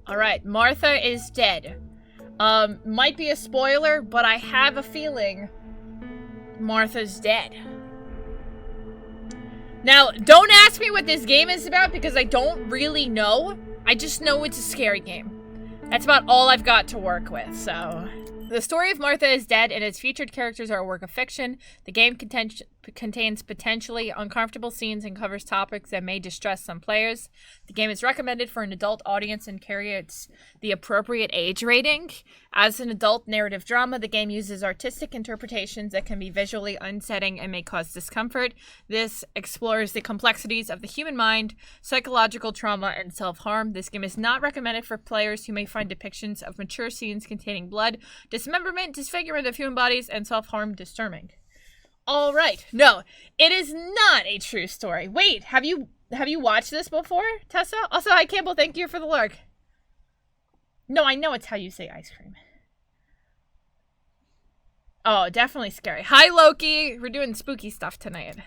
Alright, Martha is dead. Might be a spoiler, but I have a feeling Martha's dead. Now, don't ask me what this game is about because I don't really know. I just know it's a scary game. That's about all I've got to work with, so... The story of Martha is Dead and its featured characters are a work of fiction. The game contains potentially uncomfortable scenes and covers topics that may distress some players. The game is recommended for an adult audience and carries the appropriate age rating. As an adult narrative drama, the game uses artistic interpretations that can be visually unsettling and may cause discomfort. This explores the complexities of the human mind, psychological trauma, and self-harm. This game is not recommended for players who may find depictions of mature scenes containing blood, dismemberment, disfigurement of human bodies, and self-harm disturbing. All right. No, it is not a true story. Wait, have you watched this before, Tessa? Also, hi, Campbell. Thank you for the lurk. No, I know it's how you say ice cream. Oh, definitely scary. Hi, Loki. We're doing spooky stuff tonight.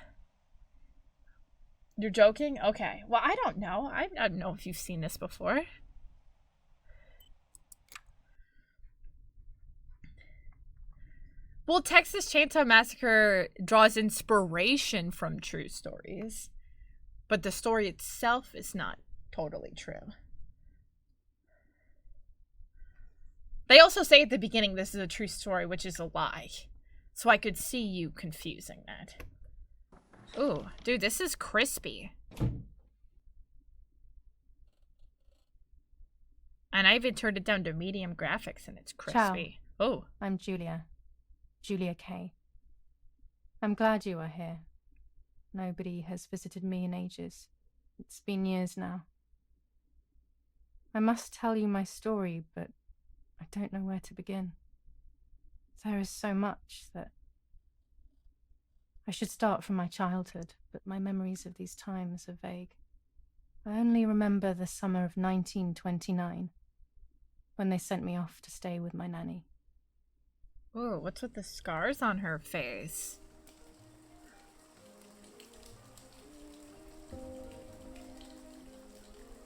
You're joking? Okay. Well, I don't know. I don't know if you've seen this before. Well, Texas Chainsaw Massacre draws inspiration from true stories, but the story itself is not totally true. They also say at the beginning this is a true story, which is a lie. So I could see you confusing that. Ooh, dude, this is crispy. And I even turned it down to medium graphics and it's crispy. Ciao. Oh. I'm Julia. Julia Kay. I'm glad you are here. Nobody has visited me in ages. It's been years now. I must tell you my story, but I don't know where to begin. There is so much that... I should start from my childhood, but my memories of these times are vague. I only remember the summer of 1929, when they sent me off to stay with my nanny. Ooh, what's with the scars on her face?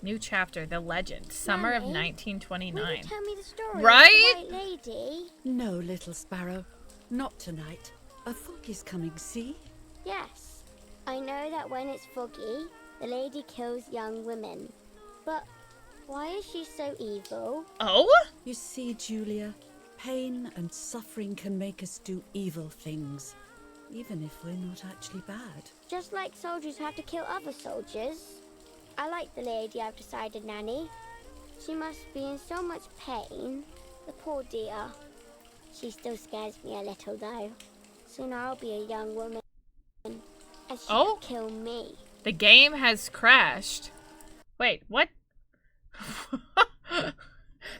New chapter, The Legend, summer of 1929. Will you tell me the story right? of the White Lady? No, little sparrow. Not tonight. A fog is coming, see? Yes. I know that when it's foggy, the lady kills young women. But why is she so evil? Oh? You see, Julia, pain and suffering can make us do evil things, even if we're not actually bad. Just like soldiers have to kill other soldiers. I like the lady I've decided, Nanny. She must be in so much pain. The poor dear. She still scares me a little, though. Soon I'll be a young woman, and she could kill me. The game has crashed. Wait, what? The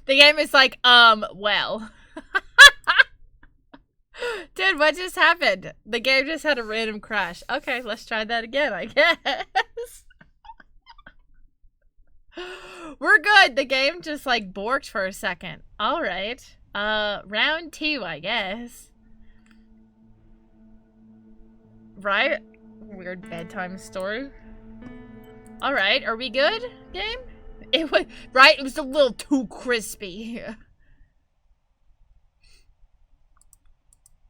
game is like, well. Dude, what just happened? The game just had a random crash. Okay, let's try that again, I guess. We're good. The game just like borked for a second. All right. Round 2, I guess. Right? Weird bedtime story. All right, are we good, game? It was right. It was a little too crispy.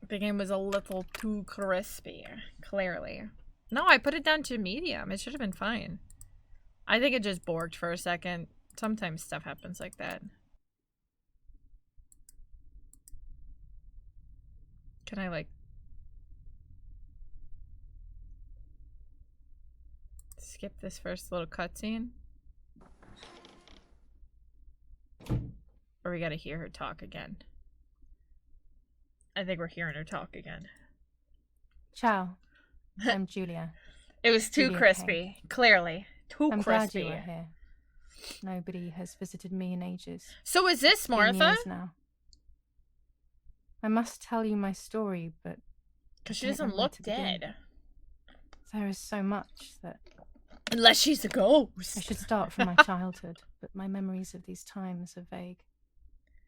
The game was a little too crispy, clearly. No, I put it down to medium. It should have been fine. I think it just borked for a second. Sometimes stuff happens like that. Can I, like... skip this first little cutscene? Or we gotta hear her talk again? I think we're hearing her talk again. Ciao. I'm Julia. It was too Julia crispy. Kay. Clearly. Too I'm crispy. glad you are here. Nobody has visited me in ages. So is this Martha? Years now. I must tell you my story, but... Because she doesn't look dead. There is so much that... Unless she's a ghost. I should start from my childhood, but my memories of these times are vague.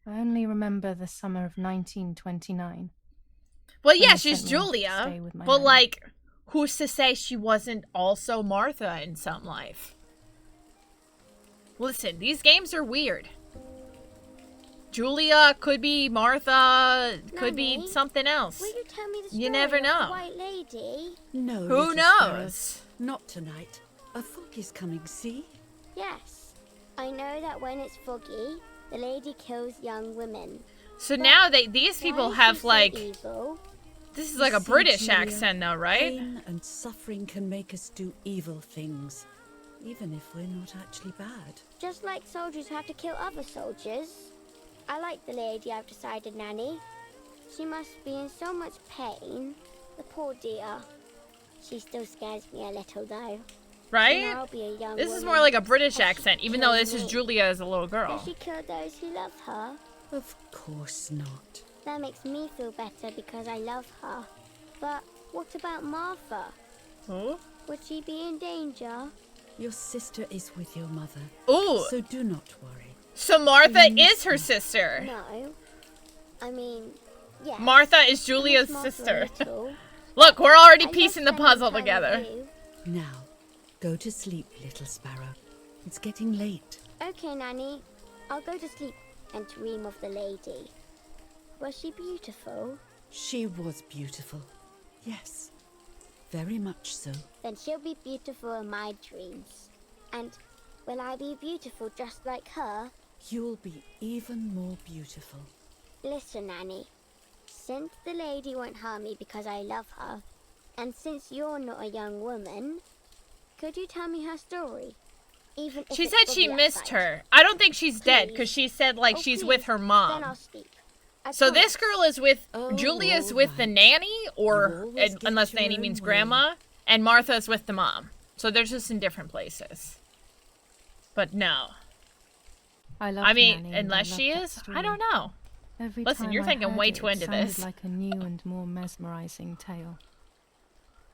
I only remember the summer of 1929. Well, yeah, she's Julia, but like, who's to say she wasn't also Martha in some life? Listen, these games are weird. Julia, could be Martha, could be Nanny, something else. will you tell me the story You never of know. the White Lady? No, Who little sparrow. knows? Not tonight. A fog is coming, see? Yes. I know that when it's foggy, the lady kills young women. So But now these people Why is have she so like, evil? this is You like a see, British Julia, accent though, right? Pain and suffering can make us do evil things, even if we're not actually bad. Just like soldiers have to kill other soldiers. I like the lady, I've decided, Nanny. She must be in so much pain. The poor dear. She still scares me a little, though. Right? Soon I'll be a young This is woman. more like a British Has she accent, even though this is killed me? Julia as a little girl. Does she kill those who love her? Of course not. That makes me feel better because I love her. But what about Martha? Oh? Would she be in danger? Your sister is with your mother, Ooh, so do not worry. so Martha is her sister. No. I mean, yes. Martha is I Julia's miss Martha a sister. little. Look, we're already I love piecing the spending puzzle time together. with you. Now, go to sleep, little sparrow. It's getting late. Okay, Nanny. I'll go to sleep and dream of the lady. Was she beautiful? She was beautiful. Yes, very much so. Then she'll be beautiful in my dreams. And will I be beautiful just like her? You'll be even more beautiful. Listen, Nanny. Since the lady won't harm me because I love her, and since you're not a young woman, could you tell me her story? Even if She it's said she foggy missed outside. her. I don't think she's dead Please. because she said like Oh, she's please. with her Then mom. I'll sleep. I So promise. this girl is with Oh, Julia's all with the right. nanny, You or always get unless your nanny own means way. grandma, and Martha's with the mom. So they're just in different places. But no, I love I mean, Nanny, and unless I she love that is, I story. don't know. Every Listen, time you're I thinking heard way it, too it into sounded this. like a new and more mesmerizing tale.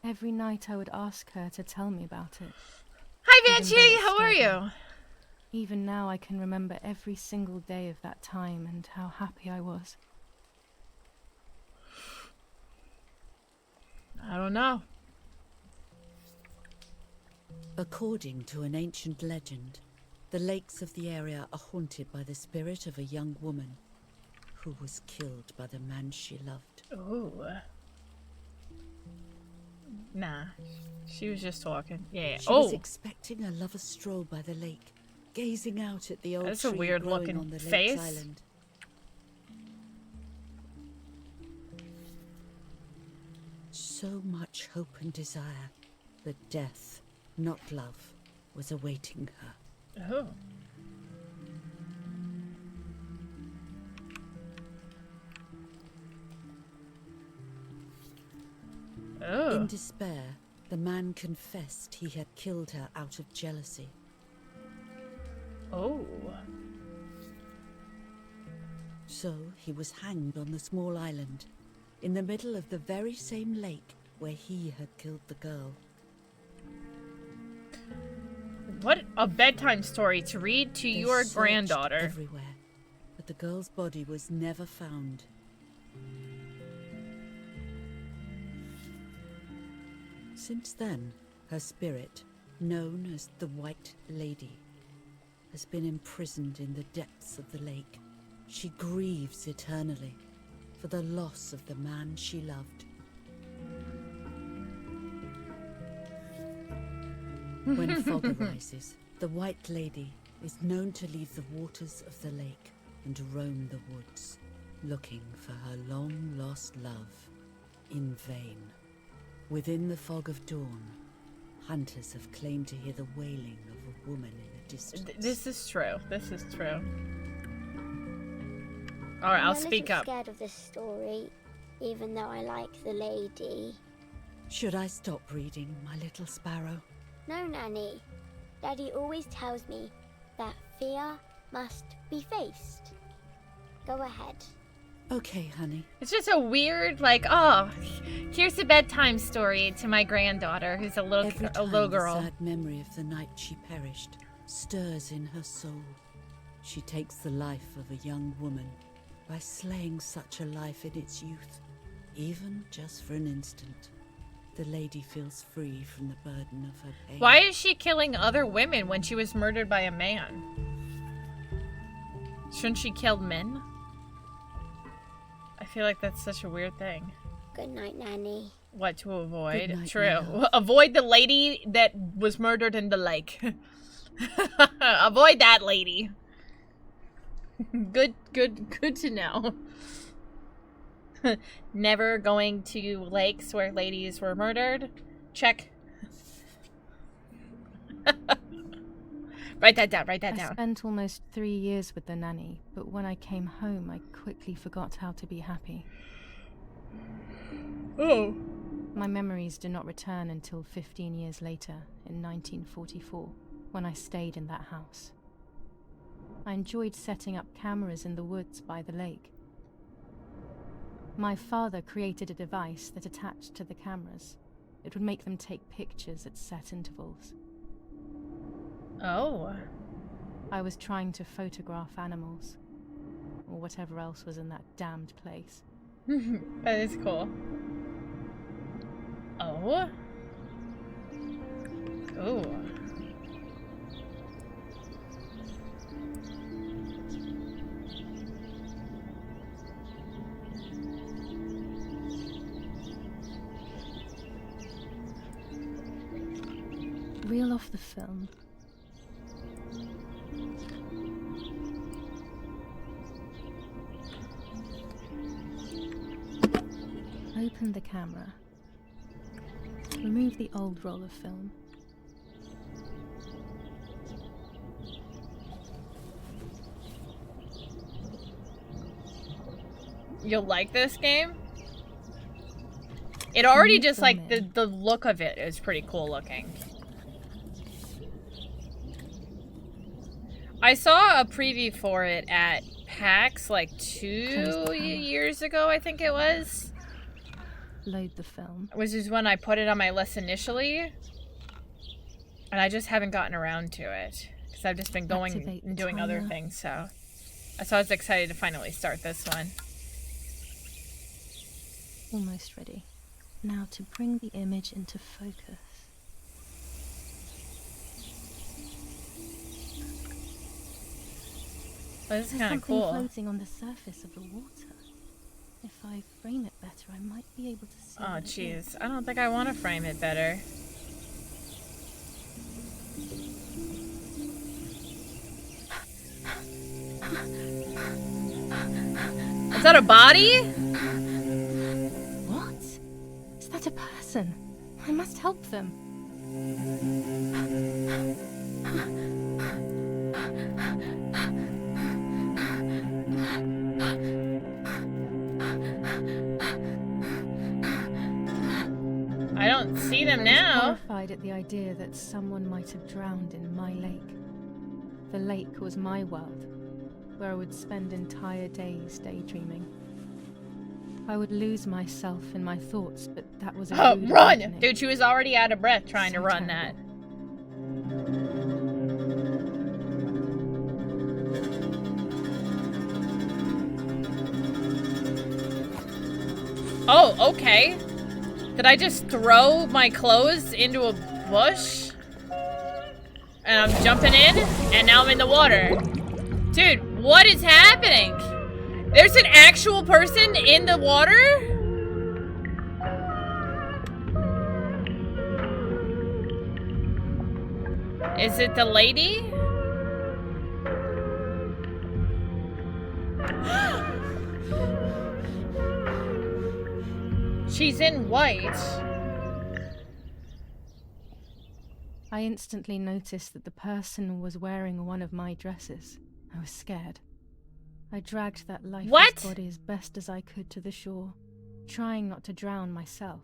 Every night I would ask her to tell me about it. Hi, Even Banshee. though it How are scared you? me. Even now I can remember every single day of that time and how happy I was. I don't know. According to an ancient legend, the lakes of the area are haunted by the spirit of a young woman who was killed by the man she loved. Ooh. Nah, she was just talking. Yeah. She Oh, was expecting a lover's stroll by the lake, gazing out at the old That's a tree weird growing looking on the lake's face. island. So much hope and desire, but death, not love, was awaiting her. oh. Oh. In despair, the man confessed he had killed her out of jealousy. Oh. So he was hanged on the small island, in the middle of the very same lake where he had killed the girl. What a bedtime story to read to They your searched granddaughter. everywhere, but the girl's body was never found. Since then, her spirit, known as the White Lady, has been imprisoned in the depths of the lake. She grieves eternally for the loss of the man she loved. When fog arises, the White Lady is known to leave the waters of the lake and roam the woods, looking for her long-lost love in vain. Within the fog of dawn, hunters have claimed to hear the wailing of a woman in the distance. This is true. This is true. Alright, I'll I'm speak a little up. scared of this story, even though I like the lady. Should I stop reading, my little sparrow? No, Nanny. Daddy always tells me that fear must be faced. Go ahead. Okay, honey. It's just a weird, like, oh, here's a bedtime story to my granddaughter, who's a little Every a time little the girl. sad memory of the night she perished stirs in her soul, she takes the life of a young woman by slaying such a life in its youth. Even just for an instant, the lady feels free from the burden of her pain. Why is she killing other women when she was murdered by a man? Shouldn't she kill men? I feel like that's such a weird thing. Good night, Nanny. What to avoid? Good night, True. my love. Avoid the lady that was murdered in the lake. Avoid that lady. Good to know. Never going to lakes where ladies were murdered. Check. Write that down, write that I down. spent almost 3 years with the nanny, but when I came home, I quickly forgot how to be happy. Oh. My memories do not return until 15 years later, in 1944, when I stayed in that house. I enjoyed setting up cameras in the woods by the lake. My father created a device that attached to the cameras. It would make them take pictures at set intervals. Oh. I was trying to photograph animals, or whatever else was in that damned place. That is cool. Oh. Ooh. Reel off the film. Open the camera. Remove the old roll of film. You'll like this game? It already just film like in. the look of it is pretty cool looking. I saw a preview for it at PAX like Close 2 the camera. years ago, I think it was. Load the film. Which is when I put it on my list initially. And I just haven't gotten around to it. Because I've just been going Activate and the doing other timer. things, so. So I was excited to finally start this one. Almost ready. Now to bring the image into focus. Well, this is There's kind of something cool. floating on the surface of the water. If I frame it better, I might be able to see. Oh, what it is. jeez. I don't think I want to frame it better. Is that a body? What? Is that a person? I must help them. I don't see them I was now. horrified at the idea that someone might have drowned in my lake. The lake was my world, where I would spend entire days daydreaming. I would lose myself in my thoughts, but that was a Oh, rude run! awakening. Dude, she was already out of breath trying to So run terrible. that. Oh, okay. Did I just throw my clothes into a bush? And I'm jumping in, and now I'm in the water. Dude, what is happening? There's an actual person in the water? Is it the lady? She's in white. I instantly noticed that the person was wearing one of my dresses. I was scared. I dragged that lifeless What? body as best as I could to the shore, trying not to drown myself.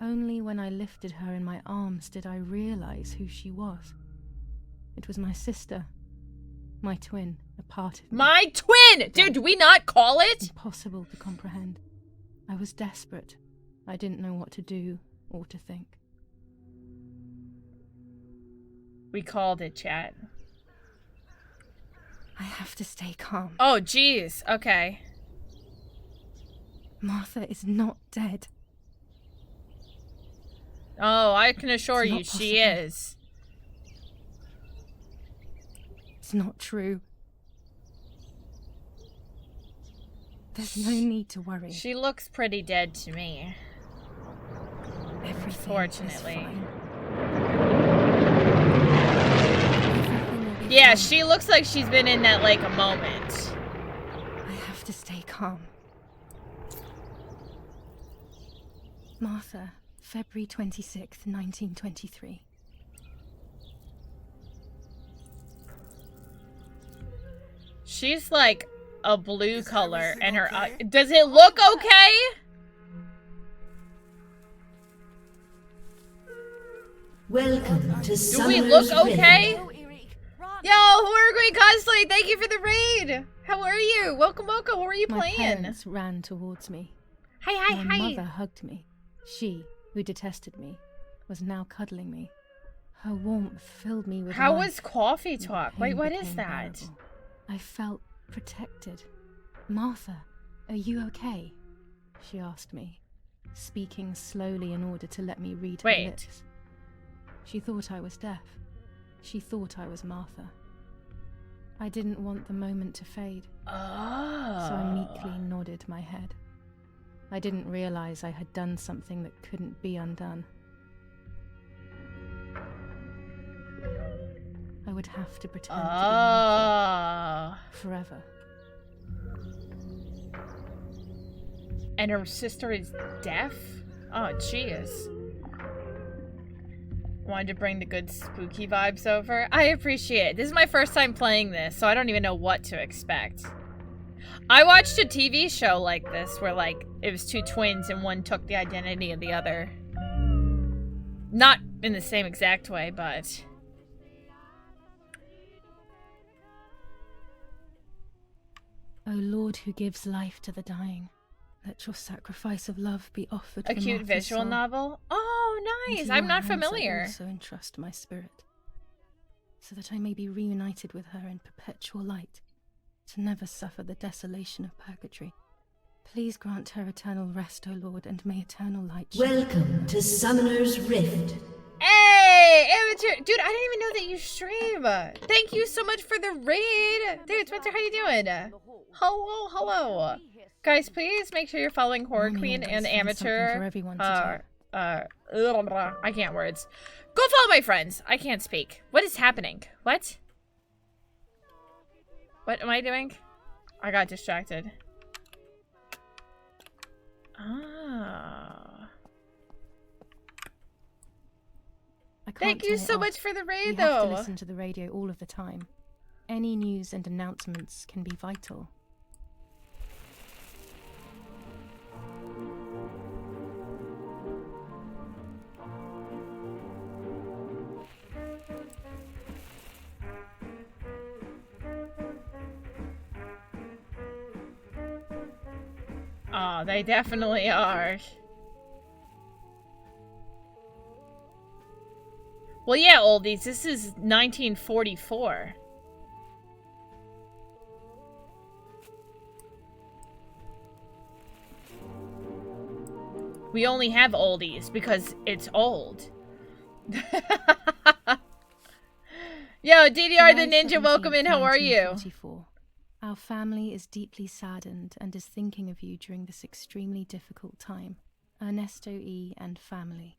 Only when I lifted her in my arms did I realize who she was. It was my sister, my twin, a part of me. My twin! Dude, do we not call it? Impossible to comprehend. I was desperate. I didn't know what to do or to think. We called it, chat. I have to stay calm. Oh, jeez. Okay. Martha is not dead. Oh, I can assure It's you not she possible. is. It's not true. There's no need to worry. She looks pretty dead to me. Everything Fortunately. is fine. Yeah, she looks like she's been in that, like, a moment. I have to stay calm. Martha, February 26th, 1923. She's like a blue color and her does it look okay? Welcome to Do we look Summer's Rift. okay? Yo, Horror Cosplay, thank you for the raid. How are you? Welcome, welcome. Who are you My playing? parents ran towards me. Hi. My mother hugged me. She, who detested me, was now cuddling me. Her warmth filled me with How life, was coffee and the talk? pain Wait, what is became that? bearable. I felt protected. Martha, are you okay? She asked me, speaking slowly in order to let me read her Wait. lips. She thought I was deaf. She thought I was Martha. I didn't want the moment to fade, Oh. so I meekly nodded my head. I didn't realize I had done something that couldn't be undone. I would have to pretend to be Martha forever. And her sister is deaf? Oh, jeez. Wanted to bring the good spooky vibes over. I appreciate it. This is my first time playing this, so I don't even know what to expect. I watched a TV show like this where, like, it was two twins and one took the identity of the other. Not in the same exact way, but... O Lord who gives life to the dying, let your sacrifice of love be offered A for cute Martha's visual soul. novel? Oh, Into nice. your I'm not hands I familiar. also entrust my spirit, so that I may be reunited with her in perpetual light, to never suffer the desolation of purgatory. Please grant her eternal rest, O Lord, and may eternal light shine. Welcome to Summoner's Rift. Hey, amateur. Dude, I didn't even know that you stream. Thank you so much for the raid. Dude, Spencer, how you doing? Hello. Guys, please make sure you're following Horror Mommy Queen always and finds something Amateur. for everyone to I can't words. Go follow my friends. I can't speak. What is happening? What? What am I doing? I got distracted. Ah. I can't Thank you turn it so off. much for the We raid, have to though. listen to the radio all of the time. Any news and announcements can be vital. Oh, they definitely are. Well, yeah, oldies. This is 1944. We only have oldies because it's old. Yo, DDR the Ninja, welcome in. How are you? 1944. Our family is deeply saddened and is thinking of you during this extremely difficult time. Ernesto E. and family.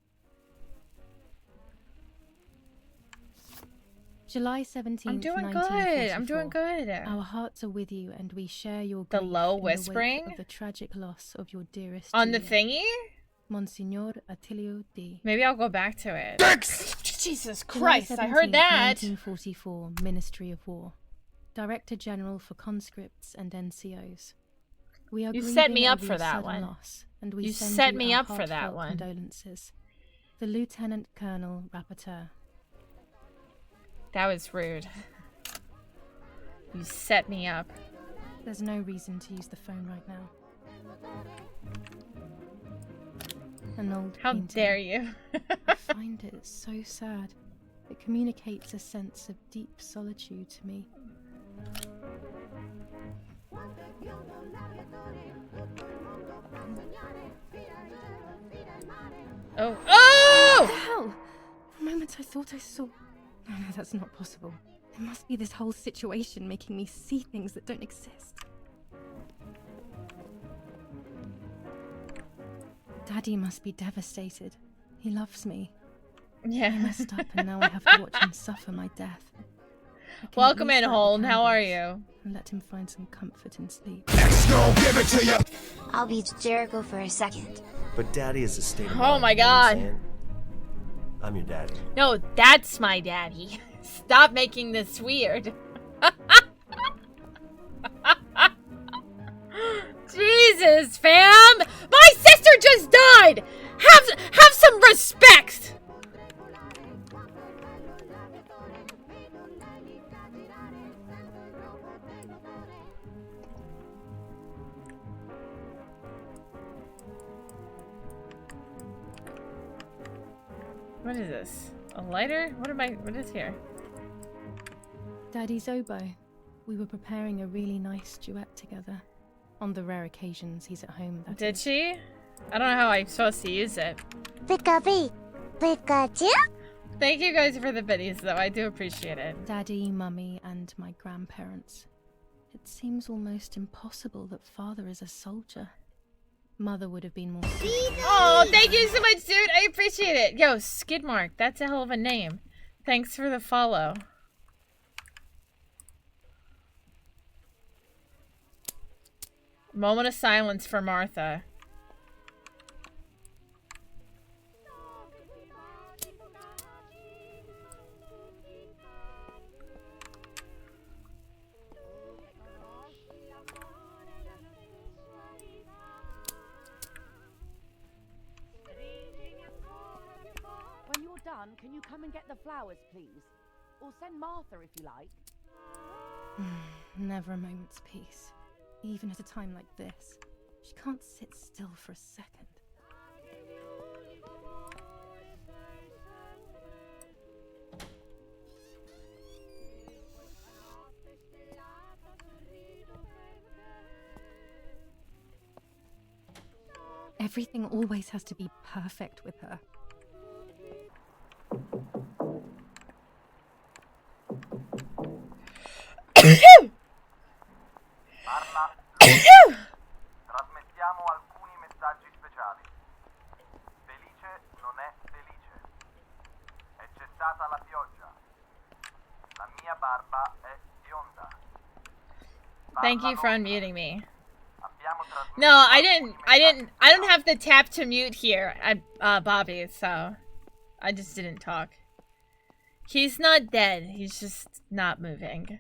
July 17th, I'm doing 1944. good. I'm doing good. Our hearts are with you and we share your The grief low in the whispering? wake of the tragic loss of your dearest On the Julia. thingy? Monsignor Attilio D. Maybe I'll go back to it. Jesus July Christ, I heard 17th, that. 1944, Ministry of War. Director General for Conscripts and NCOs. We are You grieving set me up over for your that sudden one. loss, and we You send set you me our up for that heartfelt one. Condolences. The Lieutenant Colonel Rapporteur. That was rude. You set me up. There's no reason to use the phone right now. An old How painting. dare you? I find it so sad. It communicates a sense of deep solitude to me. Oh. What Oh! the hell? For a moment I thought I saw... Oh no, that's not possible. It must be this whole situation making me see things that don't exist. Daddy must be devastated. He loves me. I Yeah. messed up and now I have to watch him suffer my death. I can Welcome at least in, light the Holden. How are candles you? And let him find some comfort in sleep. I'll be Jericho for a second. But daddy is a state of Oh mind, my you know what I'm God. saying? I'm your daddy. No, that's my daddy. Stop making this weird. Jesus, fam! My sister just died! Have some respect! What is this? A lighter? What is here? Daddy's oboe. We were preparing a really nice duet together. On the rare occasions he's at home, that Did is. she? I don't know how I'm supposed to use it. Pikachu. Pikachu? Thank you guys for the biddies, though. I do appreciate it. Daddy, Mummy, and my grandparents. It seems almost impossible that Father is a soldier. Mother would have been more... Oh, thank you so much, dude. I appreciate it. Yo, Skidmark. That's a hell of a name. Thanks for the follow. Moment of silence for Martha. When you're done, can you come and get the flowers, please? Or send Martha if you like. Never a moment's peace. Even at a time like this. She can't sit still for a second. Everything always has to be perfect with her. Trasmettiamo alcuni messaggi speciali. Felice non è felice. È cessata la pioggia. La mia barba è bionda. Thank you for unmuting me. Abbiamo trasmesso No, I alcuni don't have the tap to mute here at Bobby, so I just didn't talk. He's not dead. He's just not moving.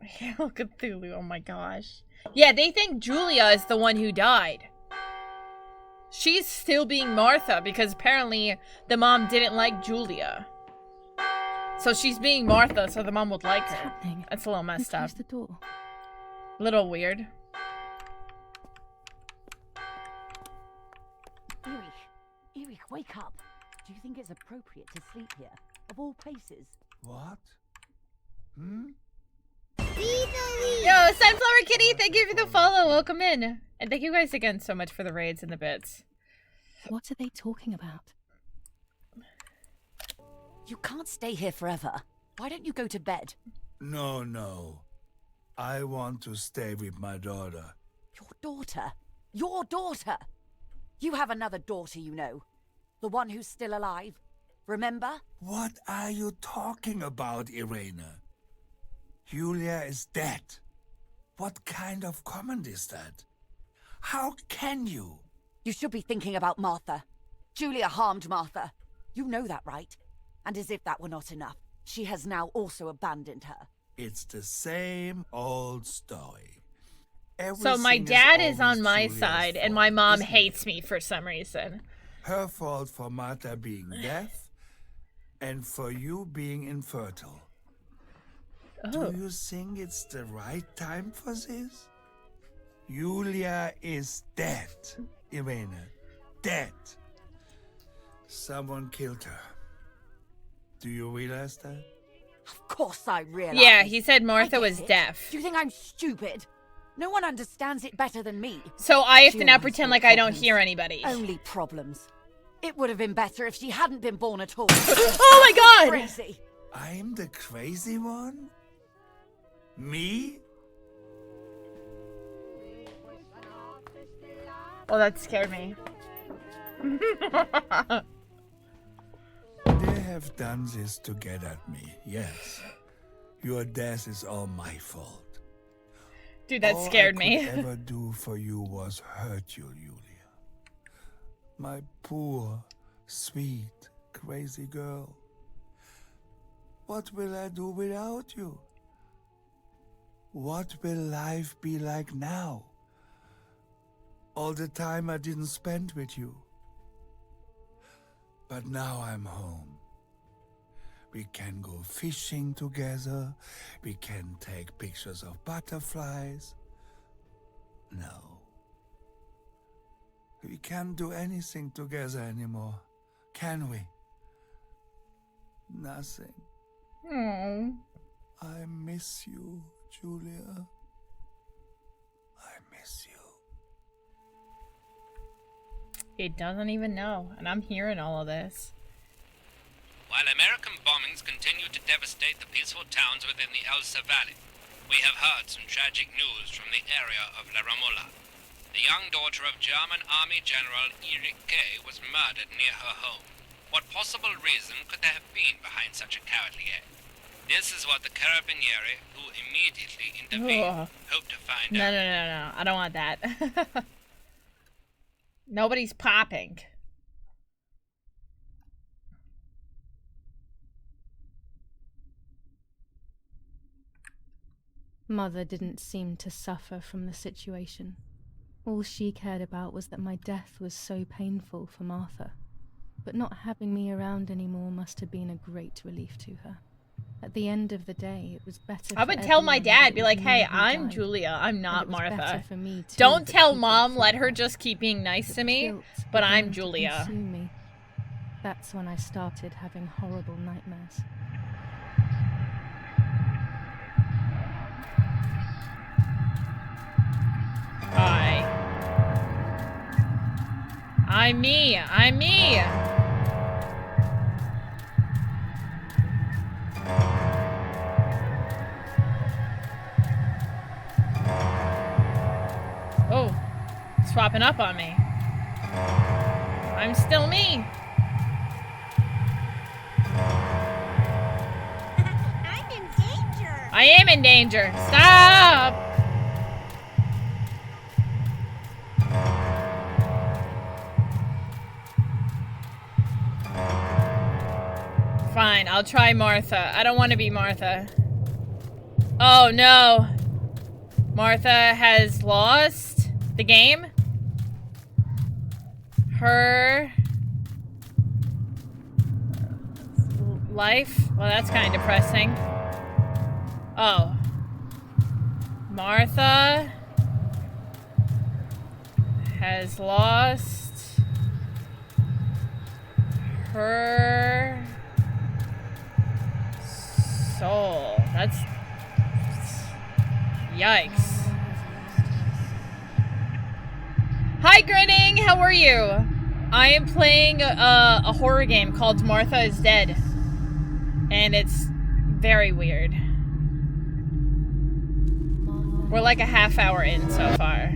Hail Cthulhu, oh my gosh. Yeah, they think Julia is the one who died. She's still being Martha because apparently the mom didn't like Julia. So she's being Martha so the mom would like What's her. happening? That's a little Who messed up. closed the door? Little weird. Erich, wake up. Do you think it's appropriate to sleep here? Of all places? What? Hmm? Yo, Sunflower Kitty, thank you for the follow. Welcome in. And thank you guys again so much for the raids and the bits. What are they talking about? You can't stay here forever. Why don't you go to bed? No. I want to stay with my daughter. Your daughter? Your daughter? You have another daughter, you know. The one who's still alive. Remember? What are you talking about, Irena? Julia is dead. What kind of comment is that? How can you? You should be thinking about Martha. Julia harmed Martha. You know that, right? And as if that were not enough, she has now also abandoned her. It's the same old story. So my Everything dad is always on my Julia's side and fault, my mom isn't hates it? me for some reason. Her fault for Martha being deaf and for you being infertile. Oh. Do you think it's the right time for this? Julia is dead, Irena. Dead. Someone killed her. Do you realize that? Of course I realize. Yeah, he said I Martha get was it. deaf. Do you think I'm stupid? No one understands it better than me. So I have to Julia now has pretend no like I don't problems. hear anybody. Only problems. It would have been better if she hadn't been born at all. Oh my god! Crazy. I'm the crazy one? Me? Oh, that scared me. They have done this to get at me, yes. Your death is all my fault. Dude, that scared all I me. could ever do for you was hurt you, Julia. My poor, sweet, crazy girl. What will I do without you? What will life be like now? All the time I didn't spend with you. But now I'm home. We can go fishing together. We can take pictures of butterflies. No. We can't do anything together anymore, can we? Nothing. Aww. I miss you, Julia. I miss you. He doesn't even know, and I'm hearing all of this. While American bombings continue to devastate the peaceful towns within the Elsa Valley, we have heard some tragic news from the area of La Ramola. The young daughter of German Army General Erich Kay was murdered near her home. What possible reason could there have been behind such a cowardly act? This is what the Carabinieri, who immediately intervened, hope to find out. No. I don't want that. Nobody's popping. Mother didn't seem to suffer from the situation. All she cared about was that my death was so painful for Martha. But not having me around anymore must have been a great relief to her. At the end of the day, it was better. I would tell my dad, be like, hey, I'm Julia, I'm not Martha. Don't tell Mom, let her just keep being nice to me, but I'm Julia. That's when I started having horrible nightmares. Hi. I'm me. Oh, swapping up on me. I'm still me. I'm in danger. I am in danger. Stop. Fine, I'll try Martha. I don't want to be Martha. Oh no. Martha has lost the game. Her life. Well, that's kind of depressing. Oh. Martha has lost her soul. That's... Yikes. Hi, Grinning! How are you? I am playing a horror game called Martha is Dead. And it's very weird. We're like a half hour in so far.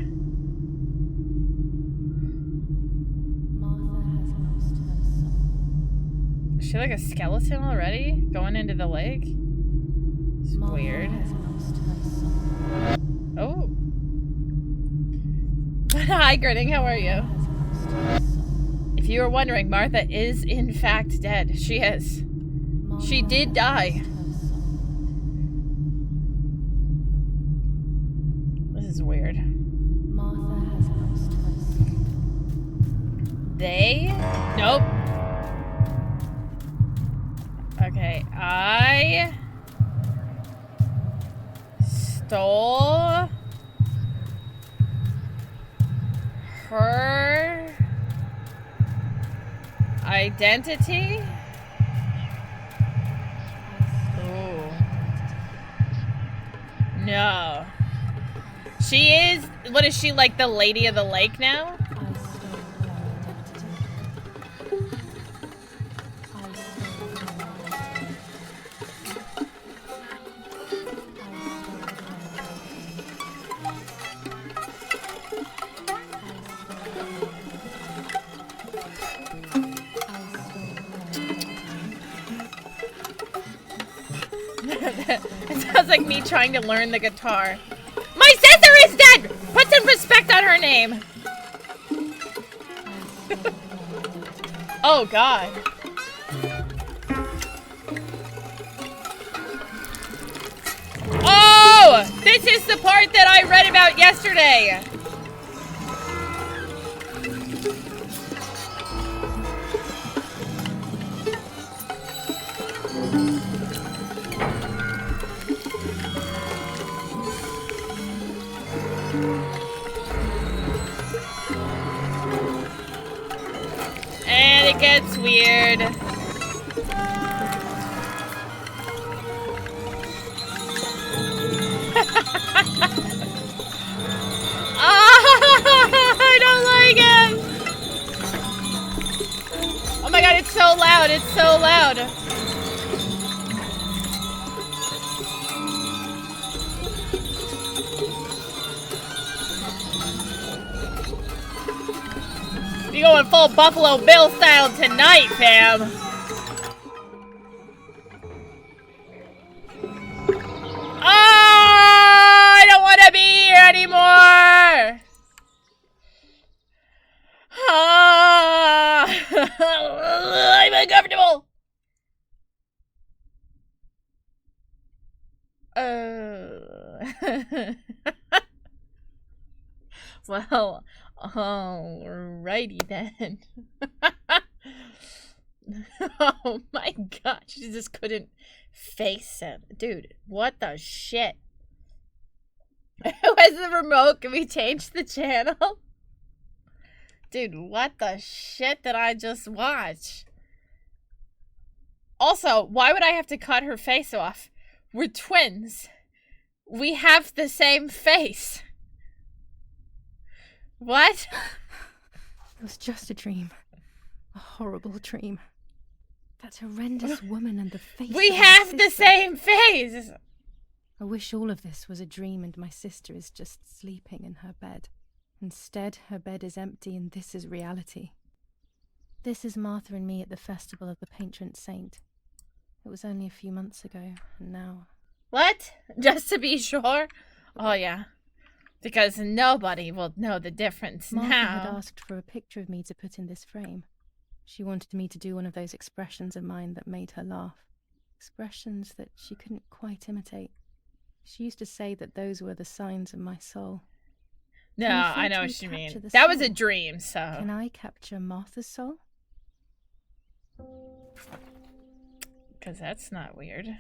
Is she like a skeleton already? Going into the lake? It's weird. Oh. Hi, Grinning. How are you? If you were wondering, Martha is in fact dead. She is. She did die. This is weird. They? Nope. Okay, I stole her identity. Ooh. No. She is, what is she, like the Lady of the Lake now? sounds like me trying to learn the guitar. My sister is dead! Put some respect on her name. Oh, God. Oh! This is the part that I read about yesterday. And it gets weird. I don't like it. Oh my god, it's so loud. It's so loud. You going full Buffalo Bill style tonight, fam. Oh, I don't want to be here anymore. I'm uncomfortable. Well, alrighty then. Oh my gosh, she just couldn't face it. Dude, what the shit? Where's the remote? Can we change the channel? Dude, what the shit did I just watch? Also, why would I have to cut her face off? We're twins. We have the same face. What? It was just a dream. A horrible dream. That horrendous woman and the face. We have the same face! I wish all of this was a dream and my sister is just sleeping in her bed. Instead, her bed is empty and this is reality. This is Martha and me at the festival of the patron saint. It was only a few months ago, and now... What? Just to be sure? Oh, yeah. Because nobody will know the difference Martha now. had asked for a picture of me to put in this frame. She wanted me to do one of those expressions of mine that made her laugh. Expressions that she couldn't quite imitate. She used to say that those were the signs of my soul. No, Can you I know think what we you mean. capture the That was a soul? dream, so... Can I capture Martha's soul? Because that's not weird.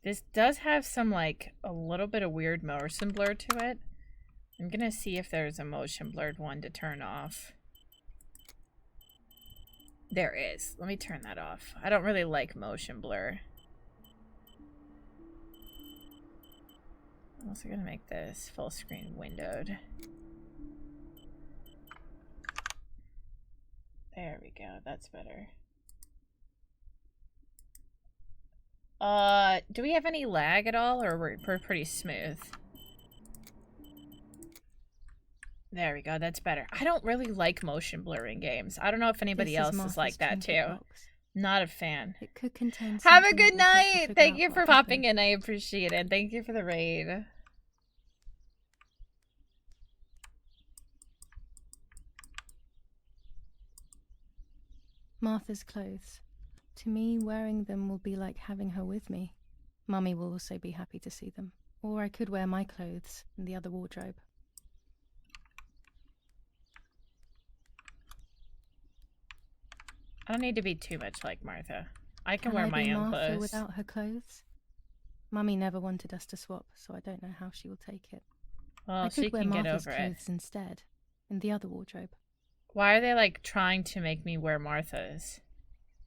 This does have some, like, a little bit of weird motion blur to it. I'm gonna see if there's a motion blurred one to turn off. There is. Let me turn that off. I don't really like motion blur. I'm also gonna make this full screen windowed. There we go. That's better. Do we have any lag at all, or we're pretty smooth? There we go, that's better. I don't really like motion blurring games. I don't know if anybody else is like that too. Not a fan. It could contain Have a something good that will help night! figure Thank out you what for popping happened. in, I appreciate it. Thank you for the raid. Martha's clothes. To me, wearing them will be like having her with me. Mummy will also be happy to see them. Or I could wear my clothes in the other wardrobe. I don't need to be too much like Martha. I can Can wear I my be own Martha clothes. without her clothes? Mummy never wanted us to swap, so I don't know how she will take it. Well, I she could wear can get Martha's over it. clothes instead, in the other wardrobe. Why are they like trying to make me wear Martha's?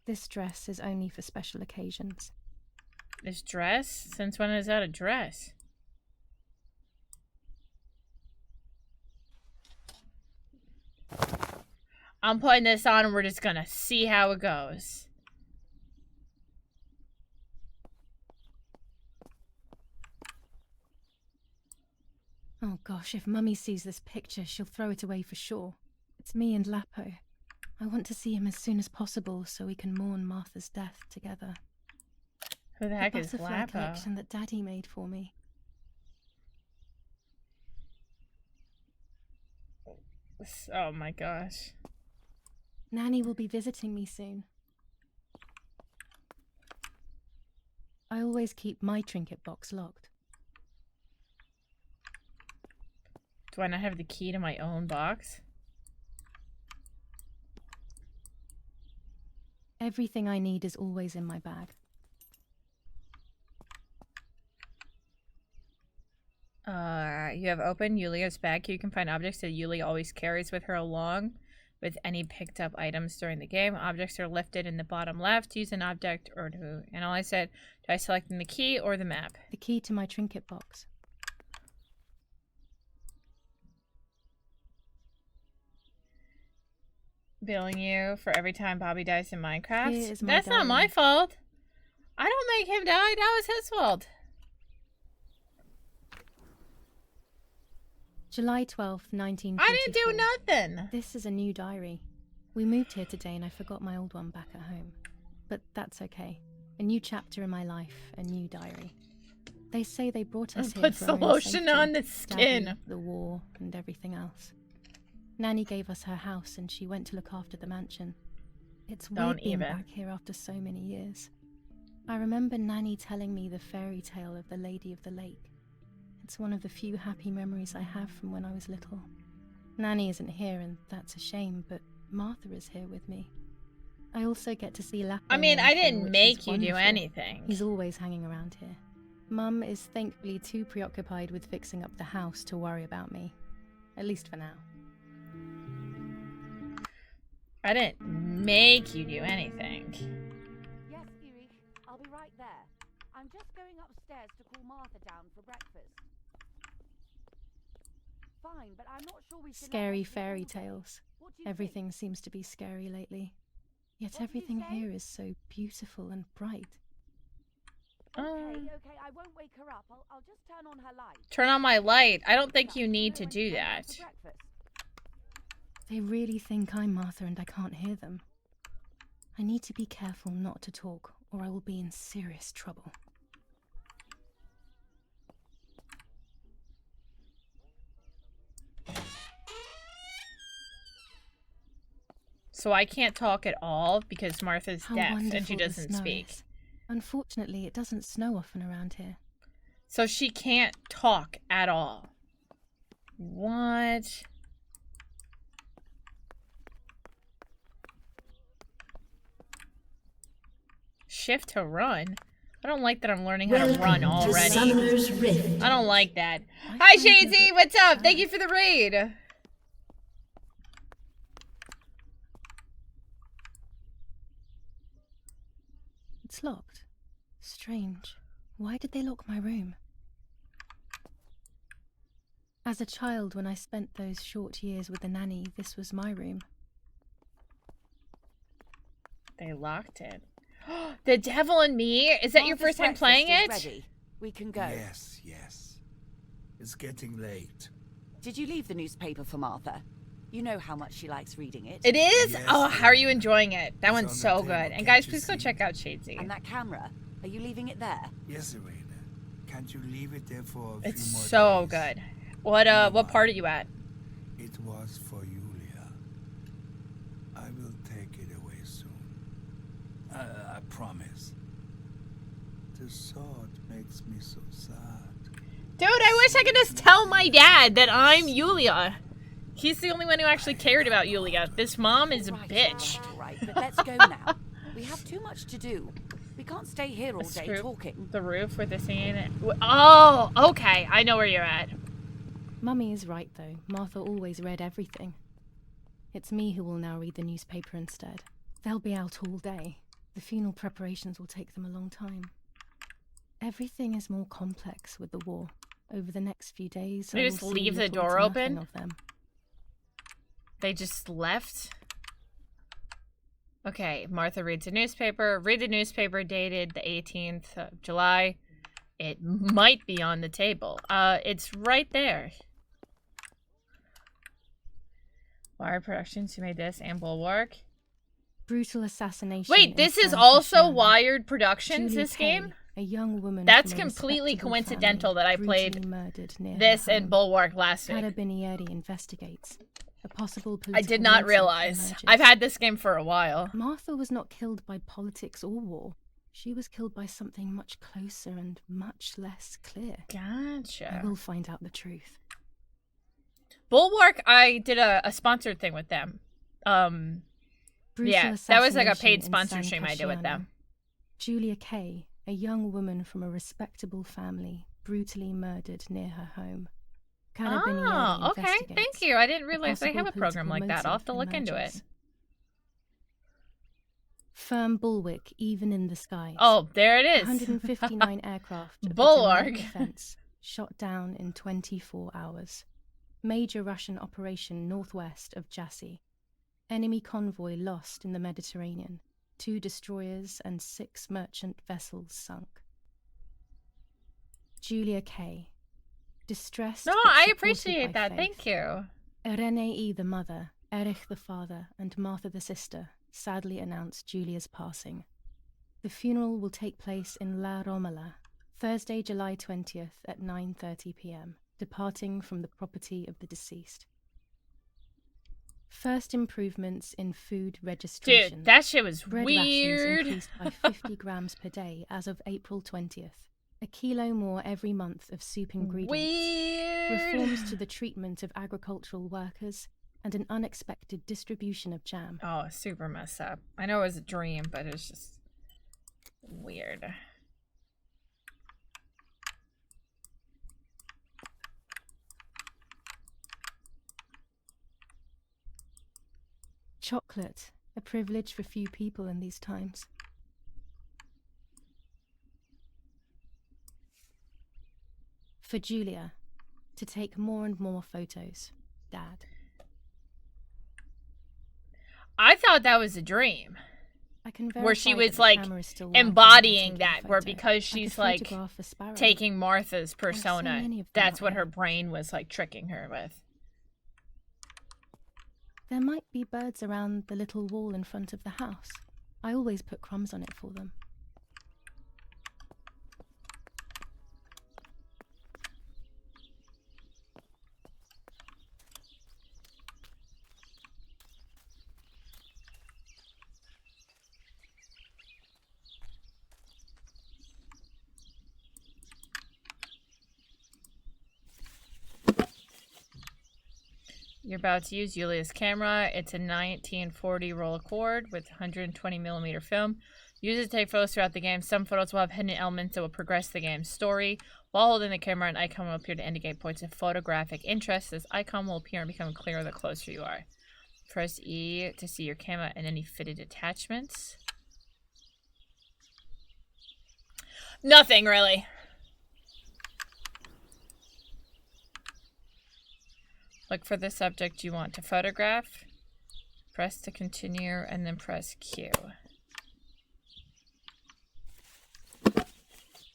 This dress is only for special occasions. This dress? Since when is that a dress? I'm putting this on and we're just gonna see how it goes. Oh gosh, if Mummy sees this picture, she'll throw it away for sure. It's me and Lapo. I want to see him as soon as possible so we can mourn Martha's death together. Who the heck is butterfly Lapo? collection that Daddy made for me. Oh my gosh. Nanny will be visiting me soon. I always keep my trinket box locked. Do I not have the key to my own box? Everything I need is always in my bag. You have opened Yulia's bag. You can find objects that Yulia always carries with her along with any picked up items during the game. Objects are lifted in the bottom left. Use an object or to analyze it. Try selecting the key or the map. The key to my trinket box. Billing you for every time Bobby dies in Minecraft. Here is my That's not my diary. fault. I don't make him die. That was his fault. July 12th, 1944. I didn't do nothing. This is a new diary. We moved here today and I forgot my old one back at home. But that's okay. A new chapter in my life, a new diary. They say they brought us here Puts for the our own lotion safety. on the skin. Daddy, the war, and everything else. Nanny gave us her house and she went to look after the mansion. It's Don't weird being even. back here after so many years. I remember Nanny telling me the fairy tale of the Lady of the Lake. It's one of the few happy memories I have from when I was little. Nanny isn't here and that's a shame, but Martha is here with me. I also get to see Lapo. I mean, I didn't which make is you do wonderful. anything. He's always hanging around here. Mum is thankfully too preoccupied with fixing up the house to worry about me. At least for now. I didn't make you do anything. Yes, Erich, I'll be right there. I'm just going upstairs to call Martha down for breakfast. Fine, but I'm not sure we should... Scary fairy tales. What do you Everything seems to be scary lately. Yet What do you everything say? here is so beautiful and bright. Okay, I won't wake her up. I'll just turn on her light. Turn on my light. I don't think you need to do that. They really think I'm Martha and I can't hear them. I need to be careful not to talk, or I will be in serious trouble. So I can't talk at all because Martha's How deaf and wonderful she the doesn't snow speak. is. Unfortunately, it doesn't snow often around here. So she can't talk at all. What? Shift to run? I don't like that I'm learning how to run Welcome to already. Summoner's Rift. I don't like that. Hi Shadesy, what's up? Thank you for the raid. It's locked. Strange. Why did they lock my room? As a child, when I spent those short years with the nanny, this was my room. They locked it. The Devil and Me? Is that your Martha's first time breakfast playing is it? Ready. We can go. Yes, yes. It's getting late. Did you leave the newspaper for Martha? You know how much she likes reading it. It is? Yes, Oh, how are you enjoying it? That It's one's on the so table, good. And can't guys, you please go see? check out Shadesy. And that camera, are you leaving it there? Yes, Irene. Can't you leave it there for a It's few more so days? good. What part are you at? It was for Julia. I will take it away soon. I promise. The sword makes me so sad. Dude, I wish I could just tell my dad that I'm Yulia. He's the only one who actually cared about Yulia. This mom is a bitch. All right, but let's go now. We have too much to do. We can't stay here all day Screw talking. The roof with the scene. Oh, okay. I know where you're at. Mummy is right, though. Martha always read everything. It's me who will now read the newspaper instead. They'll be out all day. The funeral preparations will take them a long time. Everything is more complex with the war. Over the next few days, They I just will see leave the little door to nothing open? of them. They just left. Okay, Martha reads a newspaper. Read the newspaper dated the 18th of July. It might be on the table. It's right there. Wired Productions, who made this, and Bulwark. Brutal assassination. Wait, in this is San also Casciano. Wired Productions, Julia this Kay, game? a young woman. That's from a completely respectable coincidental family, that I brutally played murdered near this her and home. Bulwark last week. Carabinieri investigates. A possible I political did not motive realize. emerges. I've had this game for a while. Martha was not killed by politics or war. She was killed by something much closer and much less clear. Gotcha. I will find out the truth. Bulwark, I did a sponsored thing with them. Yeah, that was like a paid sponsor stream I did with them. Julia Kay, a young woman from a respectable family, brutally murdered near her home. Oh, okay. Thank you. I didn't realize they have a program like that. I'll have to look into it. Firm bulwark, even in the skies. Oh, there it is. 159 aircraft of Bulwark. the defense shot down in 24 hours. Major Russian operation northwest of Jassy. Enemy convoy lost in the Mediterranean. 2 destroyers and 6 merchant vessels sunk. Julia Kay. Distressed. No, but I supported appreciate by that. faith. Thank you. Irene the mother, Erich the father, and Martha the sister sadly announced Julia's passing. The funeral will take place in La Romola, Thursday, July 20th at 9:30 p.m., departing from the property of the deceased. First improvements in food registration. Dude, that shit was Bread weird. rations increased by 50 grams per day as of April 20th. A kilo more every month of soup ingredients. Weird. Reforms to the treatment of agricultural workers, and an unexpected distribution of jam. Oh, super messed up. I know it was a dream, but it's just weird. Chocolate, a privilege for few people in these times. For Julia, to take more and more photos, Dad. I thought that was a dream. I can where she verify that was the like camera is still working embodying while taking that, the where photo. because I she's could like photograph a sparrow. taking Martha's so persona, many of them that's out what her there. brain was like tricking her with. There might be birds around the little wall in front of the house. I always put crumbs on it for them. You're about to use Julia's camera. It's a 1940 roll cord with 120mm film. Use it to take photos throughout the game. Some photos will have hidden elements that will progress the game's story. While holding the camera, an icon will appear to indicate points of photographic interest. This icon will appear and become clearer the closer you are. Press E to see your camera and any fitted attachments. Nothing, really. Look for the subject you want to photograph. Press to continue and then press Q.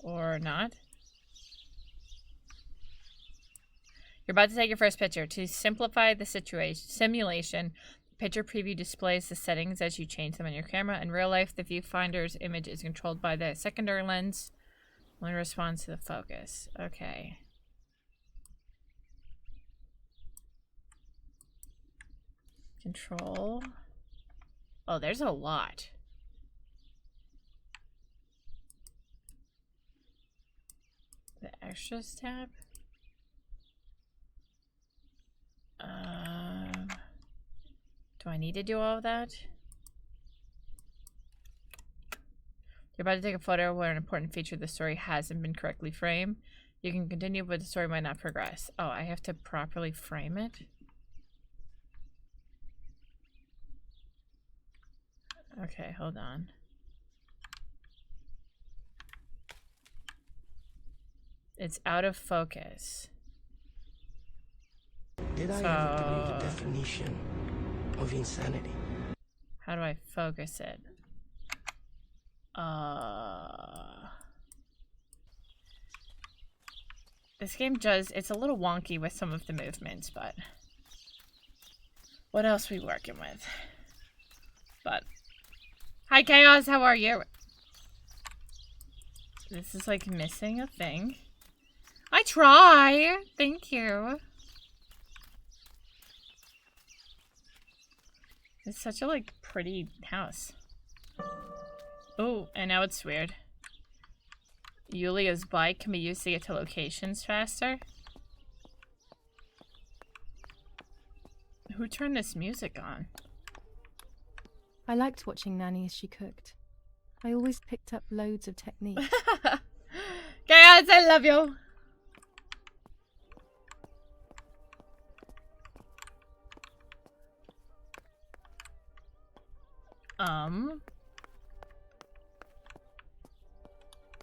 Or not. You're about to take your first picture. To simplify the simulation, picture preview displays the settings as you change them on your camera. In real life, the viewfinder's image is controlled by the secondary lens when it responds to the focus. Okay. Control. Oh, there's a lot. The extras tab. Do I need to do all of that? You're about to take a photo where an important feature of the story hasn't been correctly framed. You can continue, but the story might not progress. Oh, I have to properly frame it? Okay, hold on. It's out of focus. Did I ever give you the definition of insanity? How do I focus it? This game does, it's a little wonky with some of the movements, but what else we working with? But hi Chaos, how are you? This is like missing a thing. I try. Thank you. It's such a like pretty house. Oh, and now it's weird. Yulia's bike can be used to get to locations faster. Who turned this music on? I liked watching Nanny as she cooked. I always picked up loads of techniques. Guys, I love you.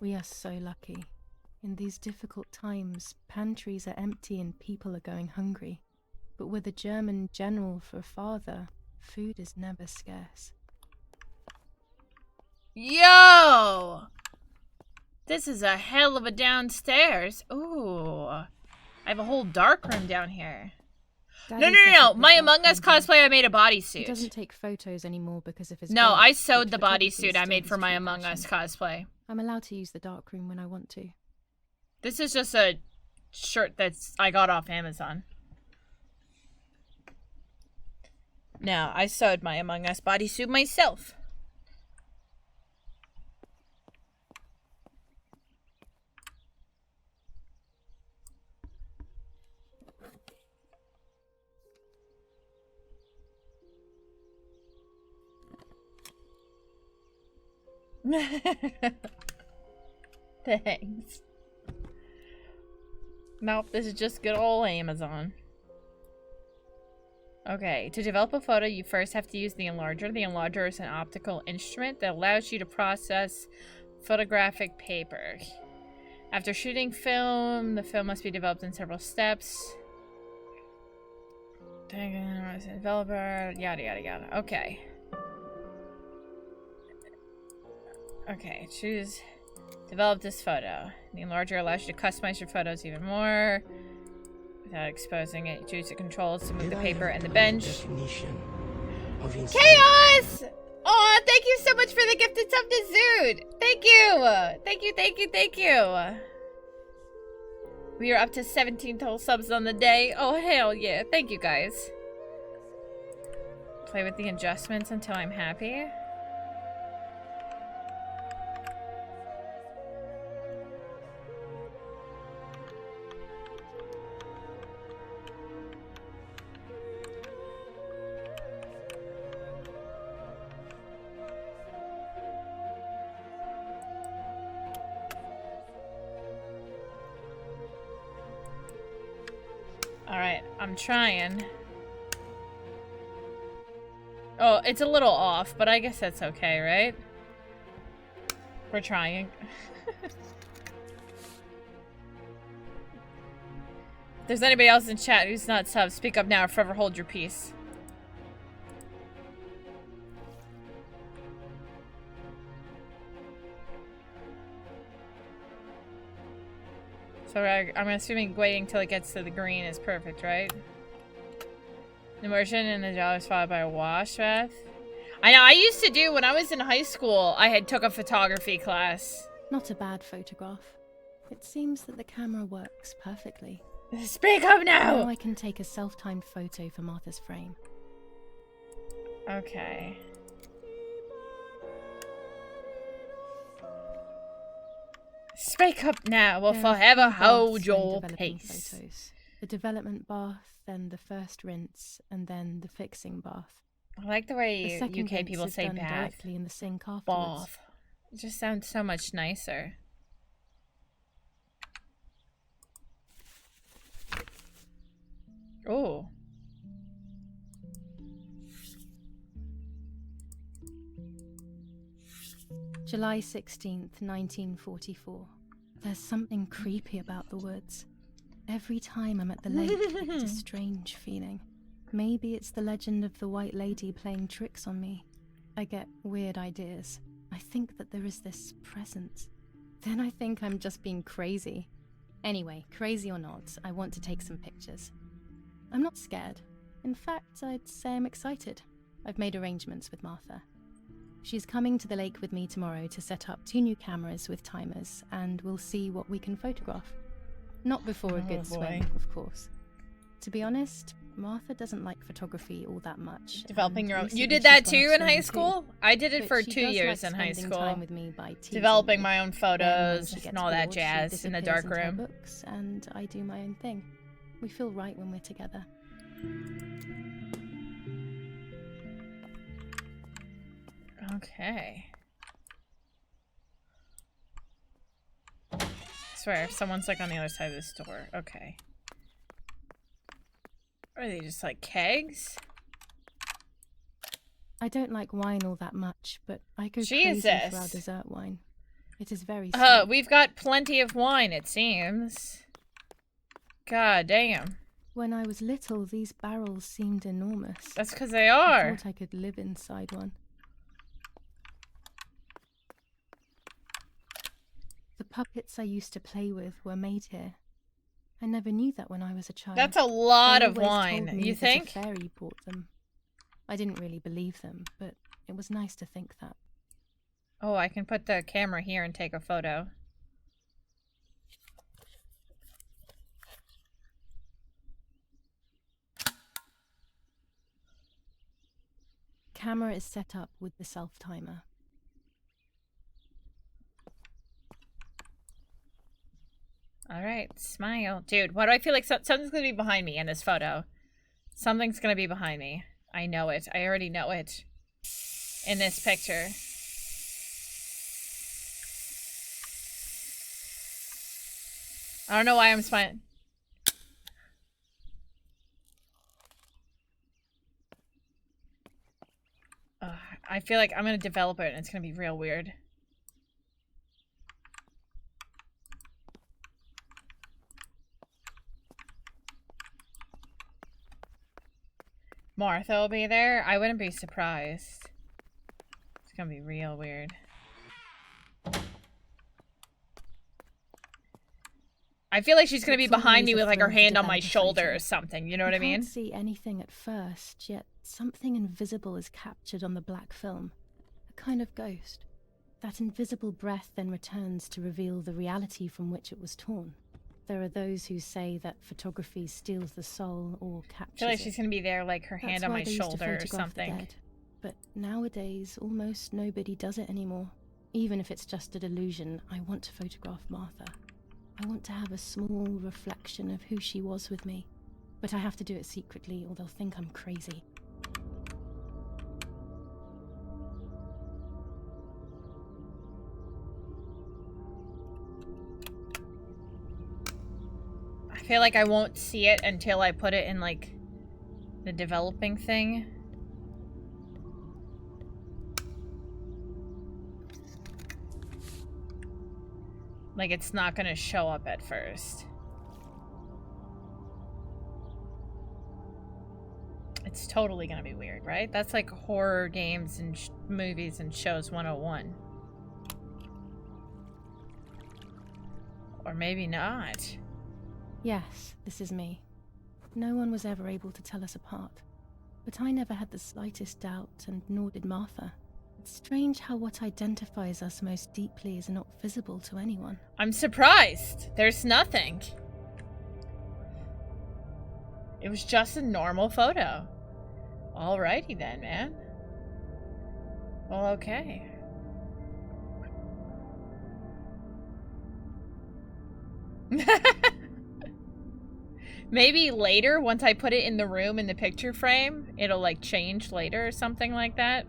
We are so lucky. In these difficult times, pantries are empty and people are going hungry. But with a German general for a father, food is never scarce. Yo! This is a hell of a downstairs. Ooh. I have a whole dark room down here. No. My Among Us cosplay, I made a bodysuit. He doesn't take photos anymore because of his No, work, I sewed but the photography bodysuit is I still made his for my true Among Us passion. cosplay. I'm allowed to use the dark room when I want to. This is just a shirt I got off Amazon. No, I sewed my Among Us bodysuit myself. Thanks. Nope, this is just good old Amazon. Okay, to develop a photo, you first have to use the enlarger. The enlarger is an optical instrument that allows you to process photographic paper. After shooting film, the film must be developed in several steps. Developer, yada yada yada. Okay. Okay, choose. Develop this photo. The enlarger allows you to customize your photos even more without exposing it. Choose the controls to move the paper and the bench. Chaos! Oh, thank you so much for the gifted sub to Zood. Thank you. Thank you. We are up to 17 total subs on the day. Oh, hell yeah. Thank you, guys. Play with the adjustments until I'm happy. Alright, I'm trying. Oh, it's a little off, but I guess that's okay, right? We're trying. If there's anybody else in chat who's not sub, speak up now or forever hold your peace. So I'm assuming waiting till it gets to the green is perfect, right? Immersion in the gel is followed by a wash bath. I know, I used to do, when I was in high school, I had took a photography class. Not a bad photograph. It seems that the camera works perfectly. Speak up now! Now I can take a self-timed photo for Martha's frame. Okay. Speak up now, or forever hold your peace. Photos. The development bath, then the first rinse, and then the fixing bath. I like the way The UK people say done bath. directly in the sink afterwards. Bath. It just sounds so much nicer. Oh. July 16th, 1944. There's something creepy about the woods. Every time I'm at the lake, I get a strange feeling. Maybe it's the legend of the White Lady playing tricks on me. I get weird ideas. I think that there is this presence. Then I think I'm just being crazy. Anyway, crazy or not, I want to take some pictures. I'm not scared. In fact, I'd say I'm excited. I've made arrangements with Martha. She's coming to the lake with me tomorrow to set up 2 new cameras with timers, and we'll see what we can photograph. Not before a good swim, of course. To be honest, Martha doesn't like photography all that much. Developing your own. You Recently did that she's gone too off in high swimming school? too. I did it But for she 2 does years like in high spending school. time with me by teasing Developing me. my own Then when photos she gets and all that bored, she jazz in the disappears dark into her room. books, and I do my own thing. We feel right when we're together. Okay. I swear, if someone's like on the other side of this door. Okay. Are they just like kegs? I don't like wine all that much, but I go crazy Jesus. for our dessert wine. It is very sweet. We've got plenty of wine, it seems. God damn. When I was little, these barrels seemed enormous. That's because they I are. thought I could live inside one. The puppets I used to play with were made here. I never knew that when I was a child. That's a lot They of always wine. told me You that think? a fairy brought them. I didn't really believe them, but it was nice to think that. Oh, I can put the camera here and take a photo. Camera is set up with the self-timer. All right, smile. Dude, why do I feel like something's going to be behind me in this photo? Something's going to be behind me. I know it. I already know it. In this picture. I don't know why I'm smiling. I feel like I'm going to develop it and it's going to be real weird. Martha will be there? I wouldn't be surprised. It's gonna be real weird. I feel like she's gonna be behind me with like her hand on my shoulder or something, you know what I mean? I can't see anything at first, yet something invisible is captured on the black film. A kind of ghost. That invisible breath then returns to reveal the reality from which it was torn. There are those who say that photography steals the soul or captures I feel like it. she's gonna be there, like her hand on my shoulder or something. Dead. But nowadays, almost nobody does it anymore. Even if it's just a delusion, I want to photograph Martha. I want to have a small reflection of who she was with me. But I have to do it secretly, or they'll think I'm crazy. I feel like I won't see it until I put it in, like, the developing thing. Like, it's not gonna show up at first. It's totally gonna be weird, right? That's like horror games and movies and shows 101. Or maybe not. Yes, this is me. No one was ever able to tell us apart. But I never had the slightest doubt, and nor did Martha. It's strange how what identifies us most deeply is not visible to anyone. I'm surprised. There's nothing. It was just a normal photo. Alrighty then, man. Well, okay. Maybe later, once I put it in the room in the picture frame, it'll like change later or something like that.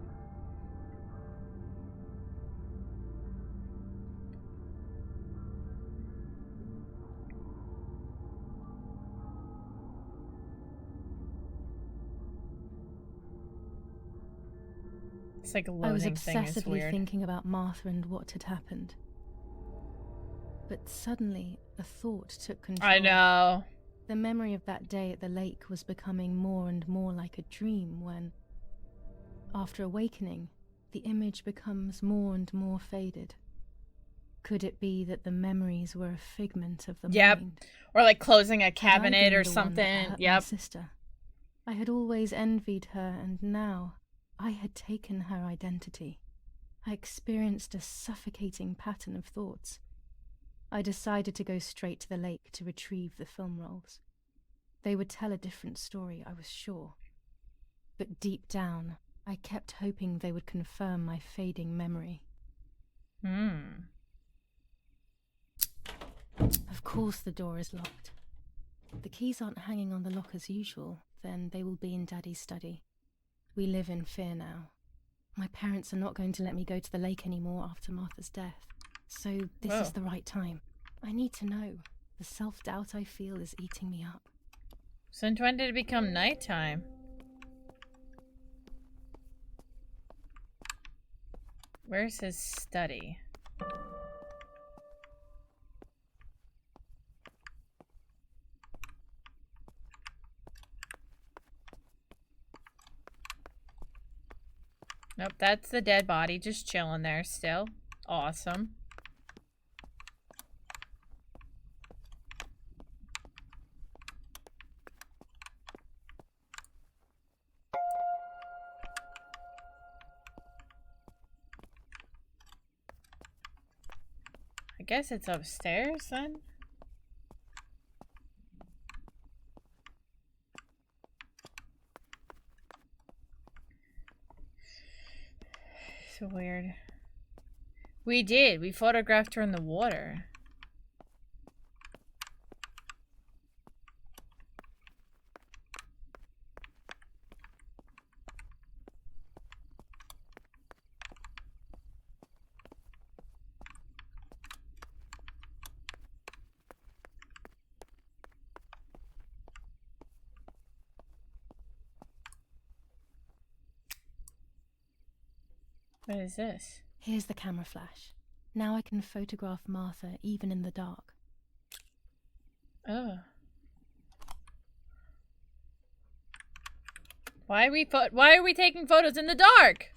It's like a I was loading thing. It's obsessively weird. thinking about Martha and what had happened. But suddenly, a thought took control. I know. The memory of that day at the lake was becoming more and more like a dream when, after awakening, the image becomes more and more faded. Could it be that the memories were a figment of the mind? Or like closing a Had I cabinet been or the one that something. hurt my Yep. sister? I had always envied her, and now I had taken her identity. I experienced a suffocating pattern of thoughts. I decided to go straight to the lake to retrieve the film rolls. They would tell a different story, I was sure. But deep down, I kept hoping they would confirm my fading memory. Of course the door is locked. The keys aren't hanging on the lock as usual, then they will be in Daddy's study. We live in fear now. My parents are not going to let me go to the lake anymore after Martha's death. So this is the right time. I need to know. The self-doubt I feel is eating me up. Since when did it become nighttime? Where's his study? Nope, that's the dead body just chilling there still. Awesome. I guess it's upstairs then? So weird. We did. We photographed her in the water. What is this? Here's the camera flash. Now I can photograph Martha even in the dark. Oh. Why are we taking photos in the dark?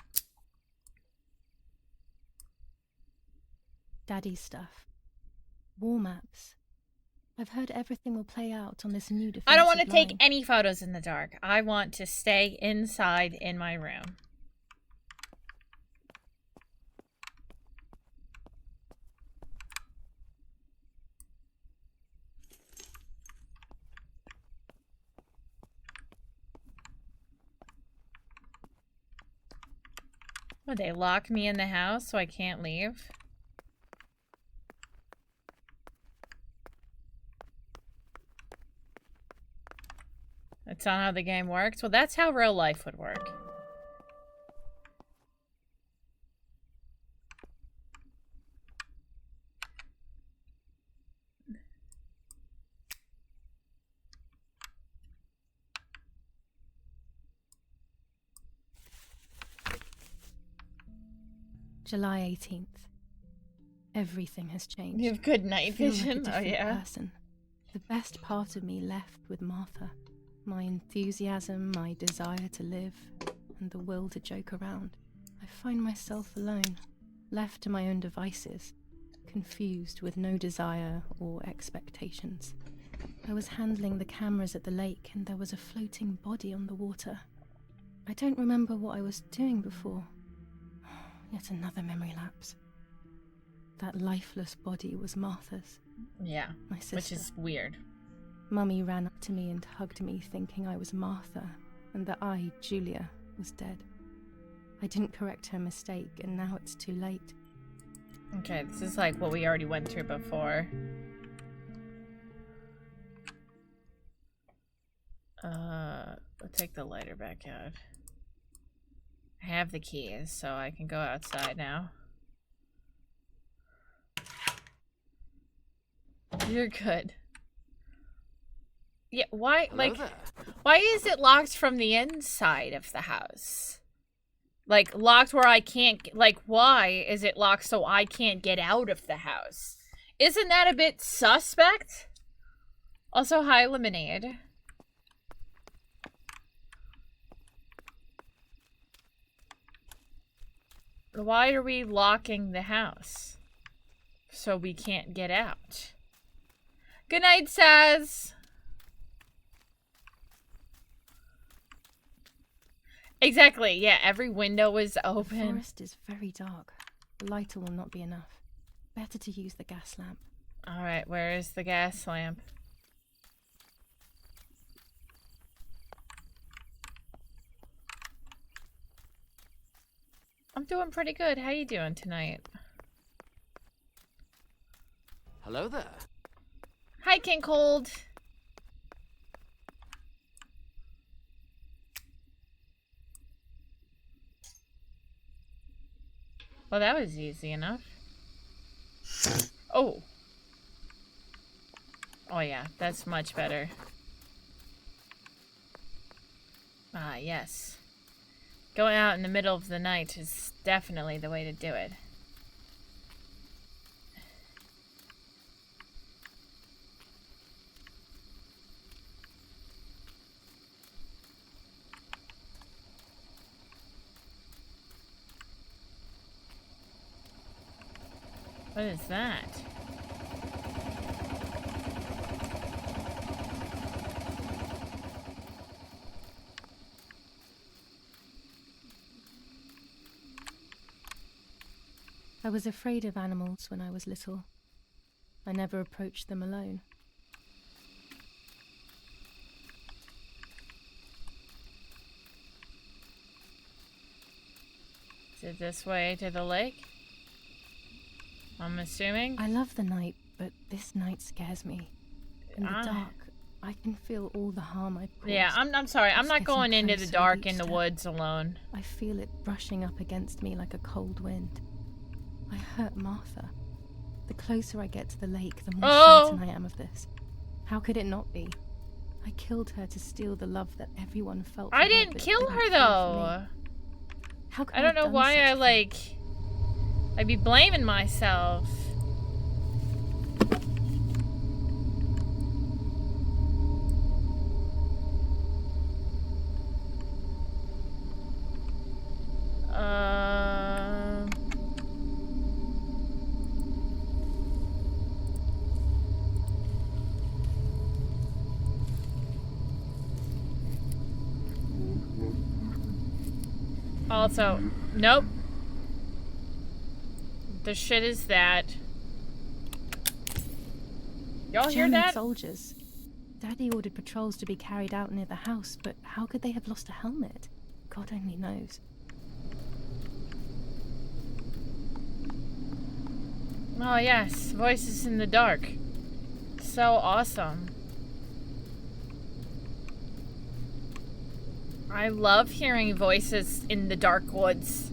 Daddy's stuff. War maps. I've heard everything will play out on this new defensive I don't want to take line. any photos in the dark. I want to stay inside in my room. What, they locked me in the house so I can't leave? That's not how the game works? Well, that's how real life would work. July 18th. Everything has changed. You have good night I feel like a vision? Oh, different yeah. person. The best part of me left with Martha. My enthusiasm, my desire to live, and the will to joke around. I find myself alone, left to my own devices, confused with no desire or expectations. I was handling the cameras at the lake and there was a floating body on the water. I don't remember what I was doing before. Yet another memory lapse. That lifeless body was Martha's. Yeah, my sister. which is weird. Mummy ran up to me and hugged me, thinking I was Martha, and that I, Julia, was dead. I didn't correct her mistake, and now it's too late. Okay, this is like what we already went through before. I'll take the lighter back out. I have the keys, so I can go outside now. You're good. Yeah, why, like, why is it locked from the inside of the house? Like, locked where I can't, like, why is it locked so I can't get out of the house? Isn't that a bit suspect? Also, hi, Lemonade. Why are we locking the house? So we can't get out. Good night, Saz. Exactly, yeah, every window was The open. forest is very dark. The lighter will not be enough. Better to use the gas lamp. Alright, where is the gas lamp? I'm doing pretty good. How you doing tonight? Hello there. Hi, King Cold. Well, that was easy enough. Oh. Oh yeah, that's much better. Ah, yes. Going out in the middle of the night is definitely the way to do it. What is that? I was afraid of animals when I was little. I never approached them alone. Is it this way to the lake? I'm assuming. I love the night, but this night scares me. In the dark, I can feel all the harm I've caused. Yeah, I'm sorry. I'm It's not going getting into the closer dark each in the step. woods alone. I feel it brushing up against me like a cold wind. I hurt Martha. The closer I get to the lake, the more certain I am of this. How could it not be? I killed her to steal the love that everyone felt for I her, didn't but kill didn't her feel for though. me. How could I don't have know done why such I a thing? I'd be blaming myself. Also, nope. The shit is that. Y'all hear German that? soldiers. Daddy ordered patrols to be carried out near the house, but how could they have lost a helmet? God only knows. Oh yes, voices in the dark. So awesome. I love hearing voices in the dark woods.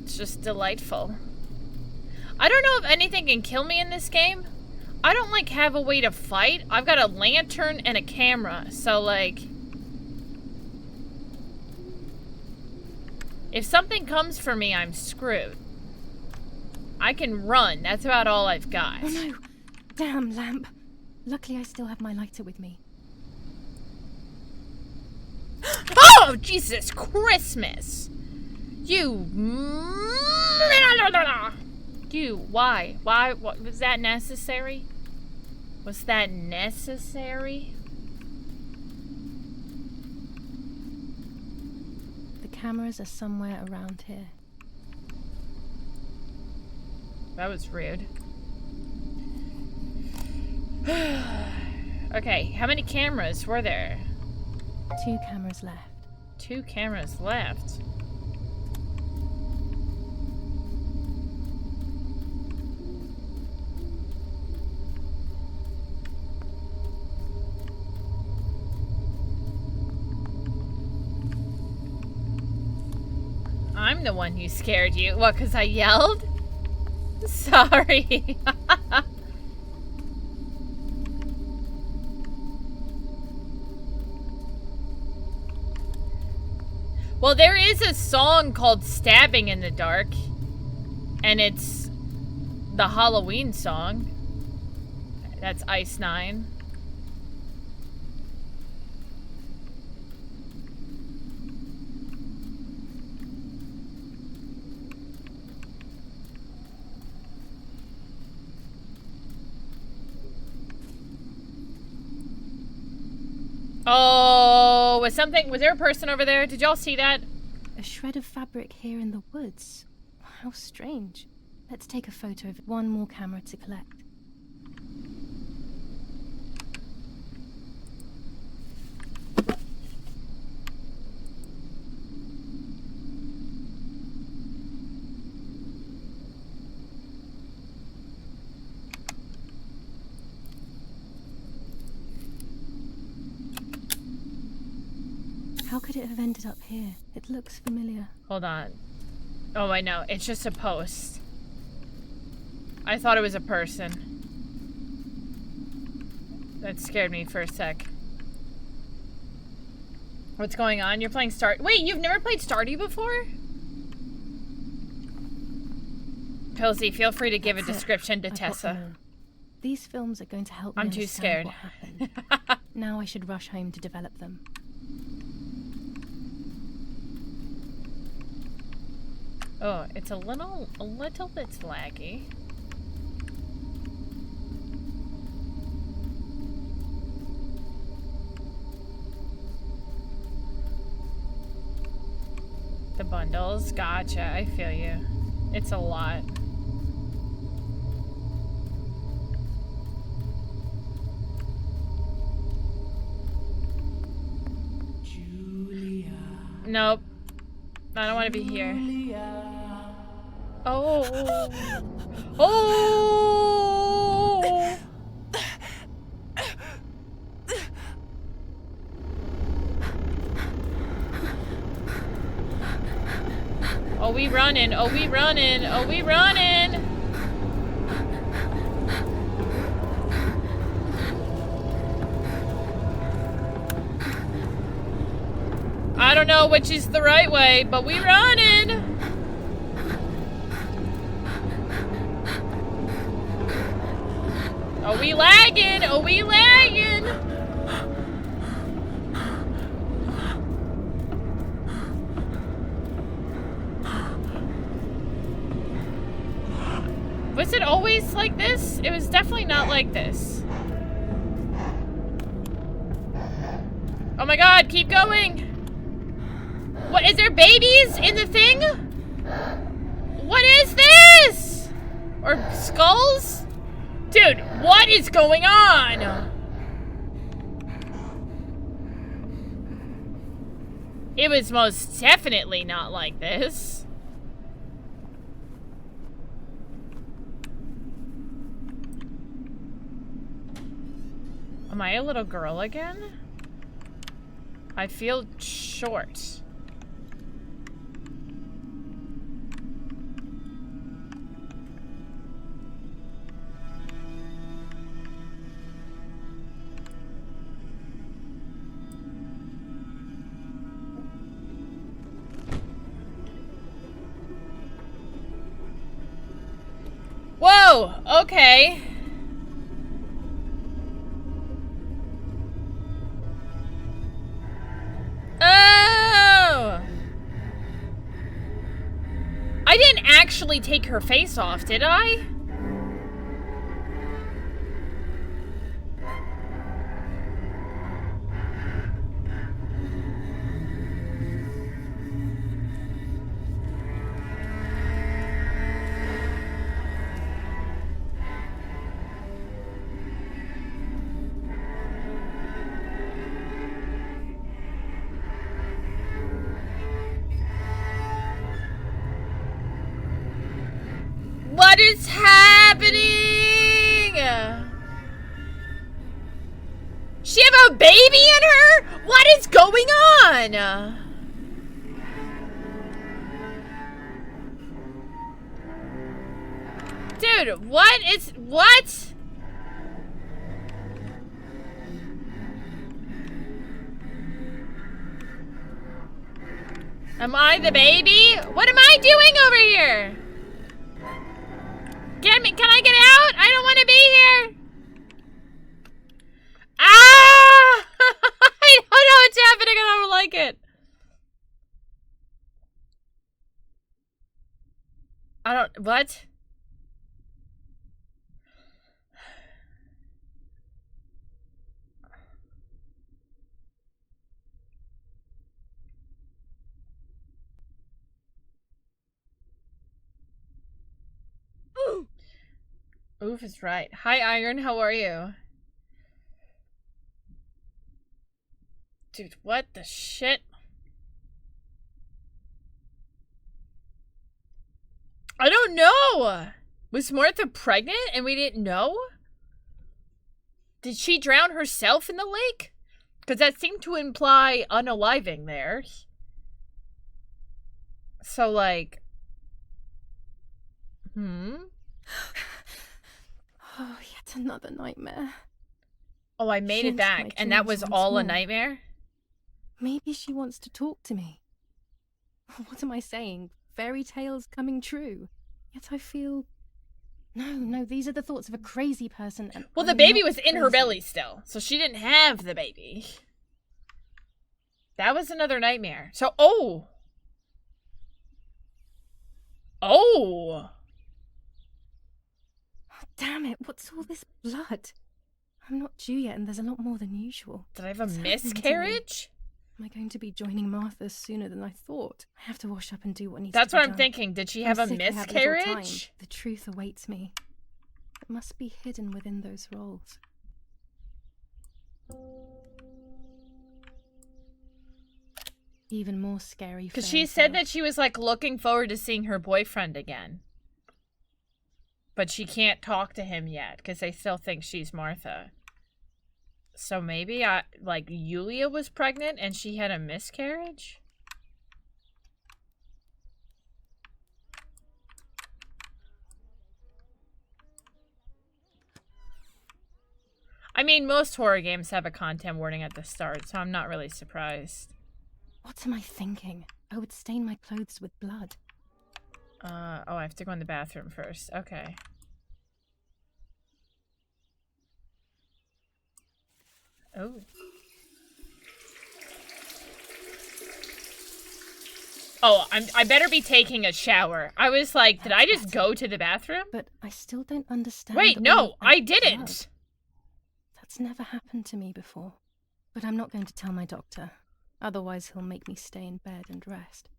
It's just delightful. I don't know if anything can kill me in this game. I don't like have a way to fight. I've got a lantern and a camera, so like if something comes for me, I'm screwed. I can run. That's about all I've got. Oh no! Damn lamp! Luckily I still have my lighter with me. Oh, Jesus Christmas! You... You, why? Why? What, was that necessary? Was that necessary? The cameras are somewhere around here. That was rude. Okay, how many cameras were there? 2 cameras left. 2 cameras left. I'm the one who scared you. What, 'cause I yelled? Sorry. Well, there is a song called Stabbing in the Dark, and it's the Halloween song. That's Ice 9. Oh, was there a person over there? Did y'all see that? A shred of fabric here in the woods. How strange. Let's take a photo of it. One more camera to collect. How could it have ended up here? It looks familiar. Hold on. Oh, I know. It's just a post. I thought it was a person. That scared me for a sec. What's going on? You're playing Star... Wait, you've never played Stardew before? Pilsy, feel free to give a description to Tessa. These films are going to help me I'm too understand scared. what happened. Now I should rush home to develop them. Oh, it's a little bit laggy. The bundles, gotcha, I feel you. It's a lot. Julia. Nope. I don't want to be here. Oh. Oh. Oh, we running. Oh, we running. Oh, we running. I don't know which is the right way, but we running. Oh, we lagging. Oh, we lagging. Was it always like this? It was definitely not like this. Oh my god, keep going. What, is there babies in the thing? What is this? Or skulls? Dude, what is going on? It was most definitely not like this. Am I a little girl again? I feel short. Whoa, okay. Oh! I didn't actually take her face off, did I? What is happening? She have a baby in her? What is going on? Dude, what? Am I the baby? What am I doing over here? Get me, can I get out? I don't want to be here. Ah! I don't know what's happening and I don't like it. What? Oof is right. Hi, Iron. How are you? Dude, what the shit? I don't know. Was Martha pregnant and we didn't know? Did she drown herself in the lake? Because that seemed to imply unaliving there. So, like... Oh, yet another nightmare. Oh, I made She it back, entered my and that dreams was once all a more. nightmare? Maybe she wants to talk to me. What am I saying? Fairy tales coming true. Yet I feel... No, these are the thoughts of a crazy person. And Well, the I'm baby not was in her crazy. belly still, so she didn't have the baby. That was another nightmare. So, oh! Oh! Damn it, what's all this blood? I'm not due yet, and there's a lot more than usual. Did I have a What's happening to me? miscarriage? Am I going to be joining Martha sooner than I thought? I have to wash up and do what needs That's to be what I'm done. thinking. Did she I'm have a sick I have little time. miscarriage? The truth awaits me. It must be hidden within those rolls. Even more scary. Because she said that she was, like, looking forward to seeing her boyfriend again. But she can't talk to him yet, because they still think she's Martha. So maybe, like, Yulia was pregnant and she had a miscarriage? I mean, most horror games have a content warning at the start, so I'm not really surprised. What am I thinking? I would stain my clothes with blood. Oh, I have to go in the bathroom first. Okay. Oh. Oh, I better be taking a shower. I was like, did I just go to the bathroom? But I still don't understand. Wait, no, I didn't. Blood. That's never happened to me before. But I'm not going to tell my doctor. Otherwise, he'll make me stay in bed and rest.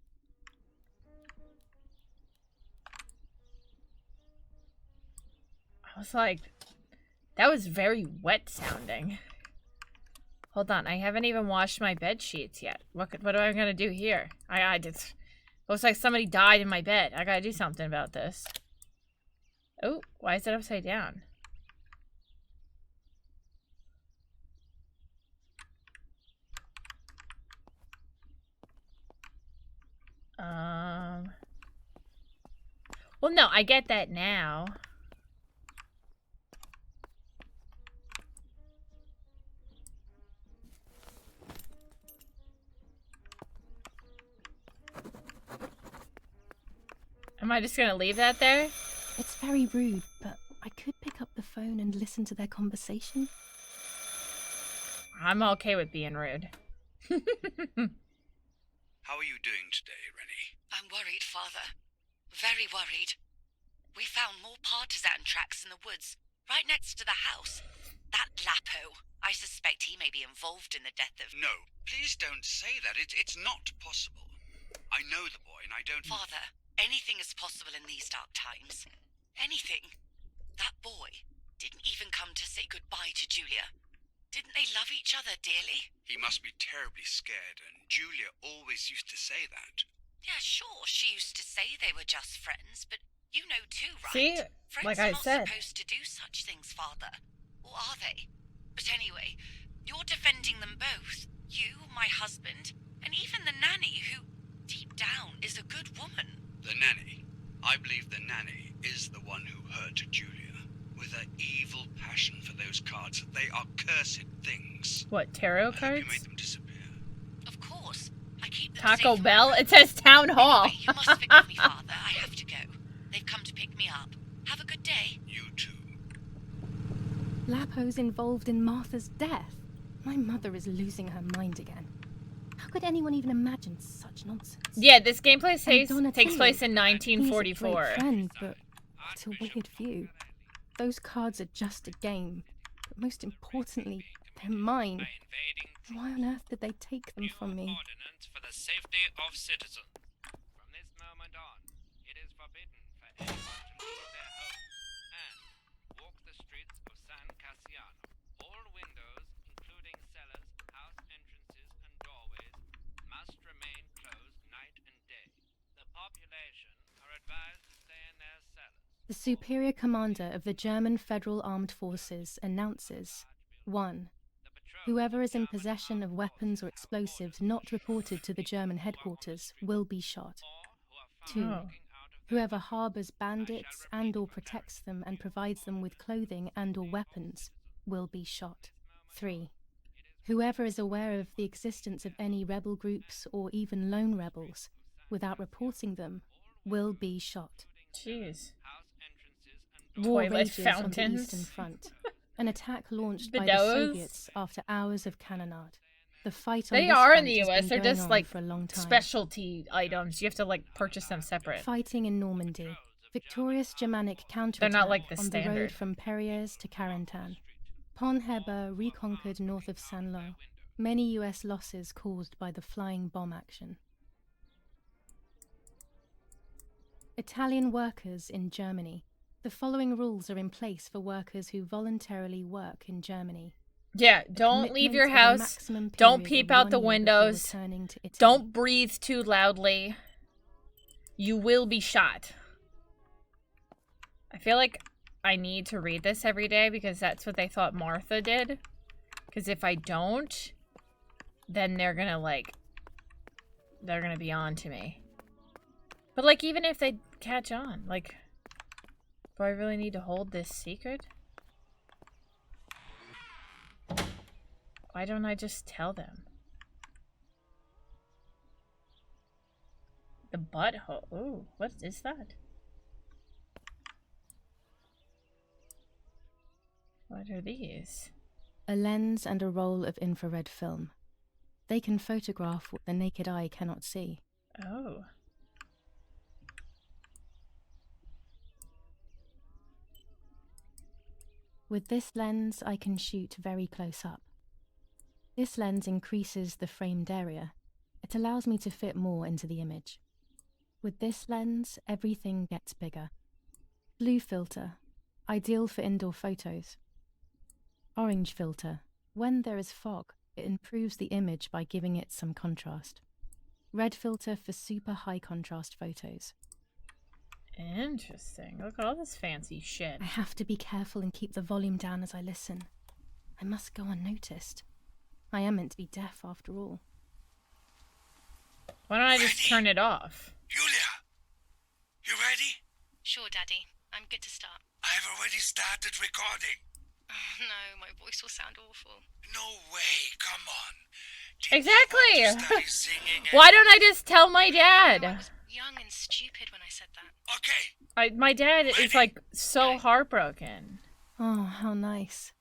I was like, that was very wet sounding. Hold on, I haven't even washed my bed sheets yet. What am I gonna do here? I just looks like somebody died in my bed. I gotta do something about this. Oh, why is it upside down? Well, no, I get that now. Am I just gonna leave that there? It's very rude, but I could pick up the phone and listen to their conversation. I'm okay with being rude. How are you doing today, Rennie? I'm worried, Father. Very worried. We found more partisan tracks in the woods, right next to the house. That Lapo, I suspect he may be involved in the death of... No, please don't say that. It's not possible. I know the boy and I don't... Father, anything is possible in these dark times. Anything. That boy didn't even come to say goodbye to Julia. Didn't they love each other dearly? He must be terribly scared, and Julia always used to say that. Yeah, sure, she used to say they were just friends, but you know too, right? See? Friends Like are I not said. supposed to do such things, Father. Or are they? But anyway, you're defending them both. You, my husband, and even the nanny who, deep down, is a good woman. The nanny. I believe the nanny is the one who hurt Julia. With her evil passion for those cards. They are cursed things. What, tarot I hope cards? you made them disappear. Of course. I keep them Taco safe Bell? from- It says Town Hall. Anyway, you must forgive me, Father. I have to go. They've come to pick me up. Have a good day. You too. Lapo's involved in Martha's death. My mother is losing her mind again. How could anyone even imagine such nonsense? Yeah, this gameplay And takes Donatello, place in he's a 1944. great friend, but what a weird view. Those cards are just a game. But most importantly, they're mine. Why on earth did they take them from me? Ordinance for the safety of citizens. From this moment on, it is forbidden for anyone to leave their home, and The superior commander of the German Federal Armed Forces announces 1. Whoever is in possession of weapons or explosives not reported to the German headquarters will be shot. 2. Oh. Whoever harbors bandits and or protects them and provides them with clothing and or weapons will be shot. 3. Whoever is aware of the existence of any rebel groups or even lone rebels without reporting them will be shot. Jeez. War Toilet rages on the fountains. Eastern Front. An attack launched The by the nose. Soviets after hours of cannonade. The fight on They this are in front the has US. been They're going just on like for a long time. specialty items. You have to like purchase them separate. Fighting in Normandy. Victorious Germanic counterattack They're not like the on the standard. road from Perriers to Carentan. Pont Heber reconquered north of Saint-Lô. Many US losses caused by the flying bomb action. Italian workers in Germany. The following rules are in place for workers who voluntarily work in Germany. Yeah, don't leave your house. Don't peep out the windows. Don't breathe too loudly. You will be shot. I feel like I need to read this every day because that's what they thought Martha did. Because if I don't, then they're gonna be on to me. But like, even if they catch on, like, do I really need to hold this secret? Why don't I just tell them? The butthole. Ooh, what is that? What are these? A lens and a roll of infrared film. They can photograph what the naked eye cannot see. Oh. With this lens, I can shoot very close up. This lens increases the framed area. It allows me to fit more into the image. With this lens, everything gets bigger. Blue filter, ideal for indoor photos. Orange filter, when there is fog, it improves the image by giving it some contrast. Red filter for super high contrast photos. Interesting. Look at all this fancy shit. I have to be careful and keep the volume down as I listen. I must go unnoticed. I am meant to be deaf after all. Why don't I just turn it off? Julia, you ready? Sure, Daddy. I'm good to start. I've already started recording. Oh, no, my voice will sound awful. No way, come on. Exactly! Why don't I just tell my dad? I was young and stupid when I said that. Okay. My dad is like so heartbroken. Oh, how nice.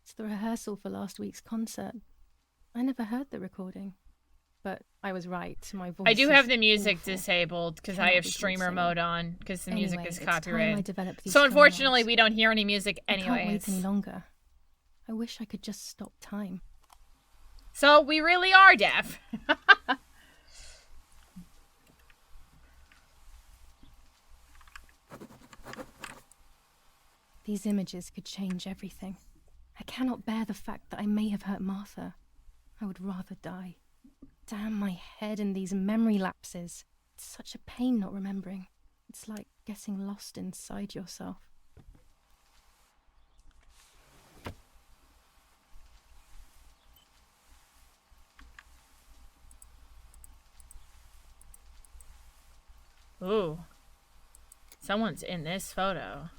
It's the rehearsal for last week's concert. I never heard the recording. But I was right, my voice I do have is the music awful. disabled because I Cannot have be streamer singing. mode on because the music Anyway, is it's time I copyrighted. develop these So unfortunately, fingernails. we don't hear any music I can't wait anyways. any longer. I wish I could just stop time. So we really are deaf. These images could change everything. I cannot bear the fact that I may have hurt Martha. I would rather die. Damn my head and these memory lapses. It's such a pain not remembering. It's like getting lost inside yourself. Ooh. Someone's in this photo.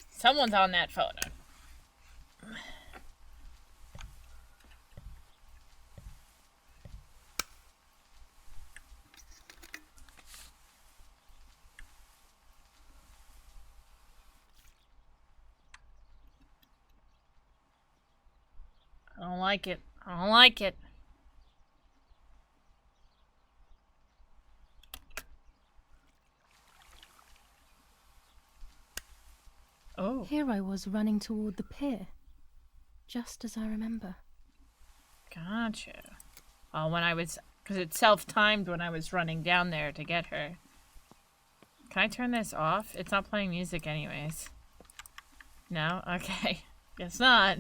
Someone's on that photo. I don't like it. I don't like it. Oh. Here I was running toward the pier. Just as I remember. Gotcha. Oh, when I was... Because it self-timed when I was running down there to get her. Can I turn this off? It's not playing music anyways. No? Okay. Guess not.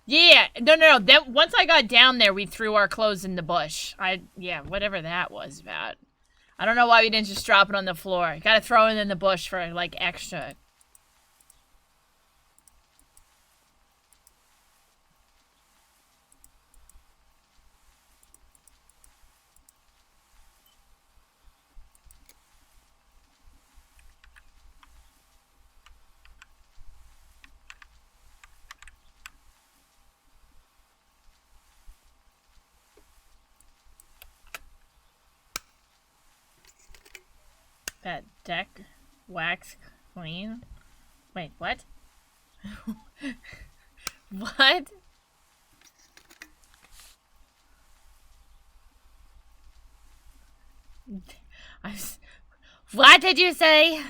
Yeah, no. Then once I got down there, we threw our clothes in the bush. Yeah, whatever that was about. I don't know why we didn't just drop it on the floor. Gotta throw it in the bush for, like, extra. That deck wax clean. Wait, what? What? What did you say?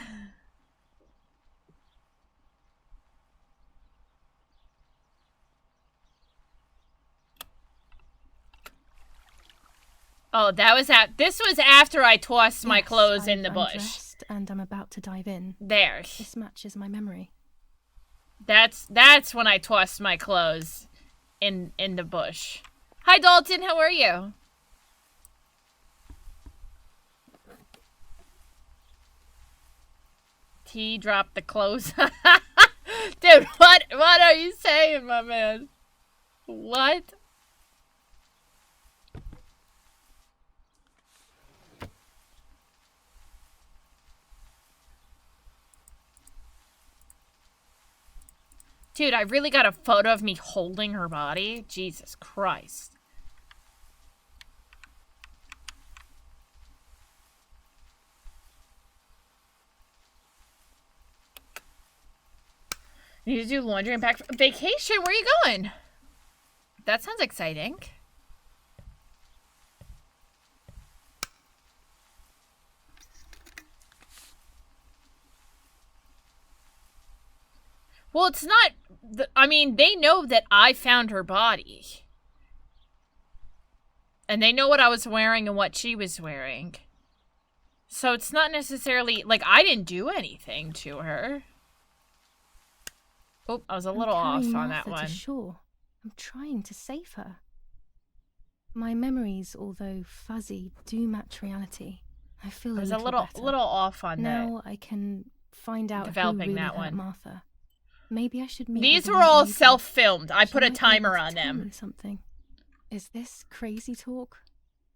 Oh, this was after I tossed my clothes in the bush. Dressed and I'm about to dive in. There. This matches my memory. That's when I tossed my clothes in the bush. Hi Dalton, how are you? T dropped the clothes. Dude, what are you saying, my man? What? Dude, I really got a photo of me holding her body? Jesus Christ. You need to do laundry and pack for vacation? Where are you going? That sounds exciting. Well, it's not... I mean, they know that I found her body. And they know what I was wearing and what she was wearing. So it's not necessarily... Like, I didn't do anything to her. Oh, I was a little off on that one. Sure, I'm trying to save her. My memories, although fuzzy, do match reality. I feel I was a little off on that. Now I can find out developing who really that hurt one. Martha. Maybe I should meet. These with were all later. self-filmed. I She put a might be able timer to on tell them. me something. Is this crazy talk?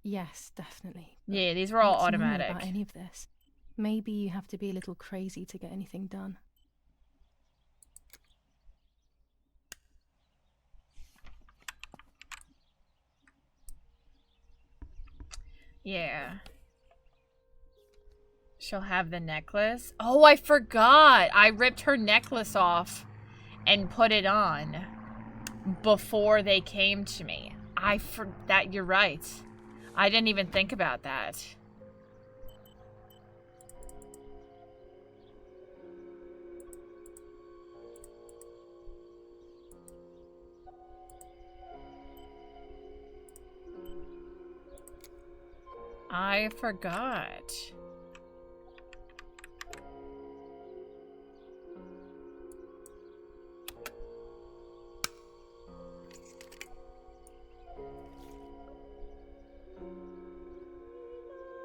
Yes, definitely. Yeah, these were all What's normal automatic. about any of this? Maybe you have to be a little crazy to get anything done. Yeah. She'll have the necklace. Oh, I forgot. I ripped her necklace off and put it on before they came to me. That you're right. I didn't even think about that. I forgot.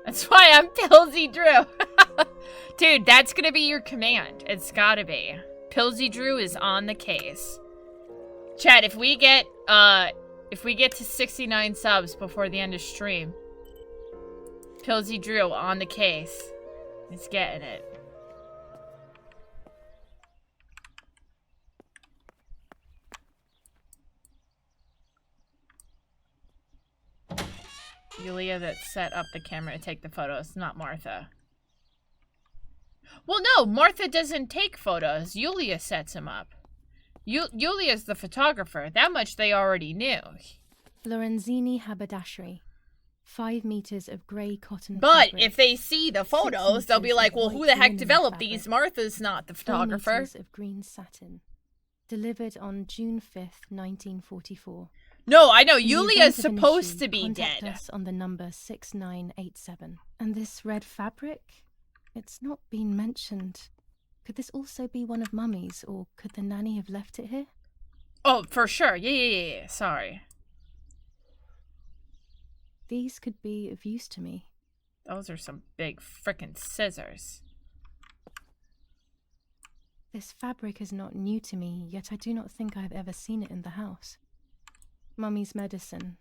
That's why I'm Pillsy Drew. Dude, that's gonna be your command. It's gotta be. Pillsy Drew is on the case. Chat, if we get to 69 subs before the end of stream, Pillsy Drew on the case. He's getting it. Yulia that set up the camera to take the photos, not Martha. Well, no, Martha doesn't take photos. Yulia sets them up. Yulia's the photographer. That much they already knew. Lorenzini haberdashery. 5 meters of grey cotton But fabric. if they see the photos, they'll be like, well, who the heck developed these? Martha's not the 4 photographer. meters of green satin. Delivered on June 5th, 1944. No, I know. In the Yulia's event of an supposed issue, to be contact dead. us on the number 6987. And this red fabric? It's not been mentioned. Could this also be one of Mummy's, or could the nanny have left it here? Oh, for sure. Yeah. Sorry. These could be of use to me. Those are some big frickin' scissors. This fabric is not new to me, yet I do not think I have ever seen it in the house. Mummy's medicine.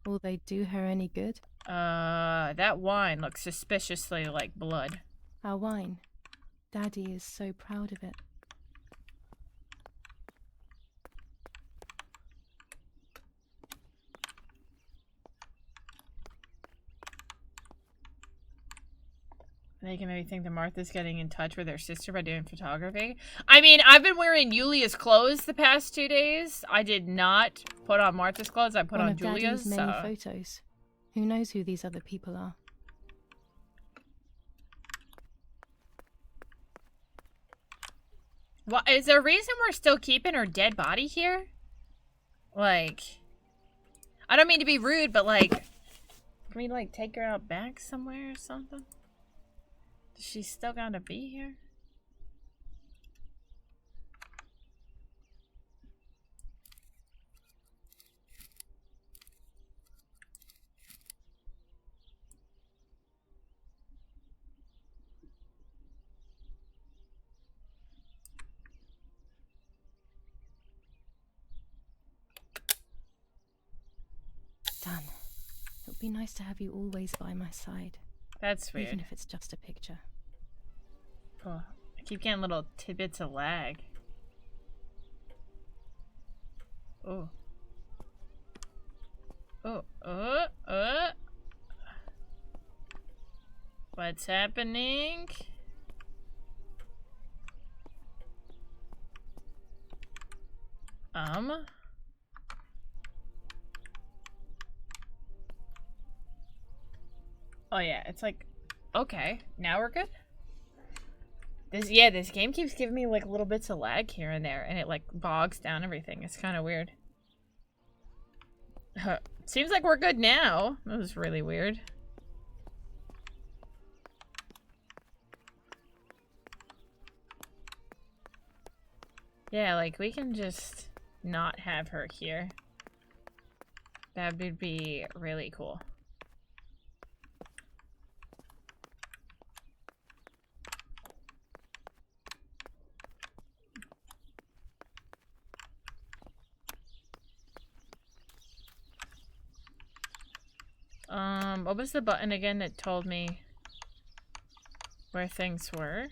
Will they do her any good? That wine looks suspiciously like blood. Our wine. Daddy is so proud of it. They can maybe think that Martha's getting in touch with her sister by doing photography. I mean, I've been wearing Julia's clothes the past 2 days. I did not put on Martha's clothes. I put on Julia's. Daddy's many photos. Who knows who these other people are? What is there a reason we're still keeping her dead body here? Like, I don't mean to be rude, but like, can we like take her out back somewhere or something? Does she still gotta be here? Dan, it would be nice to have you always by my side. That's weird. Even if it's just a picture. Oh, I keep getting little tidbits of lag. Oh. What's happening? Oh yeah, it's like, okay, now we're good. This game keeps giving me like little bits of lag here and there, and it like bogs down everything. It's kind of weird. Seems like we're good now. That was really weird. Yeah, like we can just not have her here. That would be really cool. What was the button again that told me where things were?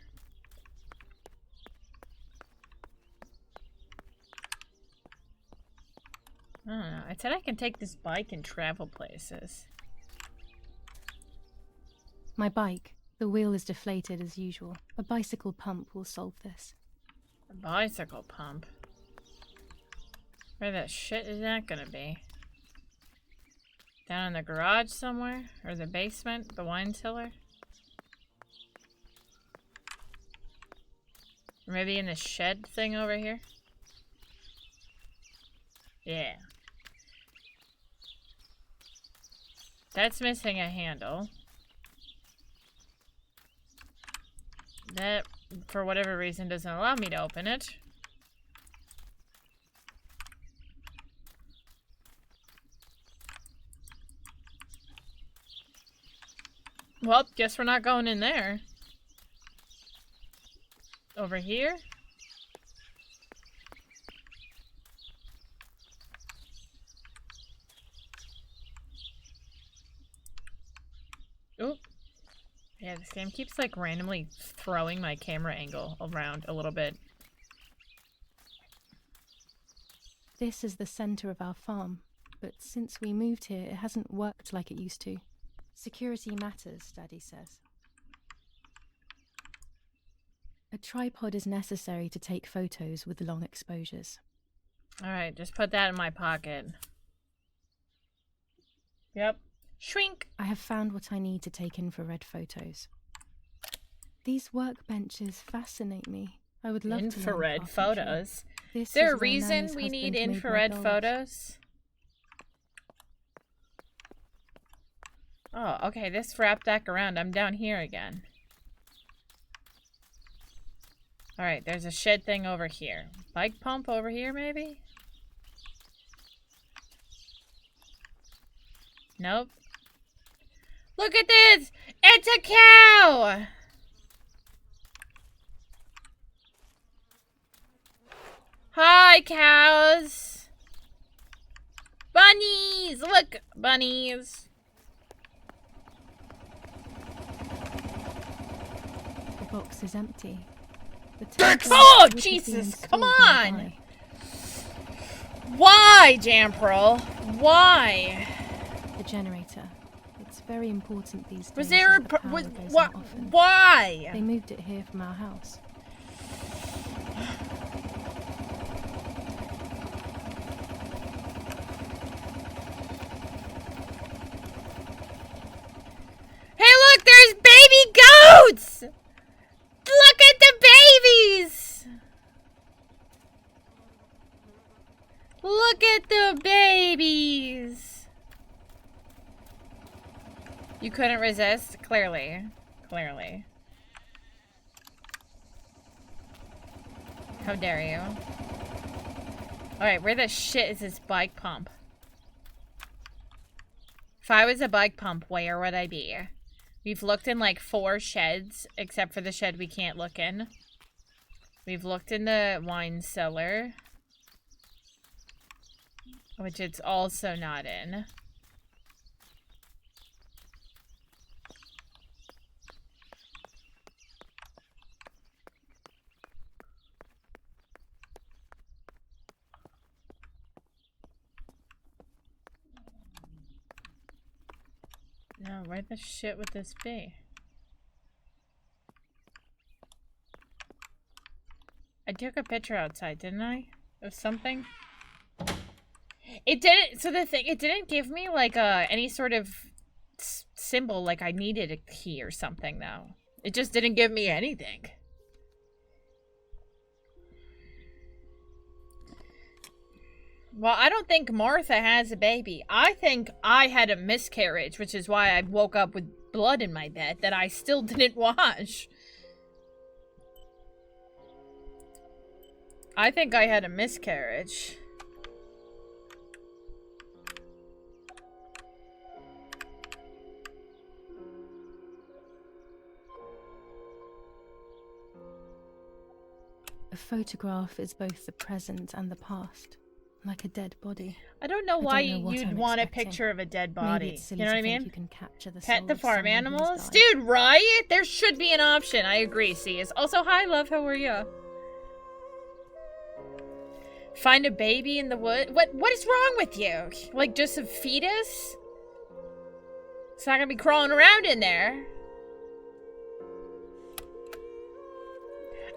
I don't know. I said I can take this bike and travel places. My bike. The wheel is deflated as usual. A bicycle pump will solve this. A bicycle pump? Where the shit is that gonna be? Down in the garage somewhere? Or the basement? The wine cellar? Or maybe in the shed thing over here? Yeah. That's missing a handle. That, for whatever reason, doesn't allow me to open it. Well, guess we're not going in there. Over here? Oop. Yeah, this game keeps like randomly throwing my camera angle around a little bit. This is the center of our farm, but since we moved here, it hasn't worked like it used to. Security matters, Daddy says. A tripod is necessary to take photos with long exposures. Alright, just put that in my pocket. Yep. Shrink! I have found what I need to take infrared photos. These workbenches fascinate me. I would love to learn infrared carpentry. photos. Is there a reason we need infrared photos? Oh, okay, this wrapped back around. I'm down here again. Alright, there's a shed thing over here. Bike pump over here, maybe? Nope. Look at this! It's a cow! Hi, cows! Bunnies! Look, bunnies! The box is empty. Oh, Jesus! Come on! Why, Jamperl? Why? The generator. It's very important these days. Was there a... Why? They moved it here from our house. Hey, look! There's baby goats! Look at the babies! Look at the babies! You couldn't resist? Clearly. Clearly. How dare you? Alright, where the shit is this bike pump? If I was a bike pump, where would I be? We've looked in like 4 sheds, except for the shed we can't look in. We've looked in the wine cellar, which it's also not in. No, where the shit would this be? I took a picture outside, didn't I? Of something? It didn't, so the thing, it didn't give me like any sort of symbol like I needed a key or something though. It just didn't give me anything. Well, I don't think Martha has a baby. I think I had a miscarriage, which is why I woke up with blood in my bed that I still didn't wash. I think I had a miscarriage. A photograph is both the present and the past. Like a dead body. I don't know why you'd want a picture of a dead body. You know what I mean? You can capture the Pet the farm animals? Dude, right? There should be an option. I agree, Cs. Also, hi, love. How are you? Find a baby in the wood? What is wrong with you? Like, just a fetus? It's not gonna be crawling around in there.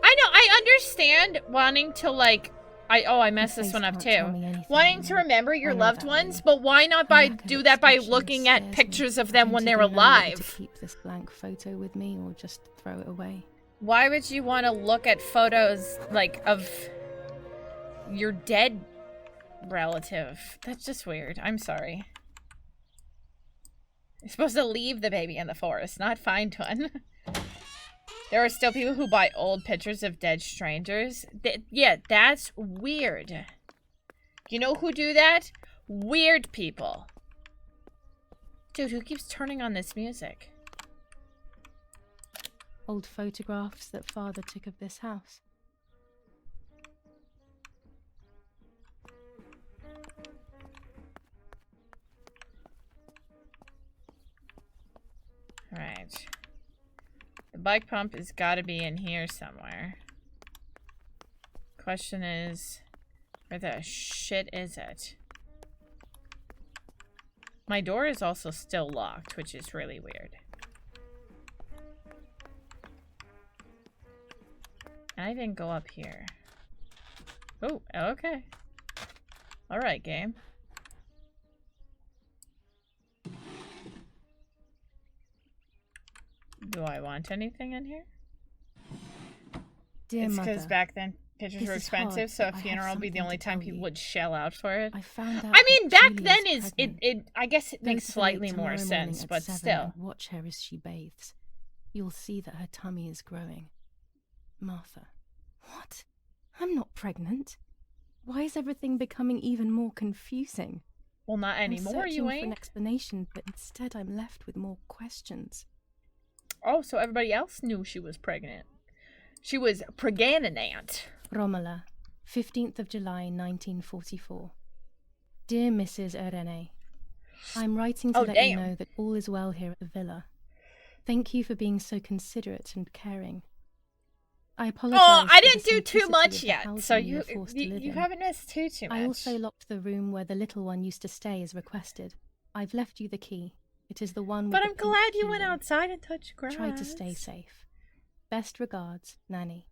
I know, I understand wanting to, like... I messed this one up too. Wanting to remember your loved ones, but why not do that by looking at pictures of them when they're alive? To keep this blank photo with me or just throw it away. Why would you want to look at photos like of your dead relative? That's just weird. I'm sorry. You're supposed to leave the baby in the forest, not find one. There are still people who buy old pictures of dead strangers. Yeah, that's weird. You know who do that? Weird people. Dude, who keeps turning on this music? Old photographs that Father took of this house. Right. The bike pump has got to be in here somewhere. Question is, where the shit is it? My door is also still locked, which is really weird. And I didn't go up here. Oh, okay. Alright, game. Do I want anything in here? Dear it's Mother, because back then Pictures This were is hard, expensive, so a but I have funeral would be the something only to time tell people you. would shell out for it. I found out I mean, that back Julia's then is pregnant. it I guess it Go makes to the slightly lake more tomorrow morning sense, at but 7 still. and watch her as she bathes. You'll see that her tummy is growing. Martha. What? I'm not pregnant. Why is everything becoming even more confusing? Well, not anymore, I'm searching you for an ain't. explanation, but instead I'm left with more questions. Oh, so everybody else knew she was pregnant. She was pregnant. Romola, 15th of July, 1944. Dear Mrs. Irene, I'm writing to let you know that all is well here at the villa. Thank you for being so considerate and caring. I apologize. Oh, I for didn't the do too simplicity much of the yet, housing so you you were forced to live in. haven't missed too much. I also locked the room where the little one used to stay as requested. I've left you the key. It is the one with But the I'm pink glad you key went ring. outside and touched grass. Try to stay safe. Best regards, Nanny.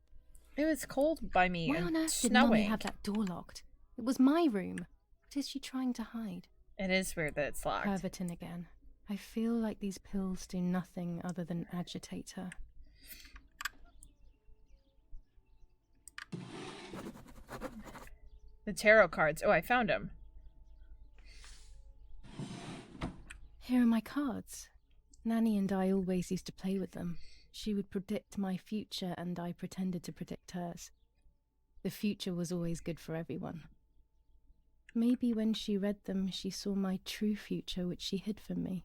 It was cold by me Why and on earth did snowing. Mummy have that door locked? It was my room. What is she trying to hide? It is weird that it's locked. Pervertin again. I feel like these pills do nothing other than agitate her. The tarot cards. Oh, I found them. Here are my cards. Nanny and I always used to play with them. She would predict my future and I pretended to predict hers. The future was always good for everyone. Maybe when she read them, she saw my true future, which she hid from me.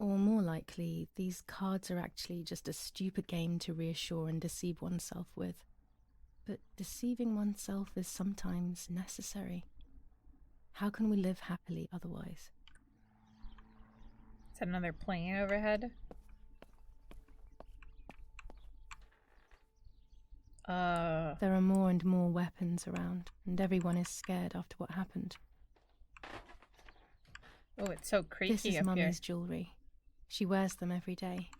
Or more likely, these cards are actually just a stupid game to reassure and deceive oneself with. But deceiving oneself is sometimes necessary. How can we live happily otherwise? Is that another plane overhead? There are more and more weapons around, and everyone is scared after what happened. Oh, it's so creaky This is up here. Mummy's jewelry. She wears them every day,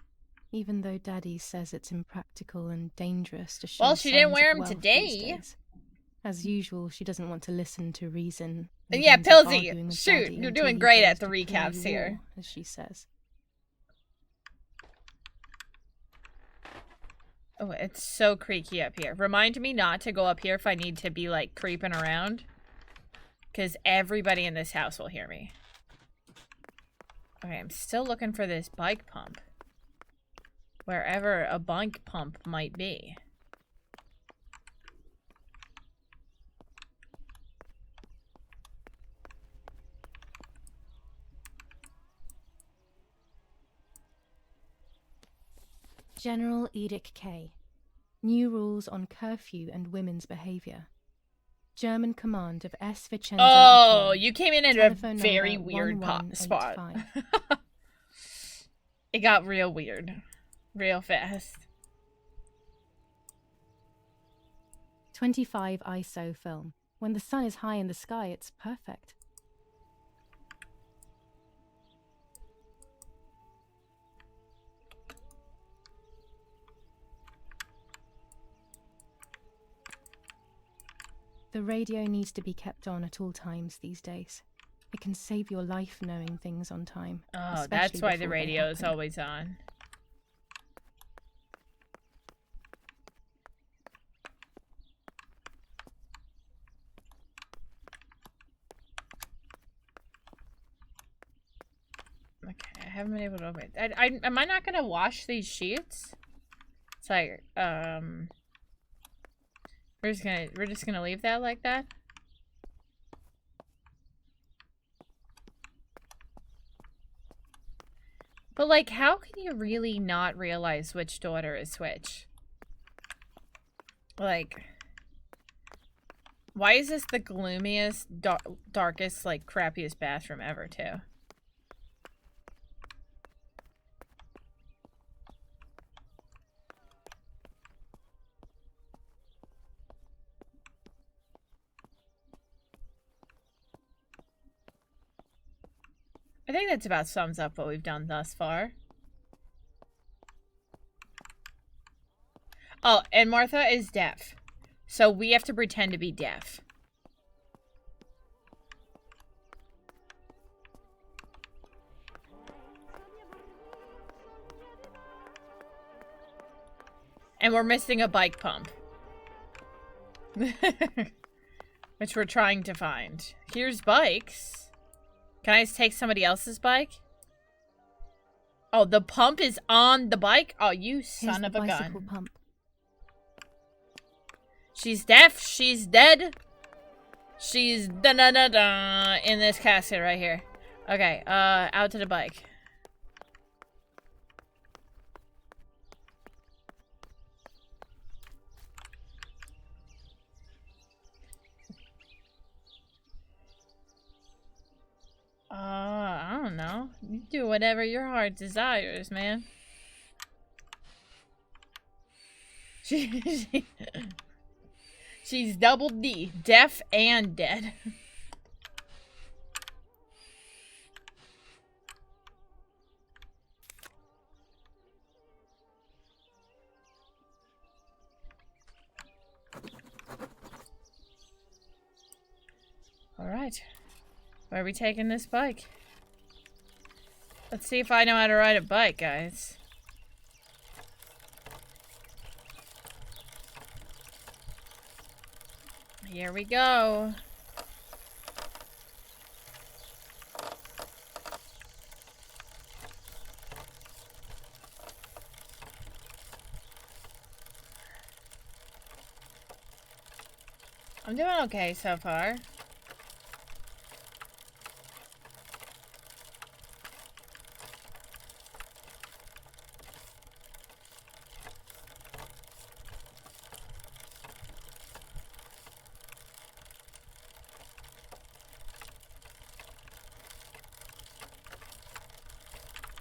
even though Daddy says it's impractical and dangerous to show Well, she didn't signs wear of them wealth today. these days. As usual, she doesn't want to listen to reason. And and yeah, ends up Pilsy, arguing with shoot, Daddy you're until doing he great goes at the to play recaps here. war, as she says. Oh, it's so creaky up here. Remind me not to go up here if I need to be, like, creeping around. Because everybody in this house will hear me. Okay, I'm still looking for this bike pump. Wherever a bike pump might be. General Edict K. New rules on curfew and women's behavior. German command of S. Vicenza. Oh, Attore. you came in at a Telephone very number weird spot. 1185. It got real weird. Real fast. 25 ISO film. When the sun is high in the sky, it's perfect. The radio needs to be kept on at all times these days. It can save your life knowing things on time. Oh, especially that's why the before they radio is happen. always on. Okay, I haven't been able to open it. Am I not gonna wash these sheets? It's like, we're just gonna leave that like that? But, like, how can you really not realize which daughter is which? Like, why is this the gloomiest, darkest, like, crappiest bathroom ever, too? I think that's about sums up what we've done thus far. Oh, and Martha is deaf. So we have to pretend to be deaf. And we're missing a bike pump. Which we're trying to find. Here's bikes. Can I just take somebody else's bike? Oh, the pump is on the bike? Oh, you son of a gun. Pump. She's deaf. She's dead. She's da-da-da-da in this casket right here. Okay, out to the bike. I don't know. You do whatever your heart desires, man. She's double D, deaf and dead. All right. Where are we taking this bike? Let's see if I know how to ride a bike, guys. Here we go. I'm doing okay so far.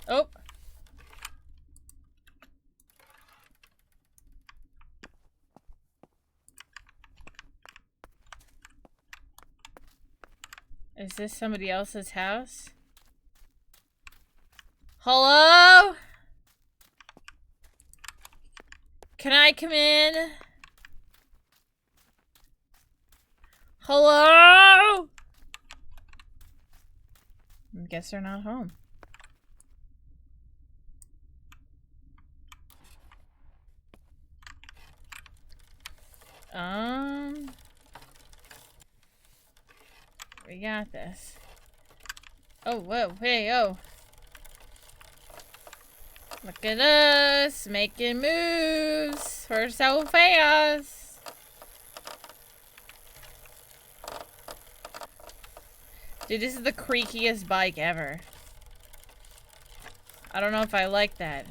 Oh. Is this somebody else's house? Hello? Can I come in? Hello? I guess they're not home. We got this. Oh, whoa, hey, oh. Look at us, making moves. We're so fast. Dude, this is the creakiest bike ever. I don't know if I like that.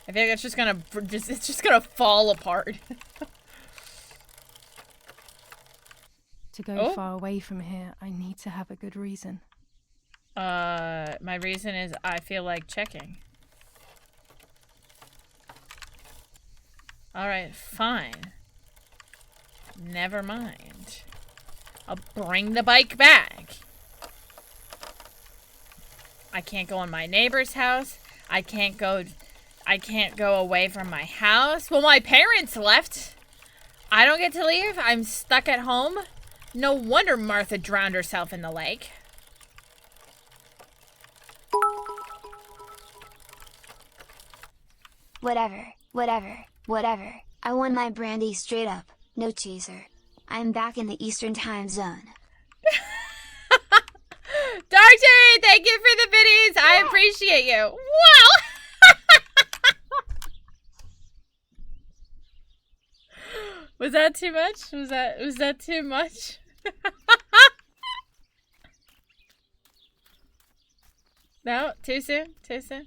I think it's just gonna, it's just gonna fall apart. To go far away from here, I need to have a good reason. My reason is I feel like checking. Alright, fine. Never mind. I'll bring the bike back. I can't go in my neighbor's house. I can't go away from my house. Well, my parents left. I don't get to leave. I'm stuck at home. No wonder Martha drowned herself in the lake. Whatever. I won my brandy straight up, no chaser. I'm back in the Eastern Time Zone. Darcy, thank you for the biddies. I appreciate you. Wow. Was that too much? Was that too much? No, too soon? Too soon?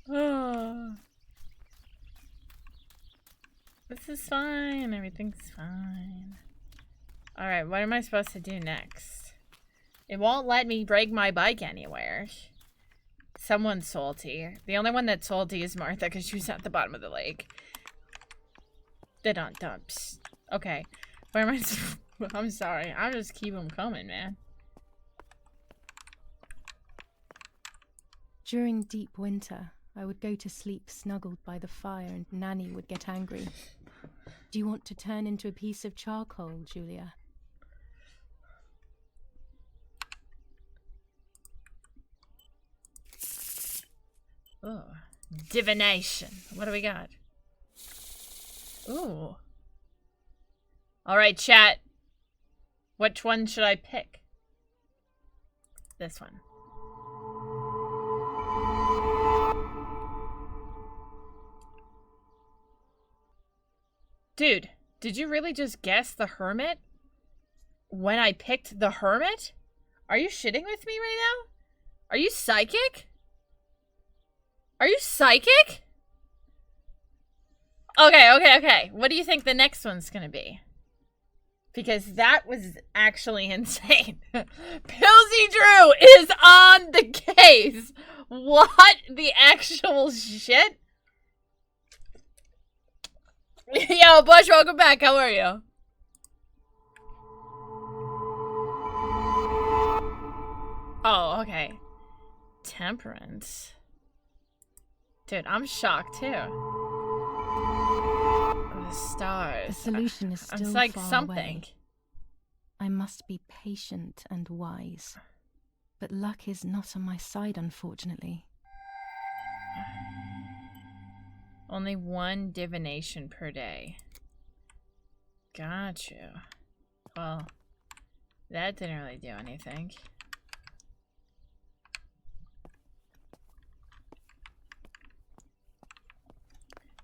Oh. This is fine. Everything's fine. Alright, what am I supposed to do next? It won't let me break my bike anywhere. Someone's salty. The only one that's salty is Martha because she was at the bottom of the lake. They don't dumps. Okay. Where am I? I'm sorry. I'll just keep them coming, man. During deep winter, I would go to sleep snuggled by the fire and Nanny would get angry. Do you want to turn into a piece of charcoal, Julia? Oh, divination. What do we got? Ooh. All right, chat. Which one should I pick? This one. Dude, did you really just guess the hermit? When I picked the hermit? Are you shitting with me right now? Are you psychic? Are you psychic? Okay. What do you think the next one's gonna be? Because that was actually insane. Pilsy Drew is on the case. What the actual shit? Yo, Bush, welcome back. How are you? Oh, okay. Temperance. Dude, I'm shocked too. The stars. The solution is still it's like far something. away. I must be patient and wise. But luck is not on my side, unfortunately. Only one divination per day. Got you. Well, that didn't really do anything.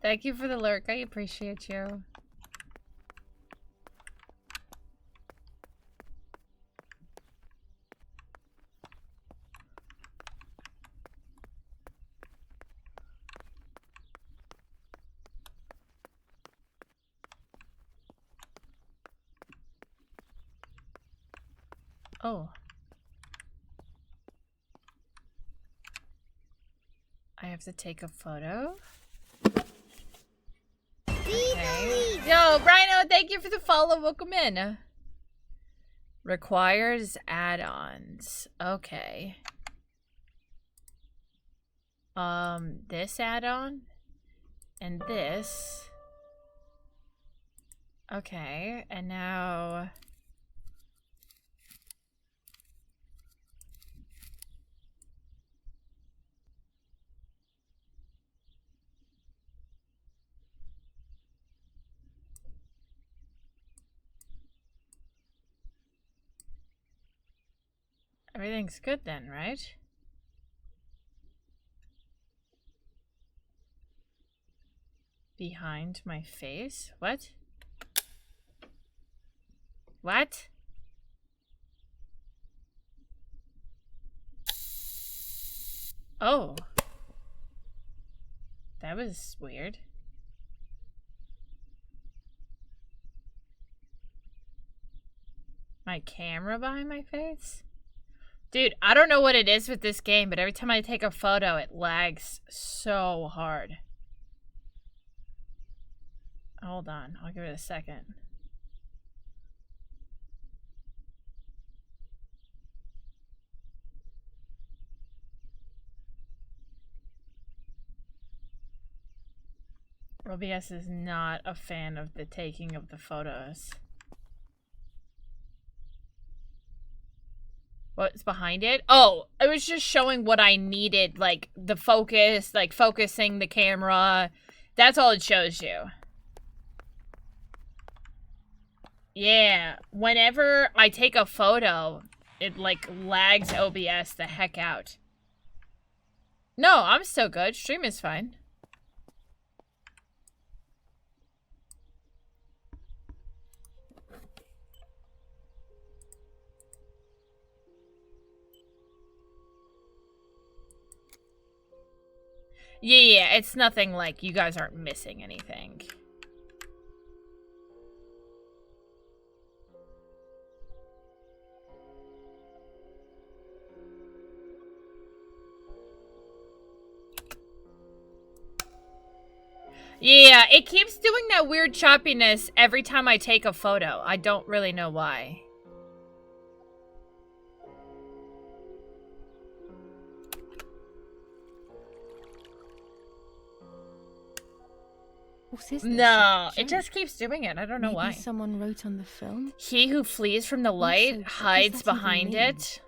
Thank you for the lurk. I appreciate you. Oh. I have to take a photo? Okay. Yo, Rhino, thank you for the follow. Welcome in. Requires add-ons. Okay. This add-on and this. Okay, and now everything's good then, right? Behind my face? What? What? Oh. That was weird. My camera behind my face? Dude, I don't know what it is with this game, but every time I take a photo, it lags so hard. Hold on, I'll give it a second. OBS is not a fan of the taking of the photos. What's behind it? Oh, it was just showing what I needed, like the focus, like focusing the camera. That's all it shows you. Yeah, whenever I take a photo, it like lags OBS the heck out. No, I'm still good. Stream is fine. Yeah, it's nothing like you guys aren't missing anything. Yeah, it keeps doing that weird choppiness every time I take a photo. I don't really know why. What is this? No, it just keeps doing it. I don't know why. Maybe someone wrote on the film? He who flees from the light Also, what does hides that even behind mean? it.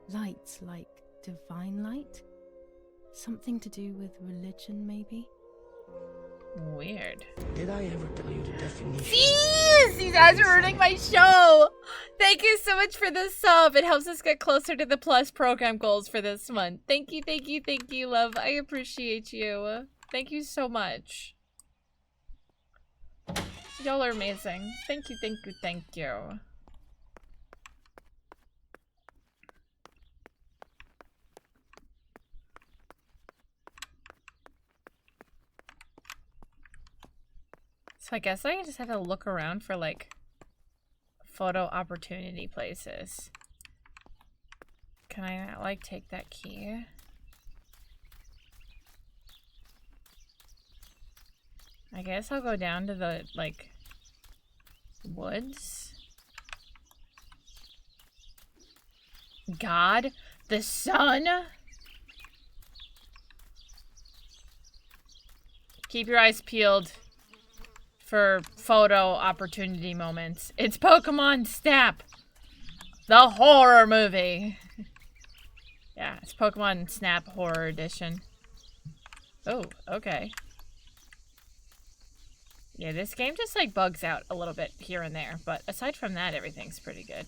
Light, like divine light? Something to do with religion, maybe? Weird. Did I ever tell you the definition? Jeez! These ads are ruining my show! Thank you so much for the sub. It helps us get closer to the plus program goals for this month. Thank you, thank you, thank you, love. I appreciate you. Thank you so much. Y'all are amazing. Thank you, thank you, thank you. So I guess I just have to look around for, like, photo opportunity places. Can I not, like, take that key? I guess I'll go down to the, like, woods. God, the sun? Keep your eyes peeled for photo opportunity moments. It's Pokemon Snap, the horror movie. Yeah, it's Pokemon Snap Horror Edition. Oh, okay. Yeah, this game just like bugs out a little bit here and there, but aside from that, everything's pretty good.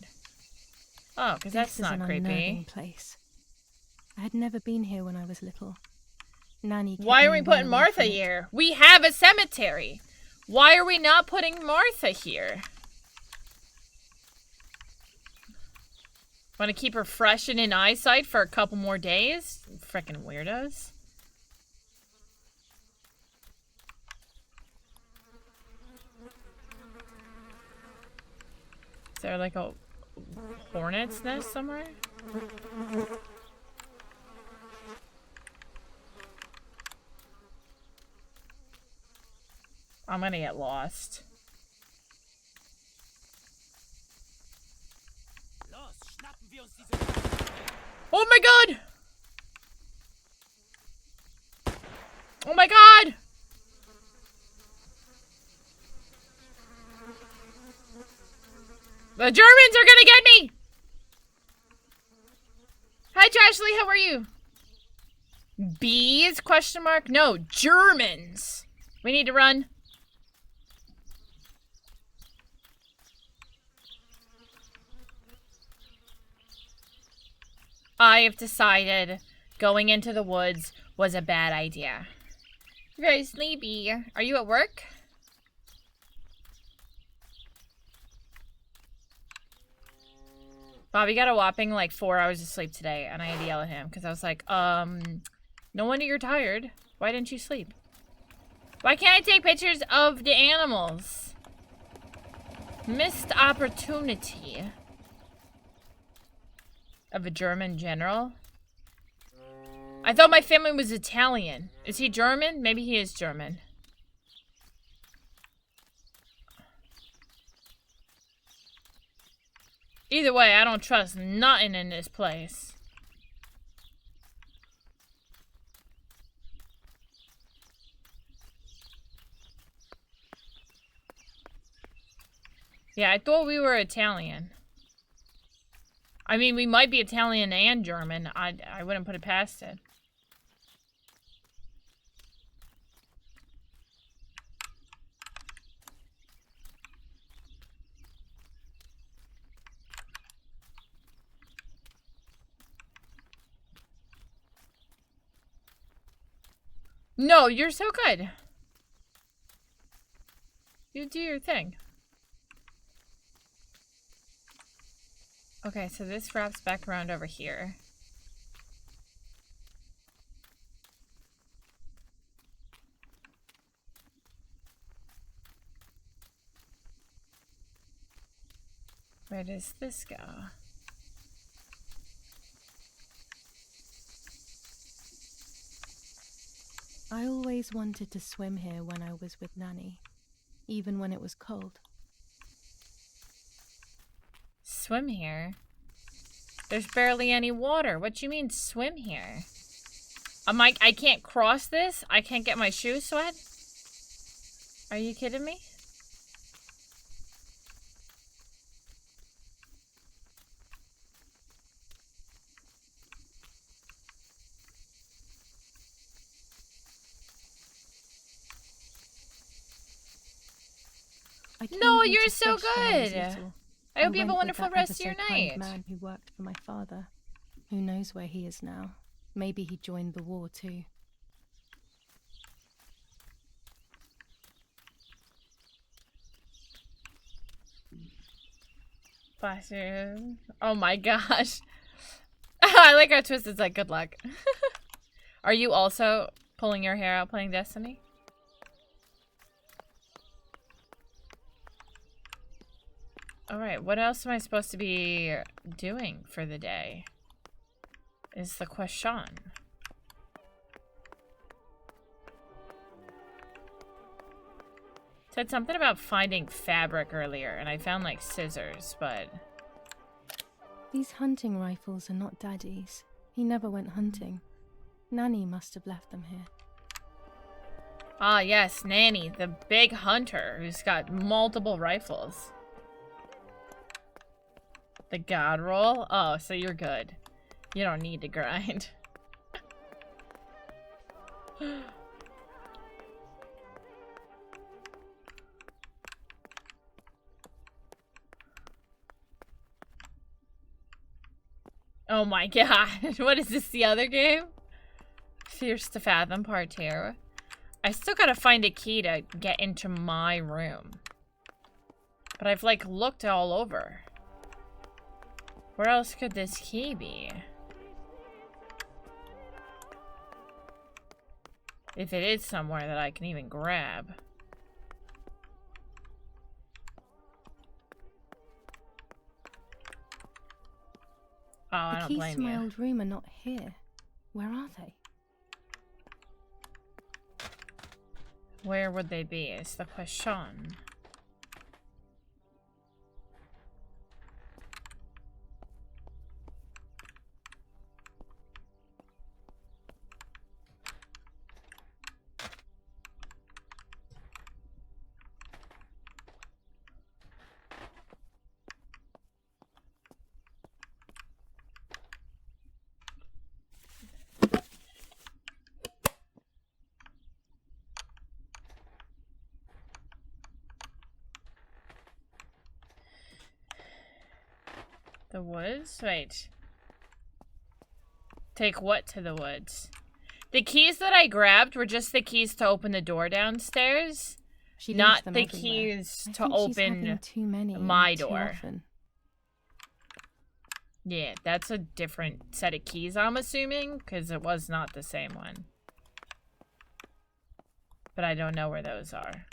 Oh, because that's not creepy. This is an unnerving place. I had never been here when I was little. Nanny. Why are we putting Martha here? We have a cemetery. Why are we not putting Martha here? Want to keep her fresh and in eyesight for a couple more days? Frickin' weirdos. Is there like a hornet's nest somewhere? I'm gonna get lost. Oh my god! Oh my god! The Germans are gonna get me! Hi Trashley, how are you? Bees? Question mark? No, Germans! We need to run. I have decided going into the woods was a bad idea. You're very sleepy. Are you at work? Bobby got a whopping like 4 hours of sleep today, and I had to yell at him because I was like, no wonder you're tired. Why didn't you sleep? Why can't I take pictures of the animals? Missed opportunity. Of a German general? I thought my family was Italian. Is he German? Maybe he is German. Either way, I don't trust nothing in this place. Yeah, I thought we were Italian. I mean, we might be Italian and German. I wouldn't put it past it. No, you're so good. You do your thing. Okay, so this wraps back around over here. Where does this go? I always wanted to swim here when I was with Nanny, even when it was cold. Swim here? There's barely any water. What do you mean swim here? I can't cross this? I can't get my shoes wet? Are you kidding me? I came No, here you're to so fish when I was good. little. I hope you have a went with wonderful that rest ever of your so kind night. man who worked for my father. Who knows where he is now? Maybe he joined the war too. Bless you. Oh my gosh. I like how Twisted's like, good luck. Are you also pulling your hair out playing Destiny? Alright, what else am I supposed to be doing for the day? Is the question. Said something about finding fabric earlier, and I found like scissors, but... These hunting rifles are not Daddy's. He never went hunting. Nanny must have left them here. Ah yes, Nanny, the big hunter who's got multiple rifles. The god roll? Oh, so you're good. You don't need to grind. Oh my god. What is this, the other game? Fierce to Fathom Part 2. I still gotta find a key to get into my room. But I've like looked all over. Where else could this key be? If it is somewhere that I can even grab. Oh, I don't The keys blame to my you. old room are not here. Where are they? Where would they be is the question. The woods? Wait. Take what to the woods? The keys that I grabbed were just the keys to open the door downstairs. She leaves Not them the everywhere. keys I to think she's open having too many my and too door. often. Yeah, that's a different set of keys, I'm assuming, because it was not the same one. But I don't know where those are.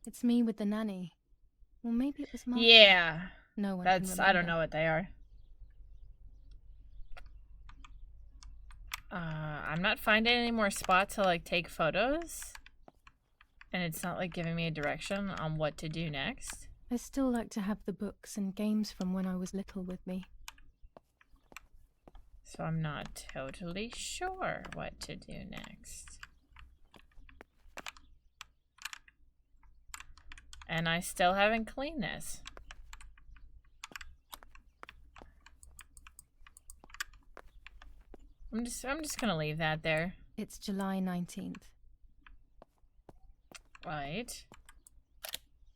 It's me with the nanny. Well, maybe it was Martha. Yeah. No one That's, can I don't remember. know what they are. I'm not finding any more spots to like take photos. And it's not like giving me a direction on what to do next. I still like to have the books and games from when I was little with me. So I'm not totally sure what to do next. And I still haven't cleaned this. I'm just gonna leave that there. It's July 19th. Right.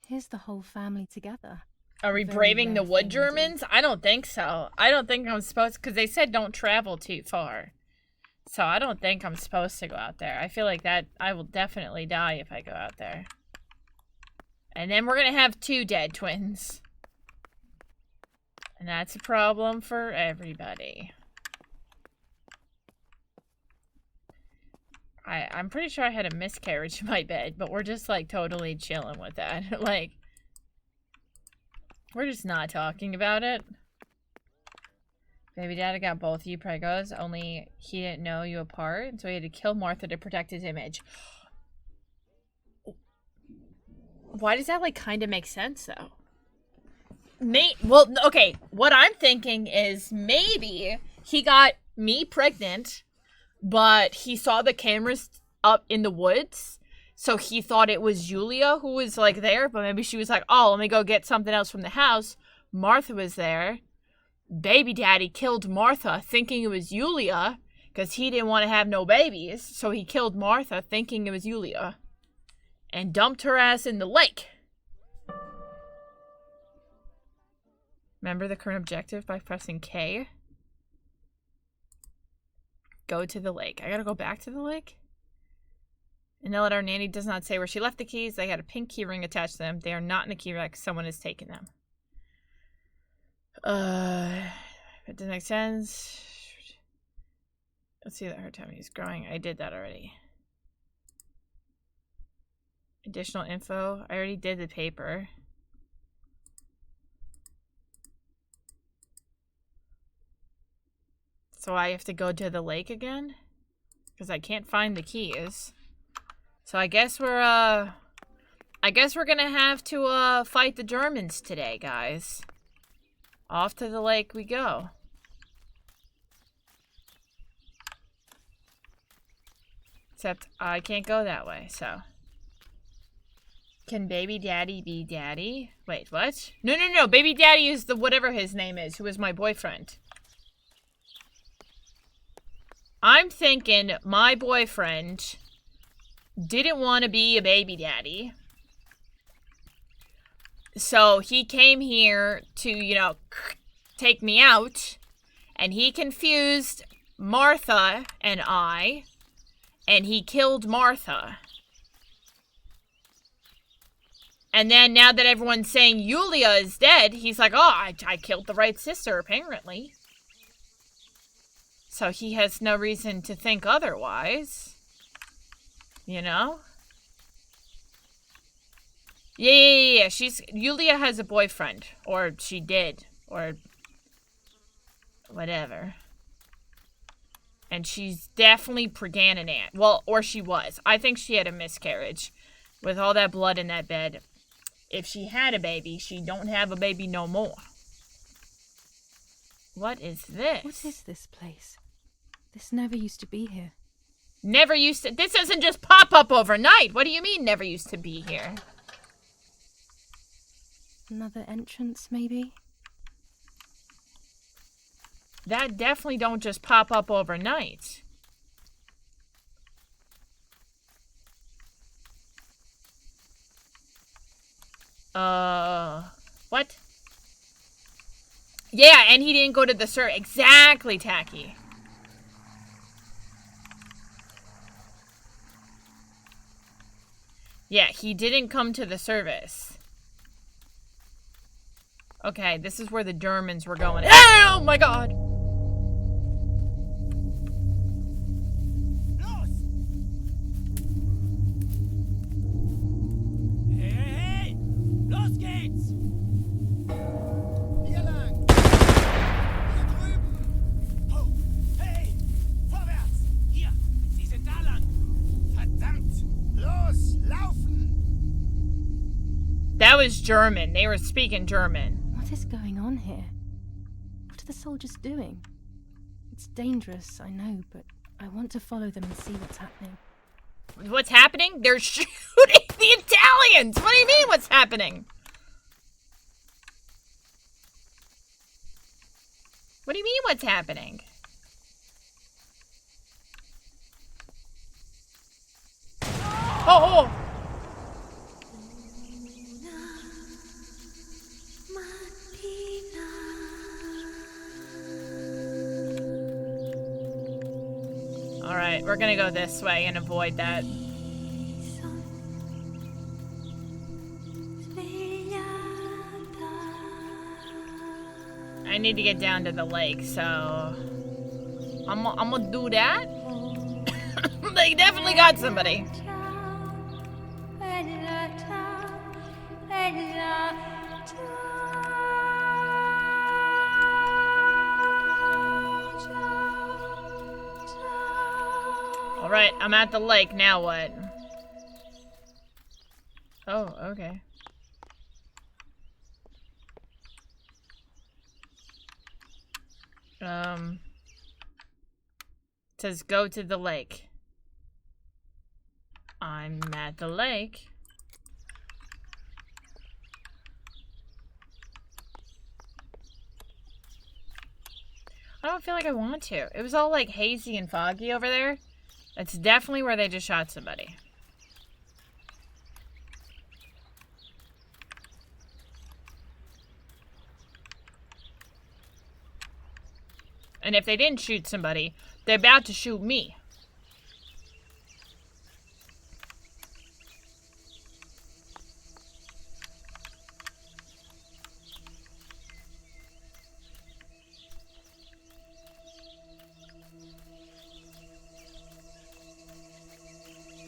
Here's the whole family together. Are we Very braving the rare wood thing Germans? I don't think so. I don't think I'm supposed, because they said don't travel too far. So I don't think I'm supposed to go out there. I feel like that I will definitely die if I go out there. And then we're gonna have 2 dead twins. And that's a problem for everybody. I'm pretty sure I had a miscarriage in my bed, but we're just like totally chilling with that. Like, we're just not talking about it. Baby daddy got both of you pregos, only he didn't know you apart, so he had to kill Martha to protect his image. Why does that like kind of make sense though? Well, okay, what I'm thinking is maybe he got me pregnant, but he saw the cameras up in the woods, so he thought it was Julia who was like there, but maybe she was like, oh, let me go get something else from the house. Martha was there. Baby daddy killed Martha thinking it was Julia. Because he didn't want to have no babies, so he killed Martha thinking it was Julia. And dumped her ass in the lake. Remember the current objective by pressing K? Go to the lake. I gotta go back to the lake? And now that our nanny does not say where she left the keys, they had a pink key ring attached to them. They are not in a key rack. Someone has taken them. It doesn't make sense. Let's see that her tummy is growing. I did that already. Additional info. I already did the paper. So I have to go to the lake again? Because I can't find the keys. So I guess we're gonna have to fight the Germans today, guys. Off to the lake we go. Except I can't go that way, so. Can baby daddy be daddy? Wait, what? No. Baby daddy is the whatever his name is, who is my boyfriend. I'm thinking my boyfriend didn't want to be a baby daddy. So he came here to, you know, take me out. And he confused Martha and I. And he killed Martha. And then now that everyone's saying Julia is dead, he's like, oh, I killed the right sister, apparently. So he has no reason to think otherwise. You know? Yeah. Julia has a boyfriend. Or she did. Or whatever. And she's definitely pregnant. Well, or she was. I think she had a miscarriage. With all that blood in that bed. If she had a baby, she don't have a baby no more. What is this? What is this place? This never used to be here. Never used to... This doesn't just pop up overnight. What do you mean never used to be here? Another entrance, maybe? That definitely don't just pop up overnight. What? Yeah, and he didn't go to the service. Exactly, Tacky. Yeah, he didn't come to the service. Okay, this is where the Germans were going. Oh my god! Hey! Los geht's! Hier lang! Hier drüben! Oh, hey! Vorwärts! Hier! Sie sind da lang! Verdammt! Los, laufen! That was German. They were speaking German. What is going on here? What are the soldiers doing? It's dangerous, I know, but I want to follow them and see what's happening. What's happening? They're shooting the Italians! What do you mean, what's happening? What do you mean, what's happening? Oh! Alright, we're gonna go this way and avoid that. I need to get down to the lake, so... I'm gonna do that. They definitely got somebody. Alright, I'm at the lake, now what? Oh, okay. It says go to the lake. I'm at the lake. I don't feel like I want to. It was all like hazy and foggy over there. That's definitely where they just shot somebody. And if they didn't shoot somebody, they're about to shoot me.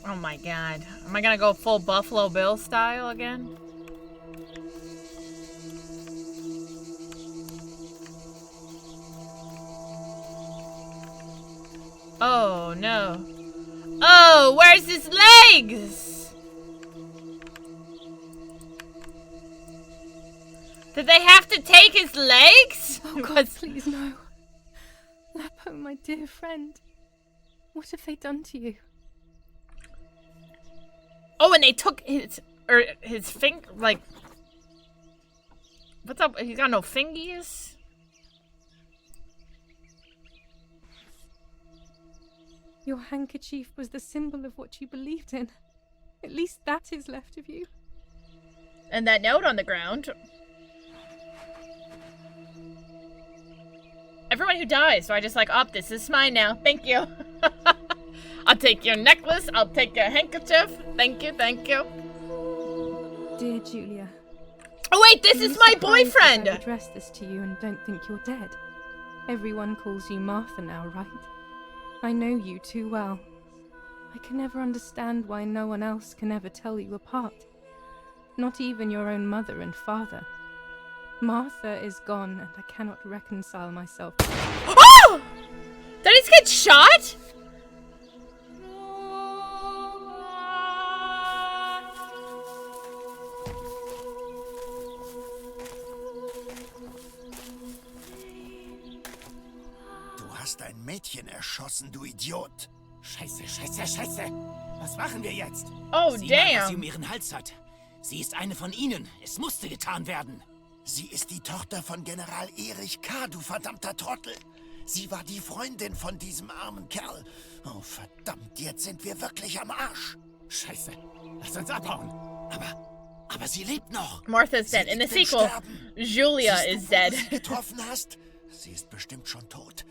Oh my god. Am I gonna go full Buffalo Bill style again? Oh no. Oh, where's his legs? Did they have to take his legs? Oh God, please no. Lapo, my dear friend. What have they done to you? Oh, and they took his finger, like, what's up? He's got no fingies? Your handkerchief was the symbol of what you believed in. At least that is left of you. And that note on the ground. Everyone who dies, so I just like, oh, this is mine now. Thank you. I'll take your necklace. I'll take your handkerchief. Thank you, thank you. Dear Julia. Oh wait, this is my boyfriend! I address this to you and don't think you're dead. Everyone calls you Martha now, right? I know you too well. I can never understand why no one else can ever tell you apart. Not even your own mother and father. Martha is gone and I cannot reconcile myself. Oh! Did he get shot? Du hast ein Mädchen erschossen, du Idiot. Scheiße, scheiße, scheiße. Was machen wir jetzt? Oh, Sieh mal, was sie damn. um ihren Hals hat. Sie ist eine von ihnen. Es musste getan werden. Sie ist die Tochter von General Erich K., du verdammter Trottel. Sie war die Freundin von diesem armen Kerl. Oh, verdammt, jetzt sind wir wirklich am Arsch. Scheiße, lass uns abhauen. Aber sie lebt noch. Martha's dead. In the sequel, Julia is dead. Wo du sie getroffen hast? Sie ist bestimmt schon tot.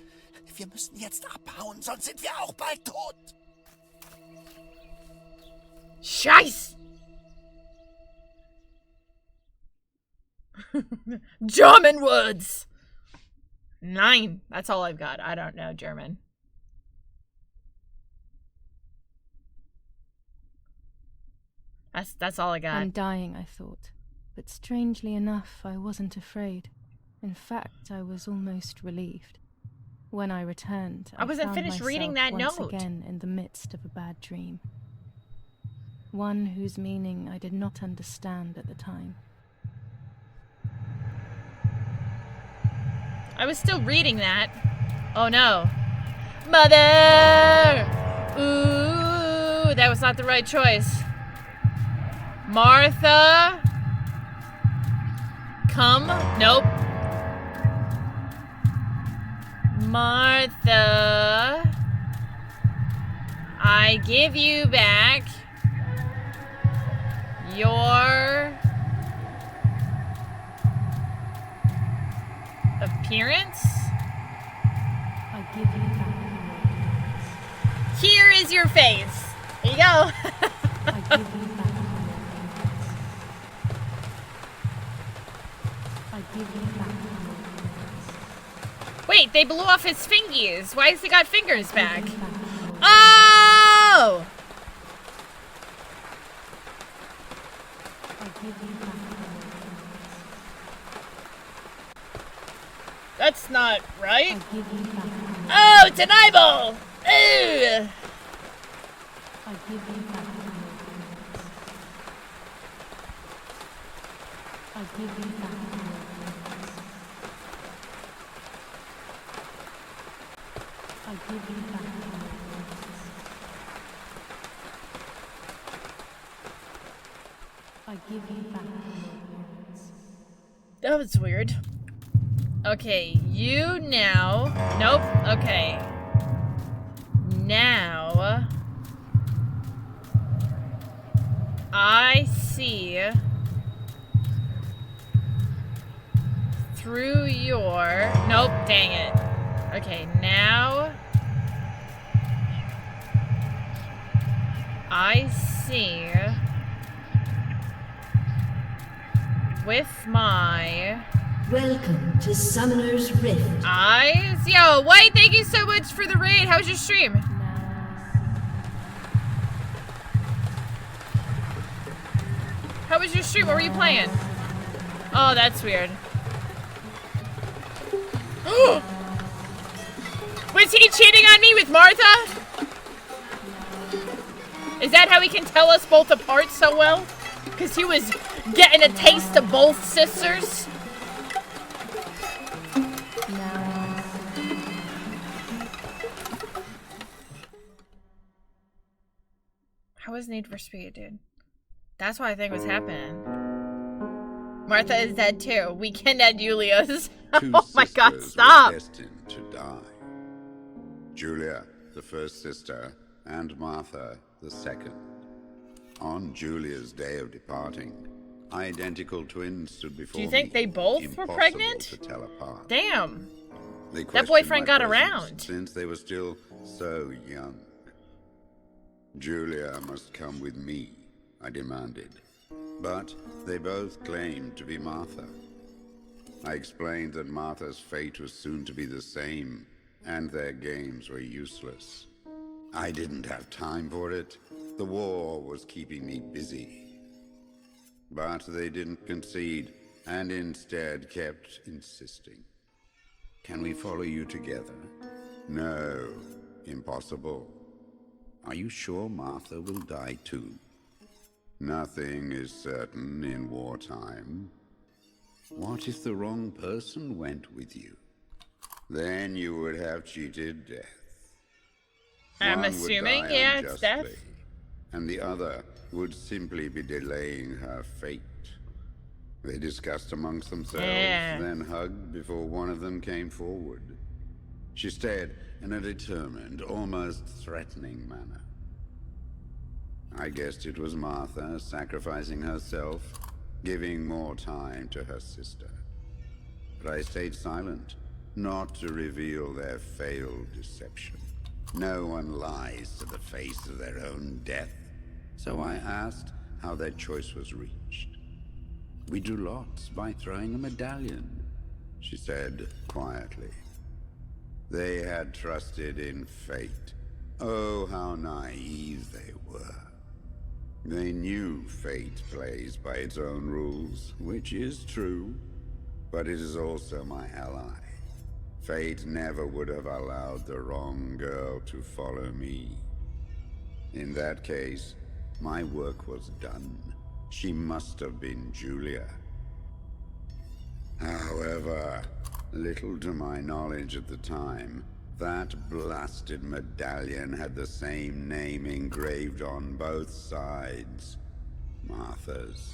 Wir müssen jetzt abhauen, sonst sind wir auch bald tot. Scheiß! German words! 9. That's all I've got. I don't know German. That's all I got. I'm dying, I thought. But strangely enough, I wasn't afraid. In fact, I was almost relieved. When I returned, I wasn't found finished myself reading that once note. again in the midst of a bad dream. One whose meaning I did not understand at the time. I was still reading that. Oh no. Mother! Ooh, that was not the right choice. Martha? Come? Nope. Martha, I give you back your appearance. I give you back. Here is your face. Here you go. I give you back. I give you back. Wait, they blew off his fingies. Why has he got fingers back? Oh! That's not right. Oh, it's an eyeball! Ew! I give you back. I give you back. I give you back. I give you back. That was weird. Okay, you now. Nope. Okay. Now. I see through your. Nope, dang it. Okay, now. I see with my. Welcome to Summoner's Rift. Eyes? Yo, White, thank you so much for the raid. How was your stream? How was your stream? What were you playing? Oh, that's weird. Was he cheating on me with Martha? Is that how he can tell us both apart so well? Because he was getting a taste of both sisters? How is Need for Speed, dude? That's what I think was happening. Martha is dead too. We can end Julia's. Oh my god, stop! Were destined to die. Julia, the first sister, and Martha, the second. On Julia's day of departing, identical twins stood before me. Do you think they both were pregnant? To tell apart. Damn. They That boyfriend got presence around. Since they were still so young. Julia must come with me, I demanded. But they both claimed to be Martha. I explained that Martha's fate was soon to be the same, and their games were useless. I didn't have time for it. The war was keeping me busy. But they didn't concede, and instead kept insisting. Can we follow you together? No, impossible. Are you sure Martha will die too? Nothing is certain in wartime. What if the wrong person went with you? Then you would have cheated death. I'm One would assuming, die yeah, it's death. unjustly, and the other would simply be delaying her fate. They discussed amongst themselves, then hugged before one of them came forward. She stared in a determined, almost threatening manner. I guessed it was Martha sacrificing herself, giving more time to her sister. But I stayed silent, not to reveal their failed deception. No one lies to the face of their own death. So I asked how their choice was reached. We drew lots by throwing a medallion, she said quietly. They had trusted in fate. Oh, how naive they were. They knew fate plays by its own rules, which is true, but it is also my ally. Fate never would have allowed the wrong girl to follow me. In that case, my work was done. She must have been Julia. However, little to my knowledge at the time, that blasted medallion had the same name engraved on both sides. Martha's.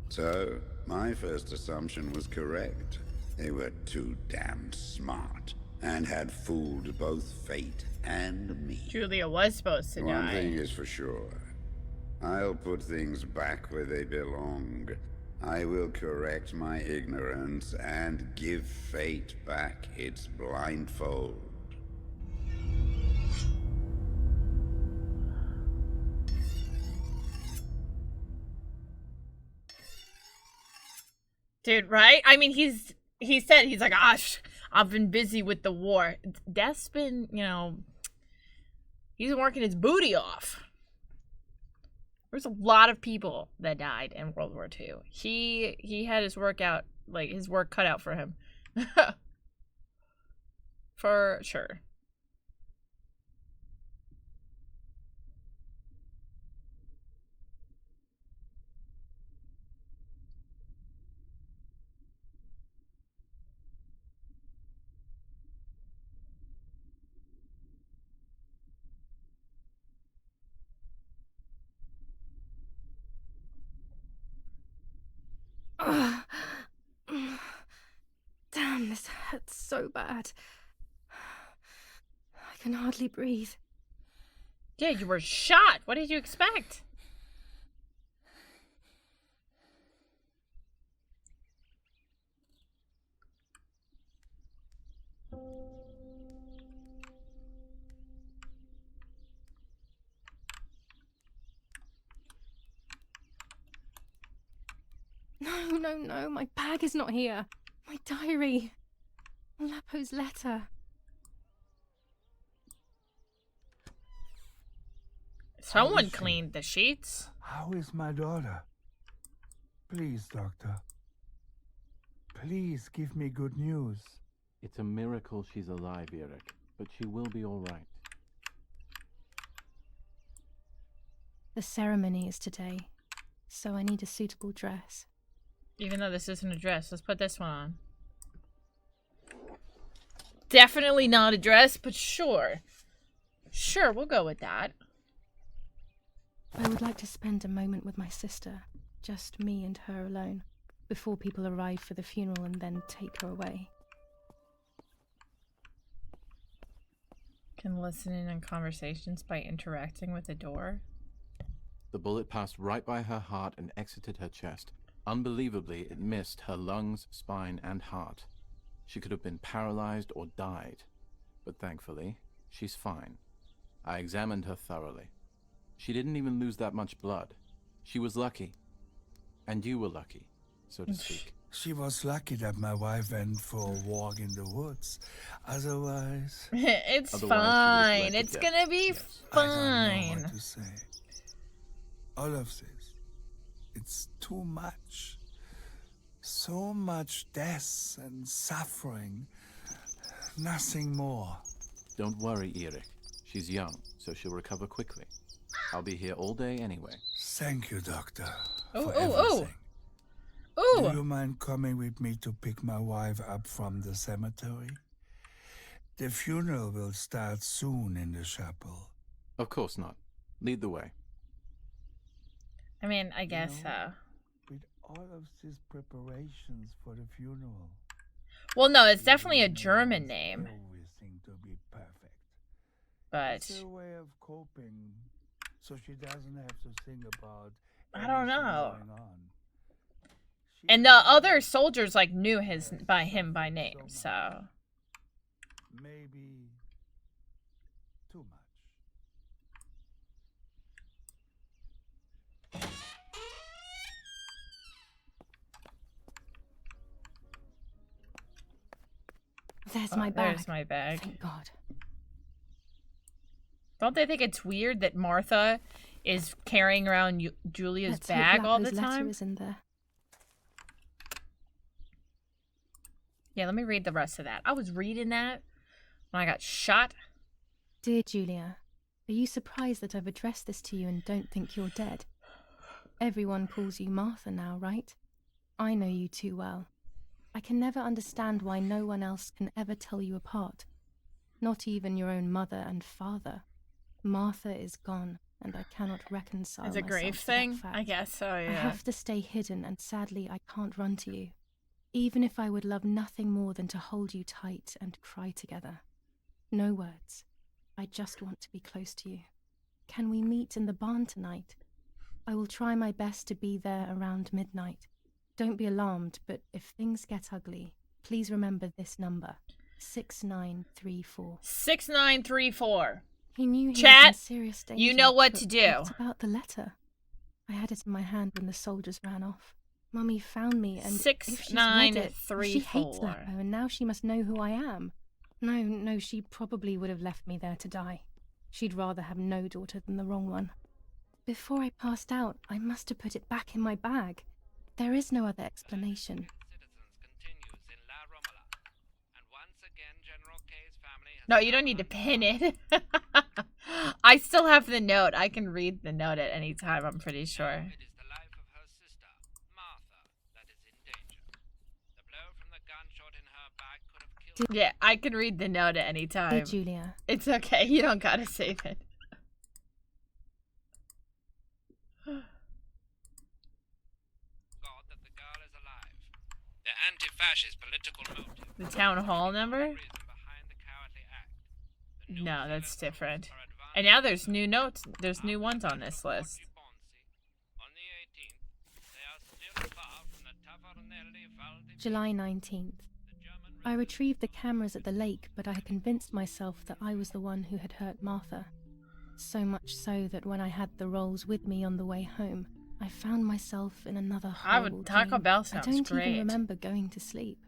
So, my first assumption was correct. They were too damn smart, and had fooled both fate and me. Julia was supposed to One die. thing is for sure. I'll put things back where they belong. I will correct my ignorance and give fate back its blindfold. Dude, right? I mean, he said, he's like, gosh, I've been busy with the war. Death's been, you know, he's been working his booty off. There's a lot of people that died in World War II. He had his work out, like, his work cut out for him. For sure. This hurts so bad. I can hardly breathe. Yeah, you were shot. What did you expect? No, my bag is not here. My diary. Lapo's letter. Someone cleaned the sheets. How is my daughter? Please, doctor. Please give me good news. It's a miracle she's alive, Eric, but she will be all right. The ceremony is today, so I need a suitable dress. Even though this isn't a dress, let's put this one on. Definitely not a dress, but sure. Sure, we'll go with that. I would like to spend a moment with my sister, just me and her alone, before people arrive for the funeral and then take her away. Can listen in on conversations by interacting with the door. The bullet passed right by her heart and exited her chest. Unbelievably, it missed her lungs, spine, and heart. She could have been paralyzed or died, but thankfully, she's fine. I examined her thoroughly. She didn't even lose that much blood. She was lucky. And you were lucky, so to speak. She was lucky that my wife went for a walk in the woods. Otherwise... It's fine. It's gonna be fine. I don't know what to say. All of this. It's too much. So much death and suffering. Nothing more. Don't worry, Eric. She's young, so she'll recover quickly. I'll be here all day anyway. Thank you, Doctor. Oh, for oh, everything. oh. Do you mind coming with me to pick my wife up from the cemetery? The funeral will start soon in the chapel. Of course not. Lead the way. I mean, I guess so. With all of these preparations for the funeral. Well, no, it's definitely a German name. Everything to be perfect. But It's a way of coping, so she doesn't have to think about. I don't know. Going on. And the other soldiers like knew him by name, so Maybe too much. There's my bag. There's my bag. Thank God. Don't they think it's weird that Martha is carrying around Julia's Let's hope bag all the Lapo's letter time? is in there. Yeah, let me read the rest of that. I was reading that when I got shot. Dear Julia, are you surprised that I've addressed this to you and don't think you're dead? Everyone calls you Martha now, right? I know you too well. I can never understand why no one else can ever tell you apart. Not even your own mother and father. Martha is gone, and I cannot reconcile It's a myself grave to that thing? fact. I guess so, yeah. I have to stay hidden, and sadly I can't run to you. Even if I would love nothing more than to hold you tight and cry together. No words. I just want to be close to you. Can we meet in the barn tonight? I will try my best to be there around midnight. Don't be alarmed, but if things get ugly, please remember this number. 6934. 6934. He knew he Chat, was in serious danger. you know what but to do. What about the letter? I had it in my hand when the soldiers ran off. Mummy found me, and if she's read it, she hates 6934. Lapo, and now she must know who I am. No, she probably would have left me there to die. She'd rather have no daughter than the wrong one. Before I passed out, I must have put it back in my bag. There is no other explanation. No, you don't need to pin it. I still have the note. I can read the note at any time, I'm pretty sure. Yeah, I can read the note at any time. Dear Julia. It's okay. You don't gotta save it. The anti-fascist The town hall number? No, that's different. And now there's new notes. There's new ones on this list. July 19th. I retrieved the cameras at the lake, but I had convinced myself that I was the one who had hurt Martha. So much so that when I had the rolls with me on the way home, I found myself in another horrible Taco dream. Bell sounds I don't great. even remember going to sleep.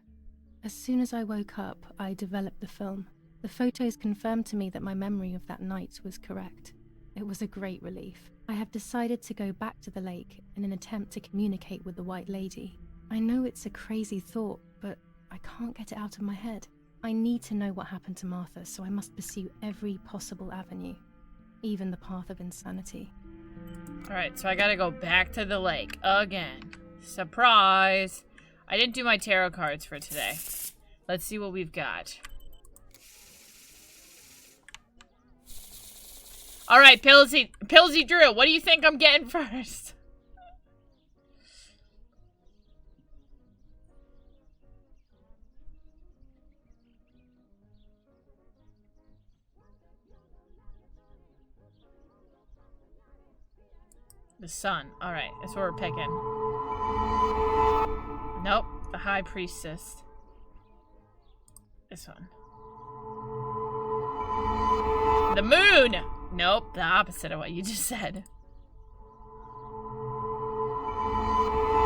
As soon as I woke up, I developed the film. The photos confirmed to me that my memory of that night was correct. It was a great relief. I have decided to go back to the lake in an attempt to communicate with the White Lady. I know it's a crazy thought, but I can't get it out of my head. I need to know what happened to Martha, so I must pursue every possible avenue, even the path of insanity. Alright, so I gotta go back to the lake again. Surprise! I didn't do my tarot cards for today. Let's see what we've got. Alright, Pillsy Drew, what do you think I'm getting first? The sun. Alright, that's what we're picking. Nope, the High Priestess. This one. The moon! Nope, the opposite of what you just said.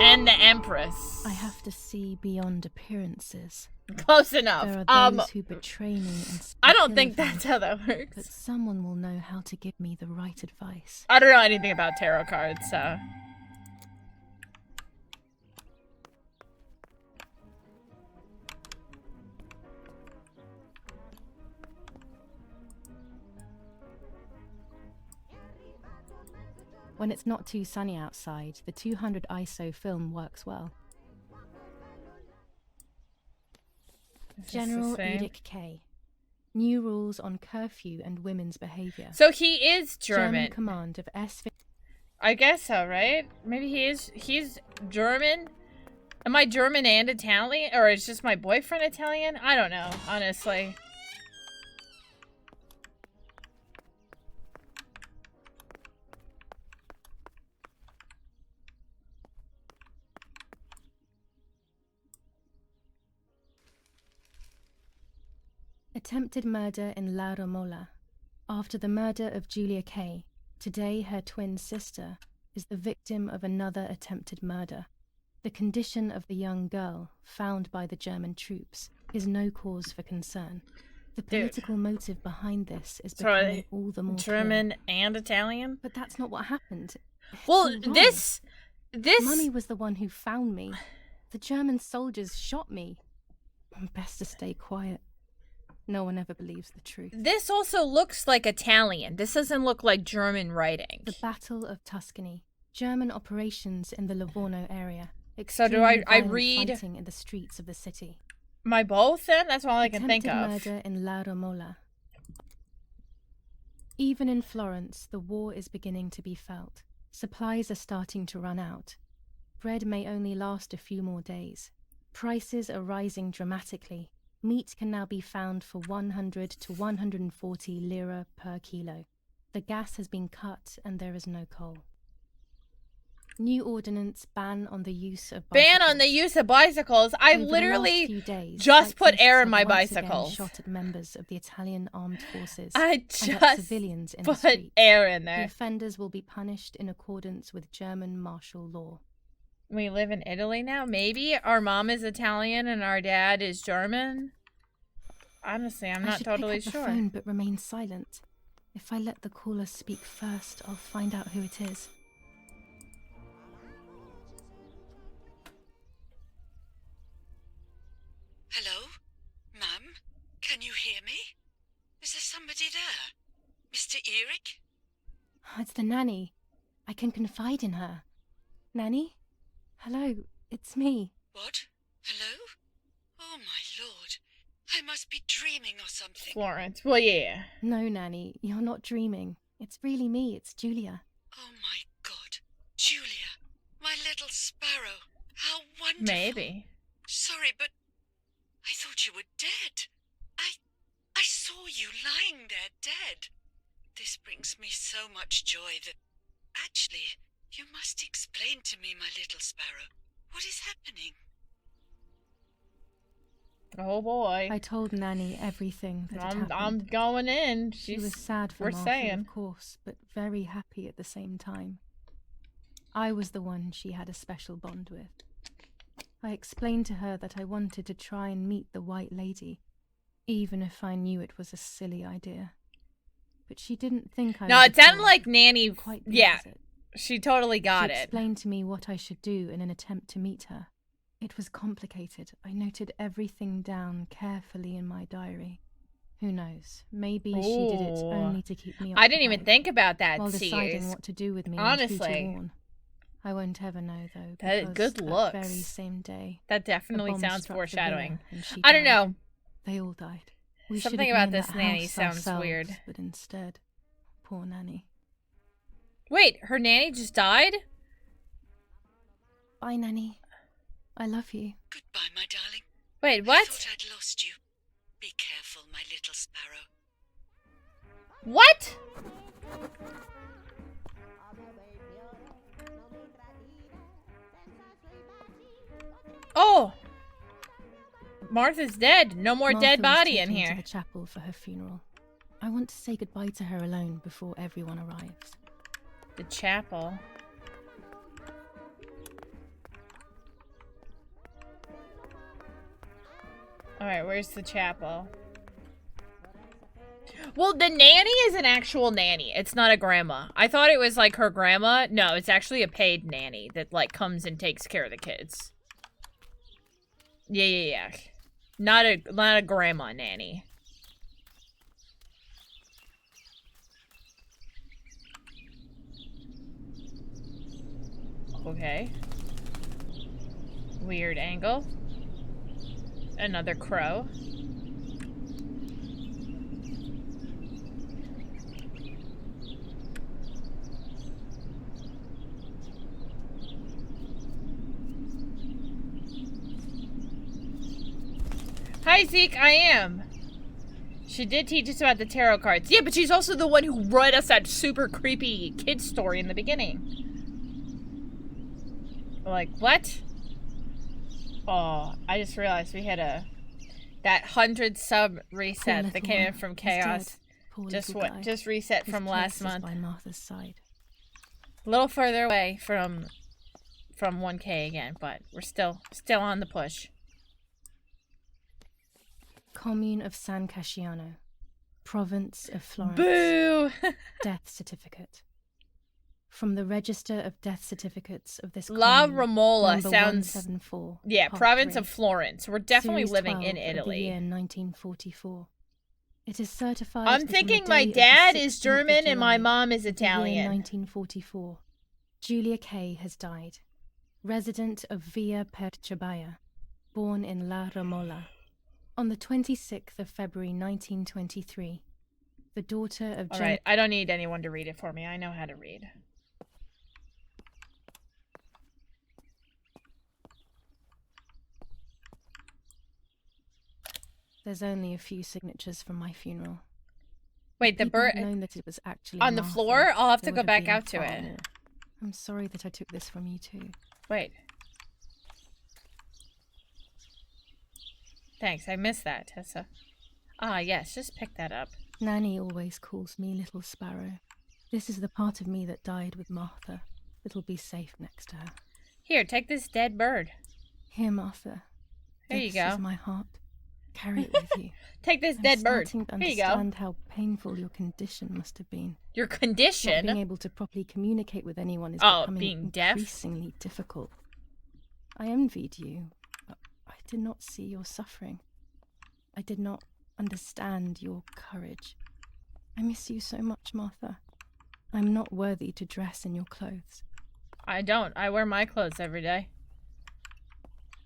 And the Empress. I have to see beyond appearances. Close enough. There are those who betray me and I don't think that's how that works. But someone will know how to give me the right advice. I don't know anything about tarot cards, so... When it's not too sunny outside, the 200 ISO film works well. General Edict K. New rules on curfew and women's behavior. So he is German. Command of S. I guess so, right? Maybe he's German? Am I German and Italian? Or is just my boyfriend Italian? I don't know, honestly. Attempted murder in La Romola. After the murder of Julia Kay, today her twin sister is the victim of another attempted murder. The condition of the young girl, found by the German troops, is no cause for concern. The political motive behind this is becoming all the more German clear. And Italian? But that's not what happened. Well, It's all this... Mummy was the one who found me. The German soldiers shot me. Best to stay quiet. No one ever believes the truth. This also looks like Italian. This doesn't look like German writing. The Battle of Tuscany. German operations in the Livorno area. So do I read fighting in the streets of the city. My both then? That's all I can think of. Murder in La Romola. Even in Florence, the war is beginning to be felt. Supplies are starting to run out. Bread may only last a few more days. Prices are rising dramatically. Meat can now be found for 100 to 140 lira per kilo. The gas has been cut and there is no coal. New ordinance ban on the use of bicycles. Ban on the use of bicycles. I literally just put air in my bicycle. Shot at members of the Italian armed forces. I and at just civilians in put the streets. air in there. The offenders will be punished in accordance with German martial law. We live in Italy now? Maybe our mom is Italian and our dad is German. Honestly, I'm not totally pick up sure. The phone but remain silent. If I let the caller speak first, I'll find out who it is. Hello? Ma'am? Can you hear me? Is there somebody there? Mr. Eric? It's the nanny. I can confide in her. Nanny? Hello, it's me. What? Hello? Oh my lord. I must be dreaming or something. Florence, well, yeah. No, Nanny, you're not dreaming. It's really me, it's Julia. Oh my god. Julia, my little sparrow. How wonderful. Maybe. Sorry, but were dead. I saw you lying there dead. This brings me so much joy that... Actually, you must explain to me, my little sparrow. What is happening? Oh boy. I told Nanny everything that had happened. I'm going in. She was sad for Martha, of course, but very happy at the same time. I was the one she had a special bond with. I explained to her that I wanted to try and meet the White Lady, even if I knew it was a silly idea. But she didn't think I No, was it sounded fool. like Nanny... Quite the yeah, opposite. she totally got She it. explained to me what I should do in an attempt to meet her. It was complicated. I noted everything down carefully in my diary. Who knows? Maybe she did it only to keep me occupied. I didn't even think about that, while deciding Sears. what to do with me. Honestly. And who to warn. I won't ever know, though. That, good because looks. That very same day, that definitely a bomb sounds struck the foreshadowing. villa and she I don't died. know. They all died. We should Something have about been in this that Nanny house sounds ourselves, weird. But instead, poor Nanny. Wait, her nanny just died? Bye, Nanny. I love you. Goodbye, my darling. Wait, what? I thought I'd lost you. Be careful, my little sparrow. What? Oh! Martha's dead. No more Martha dead was body in taken here. to the chapel for her funeral. I want to say goodbye to her alone before everyone arrives. The chapel. Alright, where's the chapel? Well, the nanny is an actual nanny. It's not a grandma. I thought it was like her grandma. No, it's actually a paid nanny that like comes and takes care of the kids. Yeah. Not a grandma nanny. Okay. Weird angle. Another crow. Hi, Zeke, I am. She did teach us about the tarot cards. Yeah, but she's also the one who read us that super creepy kid story in the beginning. Like, what? Oh, I just realized we had that 100 sub reset that came in from Chaos. Just reset from last month. By Martha's side. A little further away from 1K again, but we're still on the push. Commune of San Casciano, Province of Florence. Boo! Death certificate. From the Register of Death Certificates of this La commune, Romola number sounds... 174, yeah, Part Province 3. of Florence. We're definitely Series living 12 in of the Italy. year 1944. It is certified. I'm that on the thinking day my of the dad 16th is of German and my July mom is of the year Italian. 1944. Julia Kay has died. Resident of Via Perciabaya, born in La Romola. On the 26th of February 1923, the daughter of Alright, I don't need anyone to read it for me. I know how to read. There's only a few signatures from my funeral. Wait, the bird known that it was actually on the Martha, floor? I'll have to there go would back been out to far it. more. I'm sorry that I took this from you too. Wait. Thanks, I missed that, Tessa. Ah, yes, just pick that up. Nanny always calls me Little Sparrow. This is the part of me that died with Martha. It'll be safe next to her. Here, take this dead bird. Here, Martha. There you go. This is my heart. Carry it with you. Take this dead bird. I'm starting to Here you go. understand how painful your condition must have been. Your condition? Not being able to properly communicate with anyone is becoming being deaf? increasingly difficult. I envied you, but I did not see your suffering. I did not understand your courage. I miss you so much, Martha. I'm not worthy to dress in your clothes. I don't. I wear my clothes every day.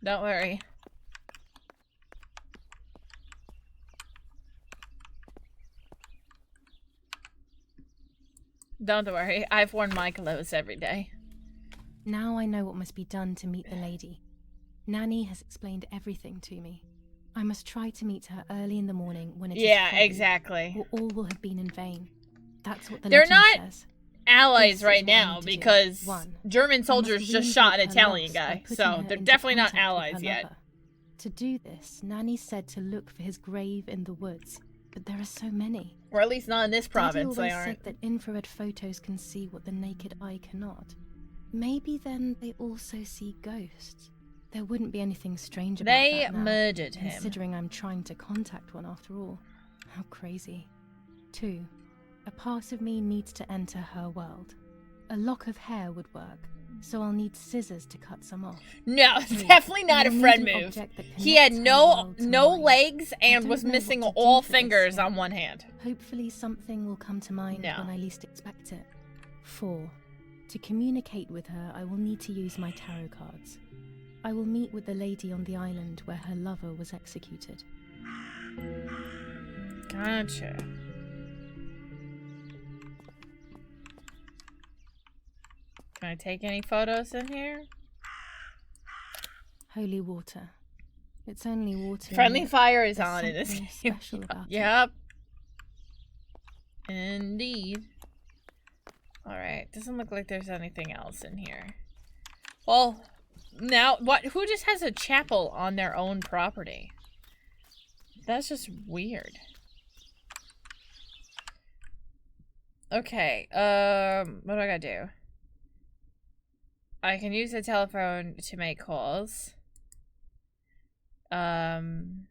Don't worry. Don't worry. I've worn my clothes every day. Now I know what must be done to meet the lady. Nanny has explained everything to me. I must try to meet her early in the morning when it is Yeah, foggy, exactly. or all will have been in vain. That's what the They're legend not says. allies This is right what I now need to do. because 1. German I must soldiers just reinvoke shot an her Italian loss by guy, putting so her they're into definitely not contact with allies her yet. lover. To do this, Nanny said to look for his grave in the woods, but there are so many. Or at least not in this Daddy province, they always aren't. said that infrared photos can see what the naked eye cannot. Maybe then they also see ghosts. There wouldn't be anything strange about They that now, murdered him. considering I'm trying to contact one after all. How crazy. 2. A part of me needs to enter her world. A lock of hair would work, so I'll need scissors to cut some off. No, 3. definitely not I a will friend need an move. object that He had connects her no world to mine. legs I and don't was know missing what to do all for this fingers yet. on one hand. Hopefully something will come to mind No. when I least expect it. 4. To communicate with her, I will need to use my tarot cards. I will meet with the lady on the island where her lover was executed. Gotcha. Can I take any photos in here? Holy water. It's only water. Friendly and fire is there's on in this something game. special about it. Yep. Indeed. Alright, doesn't look like there's anything else in here. Well, now, what? Who just has a chapel on their own property? That's just weird. Okay, what do I gotta do? I can use the telephone to make calls. Don't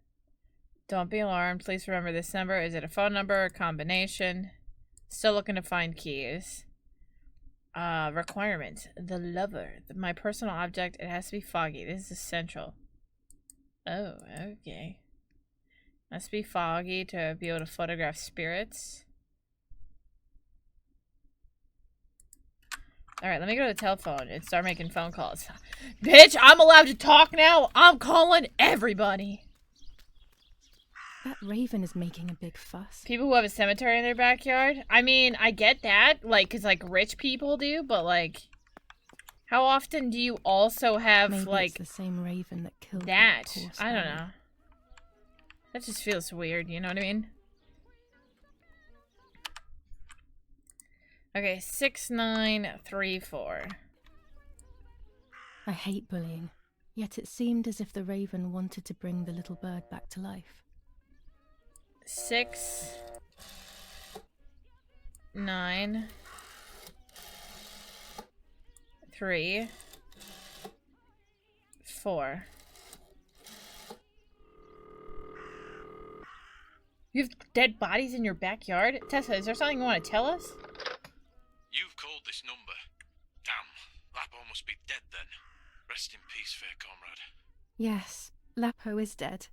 be alarmed. Please remember this number. Is it a phone number or a combination? Still looking to find keys. Requirement. The lover. My personal object. It has to be foggy. This is essential. Oh, okay. Must be foggy to be able to photograph spirits. Alright, let me go to the telephone and start making phone calls. Bitch, I'm allowed to talk now? I'm calling everybody. That raven is making a big fuss. People who have a cemetery in their backyard? I mean, I get that, like, because, like, rich people do, but, like, how often do you also have, Maybe like, it's the same raven that killed that? poor I don't sparrow. know. That just feels weird, you know what I mean? Okay, 6934. I hate bullying, yet it seemed as if the raven wanted to bring the little bird back to life. 6 9 3 4. You have dead bodies in your backyard? Tessa, is there something you want to tell us? You've called this number. Damn, Lapo must be dead then. Rest in peace, fair comrade. Yes, Lapo is dead.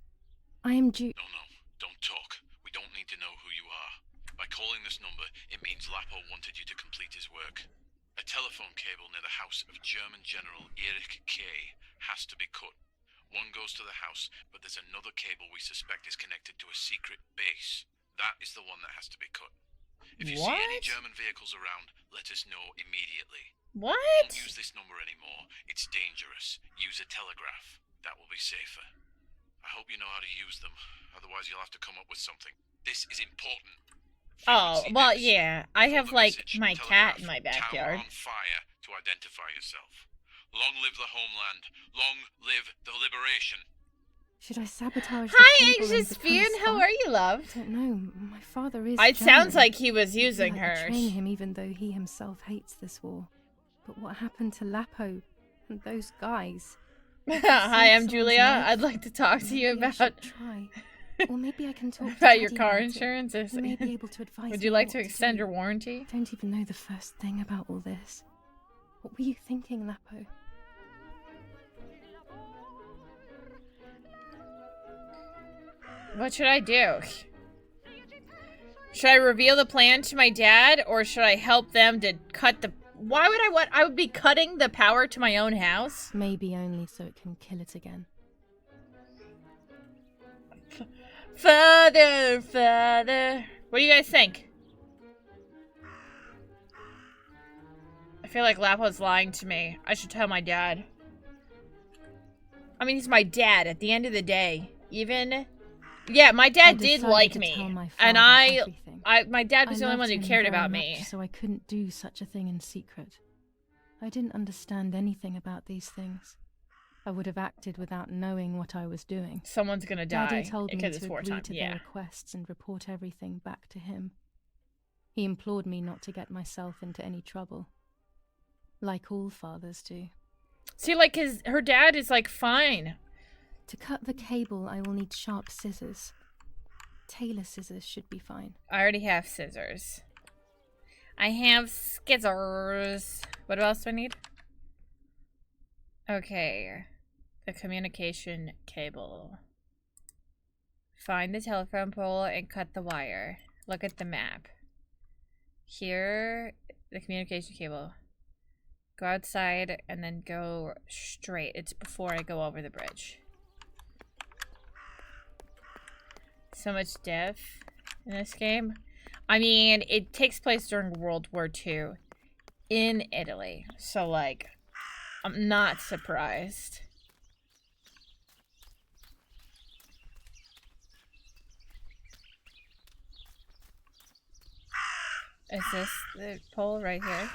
I am due. No, don't talk. We don't need to know who you are. By calling this number, it means Lapo wanted you to complete his work. A telephone cable near the house of German General Erich K. has to be cut. One goes to the house, but there's another cable we suspect is connected to a secret base. That is the one that has to be cut. If you see any German vehicles around, let us know immediately. What? Don't use this number anymore. It's dangerous. Use a telegraph. That will be safer. I hope you know how to use them. Otherwise, you'll have to come up with something. This is important. Oh, well, yeah. I have, like, my cat in my Tower backyard. on fire to identify yourself. Long live the homeland. Long live the liberation. Should I sabotage the Hi, cable and Anxious become a Fion. How spy? are you, love? I don't know. My father is It sounds German. like he was I feel using like her. betraying him even though he himself hates this war. But what happened to Lapo and those guys? Hi, I'm someone's Julia. life. I'd like to talk to you Maybe I about should try. Or maybe I can talk to about your Daddy car about it. insurance. He may be able to advise Would me you like what to extend do. your warranty? I don't even know the first thing about all this. What were you thinking, Lapo? What should I do? Should I reveal the plan to my dad, or should I help them to cut the... Why would I would be cutting the power to my own house? Maybe only so it can kill it again. Father, father. What do you guys think? I feel like Lapo's lying to me. I should tell my dad. I mean, he's my dad at the end of the day. even... Yeah, my dad did like me. And my dad was the only one who cared about me. So I couldn't do such a thing in secret. I didn't understand anything about these things. I would have acted without knowing what I was doing. Someone's gonna die. Daddy told me because to it's agree wartime. to Yeah. their requests and report everything back to him. He implored me not to get myself into any trouble, like all fathers do. See, like, her dad is like, fine. To cut the cable, I will need sharp scissors. Tailor scissors should be fine. I already have scissors. I have scissors. What else do I need? Okay. The communication cable. Find the telephone pole and cut the wire. Look at the map. Here, the communication cable. Go outside and then go straight. It's before I go over the bridge. So much death in this game. I mean, it takes place during World War II in Italy. So, like, I'm not surprised. Is this the pole right here?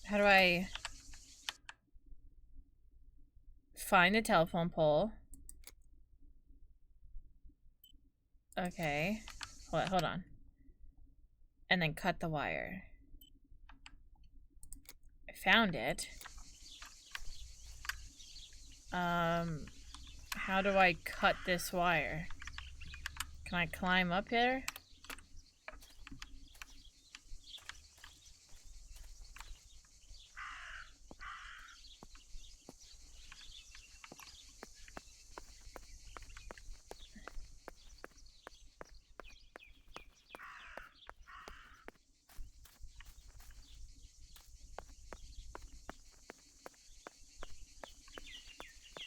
How do I find the telephone pole? Okay. Hold on. And then cut the wire. I found it. How do I cut this wire? Can I climb up here?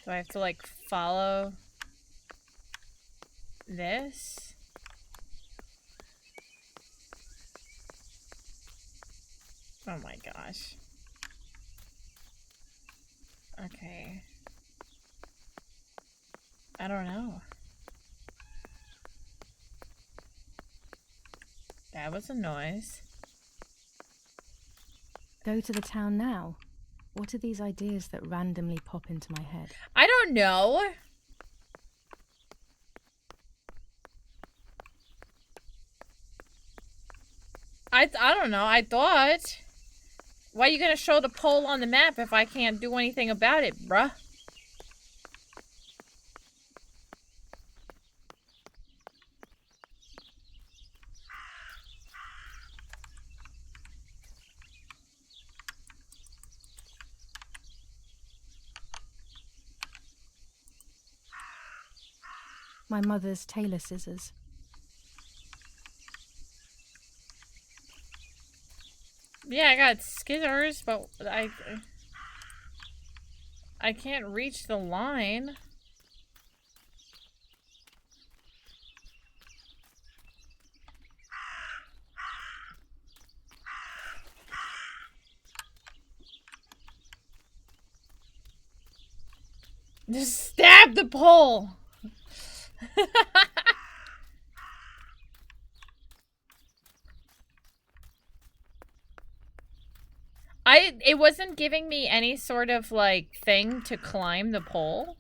Do I have to, like, follow this? Oh my gosh. Okay. I don't know. That was a noise. Go to the town now. What are these ideas that randomly pop into my head? I don't know. I don't know. I thought. Why are you gonna show the pole on the map if I can't do anything about it, bruh? My mother's tailor scissors. Yeah, I got scissors, but I can't reach the line. Just stab the pole. It wasn't giving me any sort of, like, thing to climb the pole.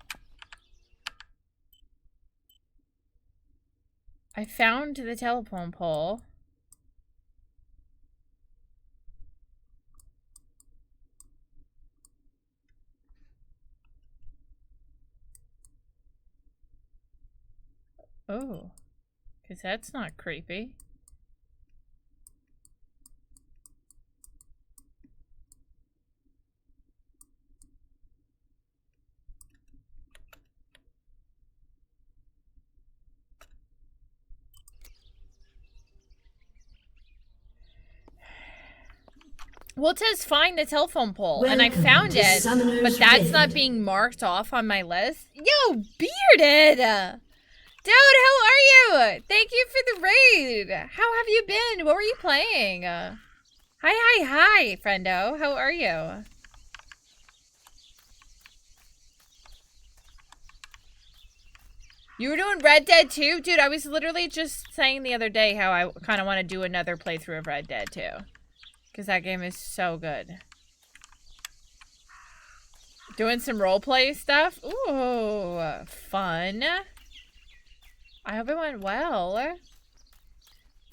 I found the telephone pole. Oh, because that's not creepy. Well, it says find the telephone pole, and I found it, but that's not being marked off on my list. Yo, Bearded! Dude, how are you? Thank you for the raid. How have you been? What were you playing? Hi, friendo. How are you? You were doing Red Dead 2? Dude, I was literally just saying the other day how I kind of want to do another playthrough of Red Dead 2. Because that game is so good. Doing some roleplay stuff? Ooh, fun. I hope it went well. But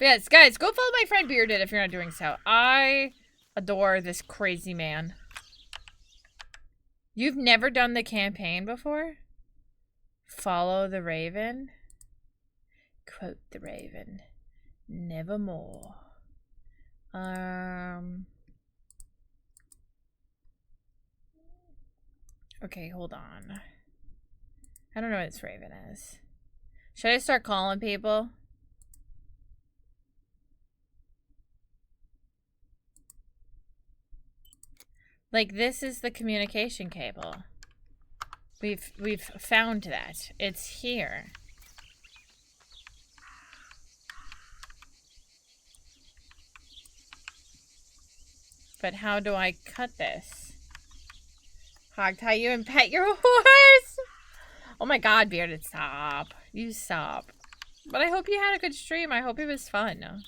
yes, guys, go follow my friend Bearded if you're not doing so. I adore this crazy man. You've never done the campaign before? Follow the Raven. Quote the Raven. Nevermore. Okay, hold on. I don't know what this Raven is. Should I start calling people? Like, this is the communication cable. We've found that. It's here. But how do I cut this? Hog tie you and pet your horse? Oh my god, Bearded, stop. You stop. But I hope you had a good stream. I hope it was fun.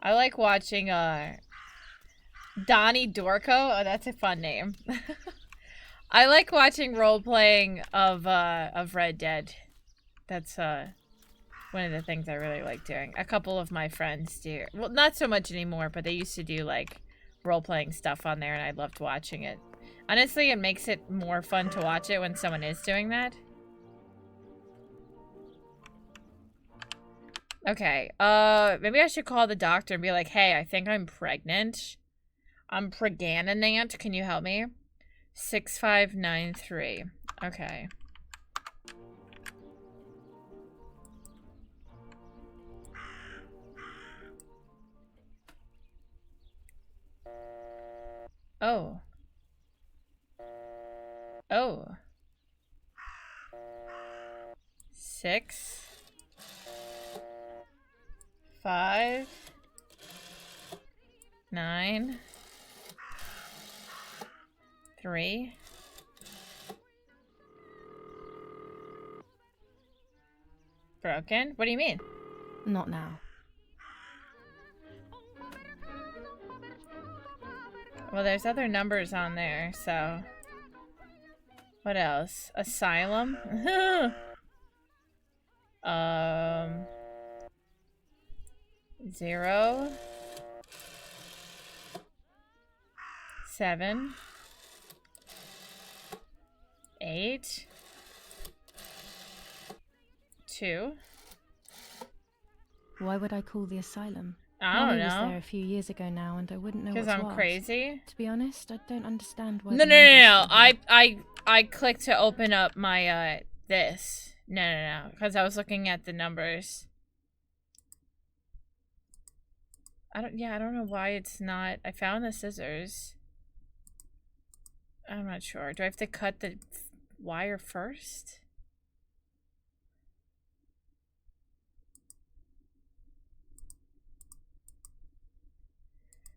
I like watching, Donnie Dorco. Oh, that's a fun name. I like watching role-playing of Red Dead. That's, one of the things I really like doing. A couple of my friends do. Well, not so much anymore, but they used to do, like, role-playing stuff on there, and I loved watching it. Honestly, it makes it more fun to watch it when someone is doing that. Okay, maybe I should call the doctor and be like, hey, I think I'm pregnant. I'm pregnant. Can you help me? 6593. Okay. Oh. Oh. 6 5 9 3 broken? What do you mean? Not now. Well, there's other numbers on there, so... What else? Asylum? 0 7 8 2. Why would I call the asylum? I don't Mommy was know. there a few years ago now, and I wouldn't know. Because What's I'm what. crazy? To be honest, I don't understand why. No. I clicked to open up my this. No. Because I was looking at the numbers. I don't know why it's not. I found the scissors. I'm not sure. Do I have to cut the wire first?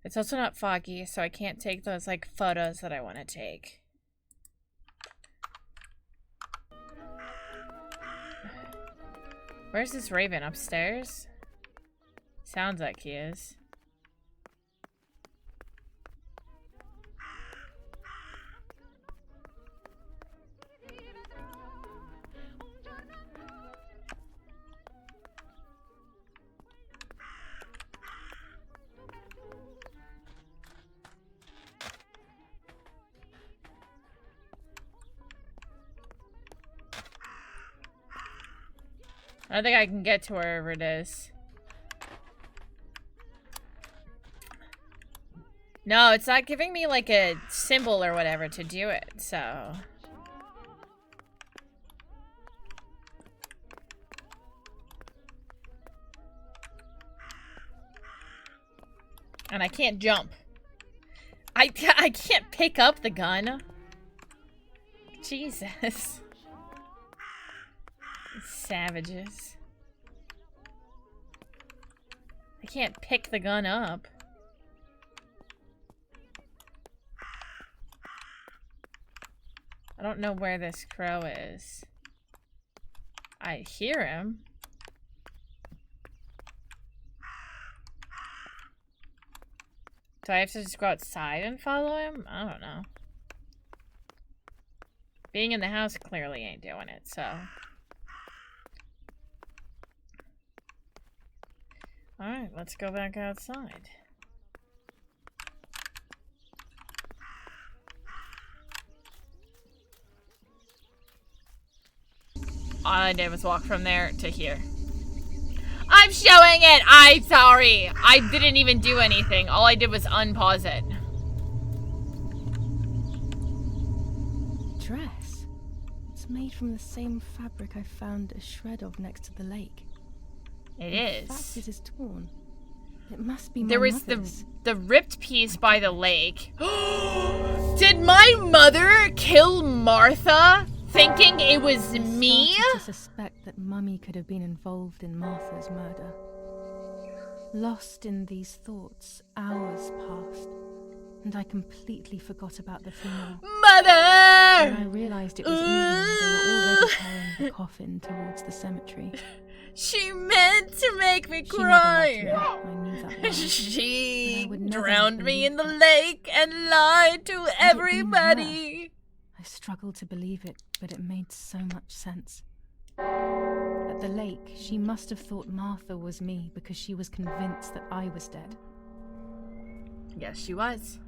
It's also not foggy, so I can't take those, like, photos that I want to take. Where's this Raven? Upstairs? Sounds like he is. I don't think I can get to wherever it is. No, it's not giving me like a symbol or whatever to do it, so... And I can't jump. I can't pick up the gun. Jesus. Savages. I can't pick the gun up. I don't know where this crow is. I hear him. Do I have to just go outside and follow him? I don't know. Being in the house clearly ain't doing it, so. Alright, let's go back outside. All I did was walk from there to here. I'm showing it! I'm sorry! I didn't even do anything. All I did was unpause it. Dress? It's made from the same fabric I found a shred of next to the lake. It In is. fact, it is torn. It must be There my was mother's. the ripped piece by the lake. Did my mother kill Martha thinking it was me? I started to suspect that Mummy could have been involved in Martha's murder. Lost in these thoughts, hours passed, and I completely forgot about the funeral. Mother! When I realized it was evening, they were already carrying the coffin towards the cemetery. She meant to make me She cry. never loved me. I knew that well. She But I would never drowned me believe in the that. lake and lied to Had it been everybody. I struggled to believe it, but it made so much sense. At the lake, she must have thought Martha was me because she was convinced that I was dead. Yes, she was.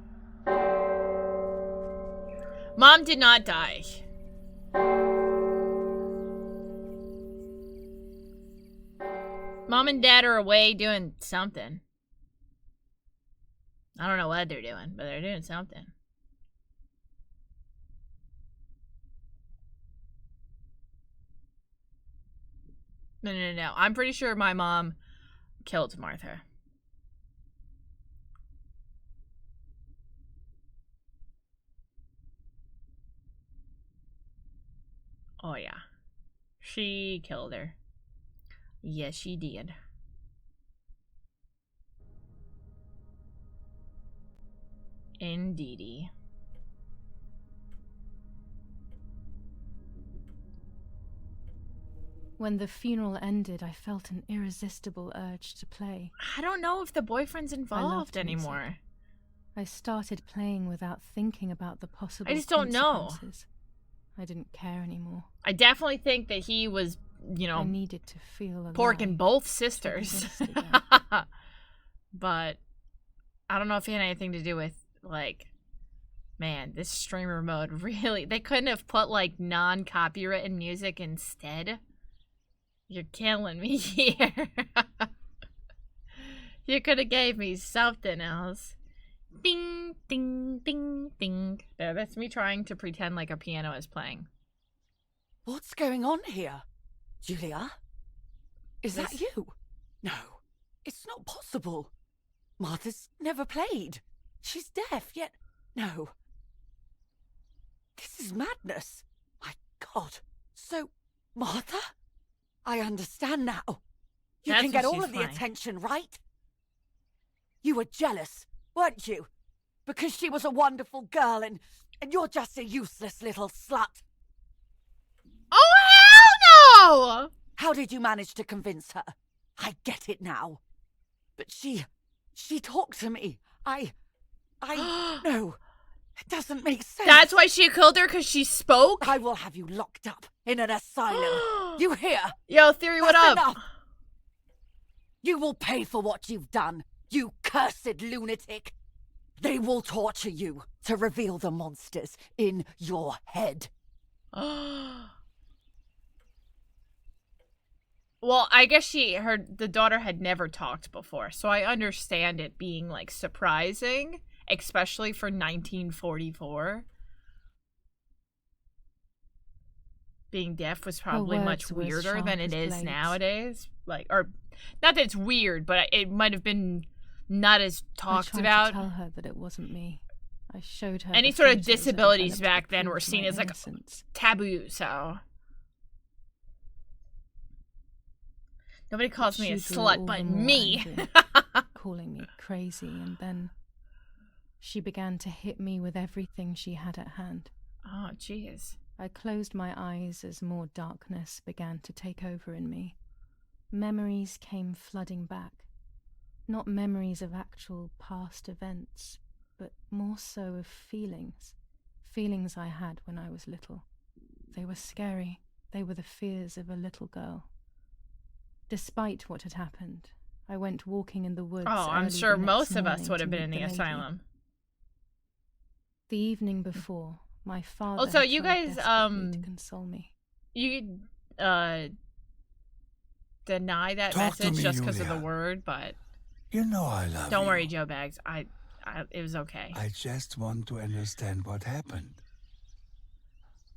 Mom did not die. Mom and Dad are away doing something. I don't know what they're doing, but they're doing something. No. I'm pretty sure my mom killed Martha. Oh, yeah. She killed her. Yes, she did. Indeedy. When the funeral ended, I felt an irresistible urge to play. I don't know if the boyfriend's I loved involved music. anymore. I started playing without thinking about the possible I just don't know. consequences. I didn't care anymore. I definitely think that he was, you know, I needed to feel alive. porking both sisters. To exist again. But I don't know if he had anything to do with, like, man, this streamer mode really, they couldn't have put, like, non-copywritten music instead. You're killing me here. You could have gave me something else. Ding, ding, ding, ding. There, that's me trying to pretend like a piano is playing. What's going on here? Julia? Is that you? No, it's not possible. Martha's never played. She's deaf, yet no. This is madness. My God. So, Martha? I understand now. You That's can get what all she's of the playing. attention, right? You were jealous, weren't you? Because she was a wonderful girl and you're just a useless little slut. Oh, hell no! How did you manage to convince her? I get it now. But she talked to me. I no. It doesn't make sense. That's why she killed her, because she spoke? I will have you locked up in an asylum. You hear? Yo, Theory, what That's up? enough. You will pay for what you've done, you cursed lunatic. They will torture you to reveal the monsters in your head. Well, I guess the daughter had never talked before, so I understand it being, like, surprising, especially for 1944. Being deaf was probably much words were as weirder than sharp it as is blades. nowadays. Like, or, not that it's weird, but it might have been not as talked I tried about. to tell her that it wasn't me. I showed her Any the sort of photos that disabilities developed back the then were proof of seen my as, like, innocence. taboo, so. Nobody calls me a She grew slut all but the more me. angry, calling me crazy, and then she began to hit me with everything she had at hand. Oh, jeez. I closed my eyes as more darkness began to take over in me. Memories came flooding back. Not memories of actual past events, but more so of feelings. Feelings I had when I was little. They were scary. They were the fears of a little girl. Despite what had happened, I went walking in the woods. Oh, I'm early sure the most next of us morning would to have been meet in the lady. asylum. The evening before, my father Also, had you tried guys, desperately to console me. You deny that Talk to message me, just because of the Julia. word, but You know I love you. don't worry, Joe Bags. It was okay. I just want to understand what happened.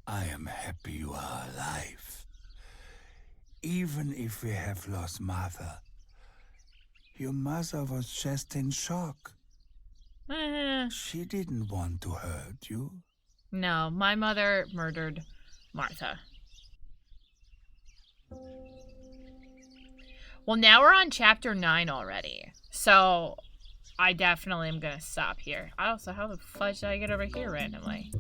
I am happy you are alive. Even if we have lost Martha, your mother was just in shock. She didn't want to hurt you. No, my mother murdered Martha. Well, now we're on chapter 9 already, so I definitely am gonna stop here. Also, how the fudge did I get over here randomly?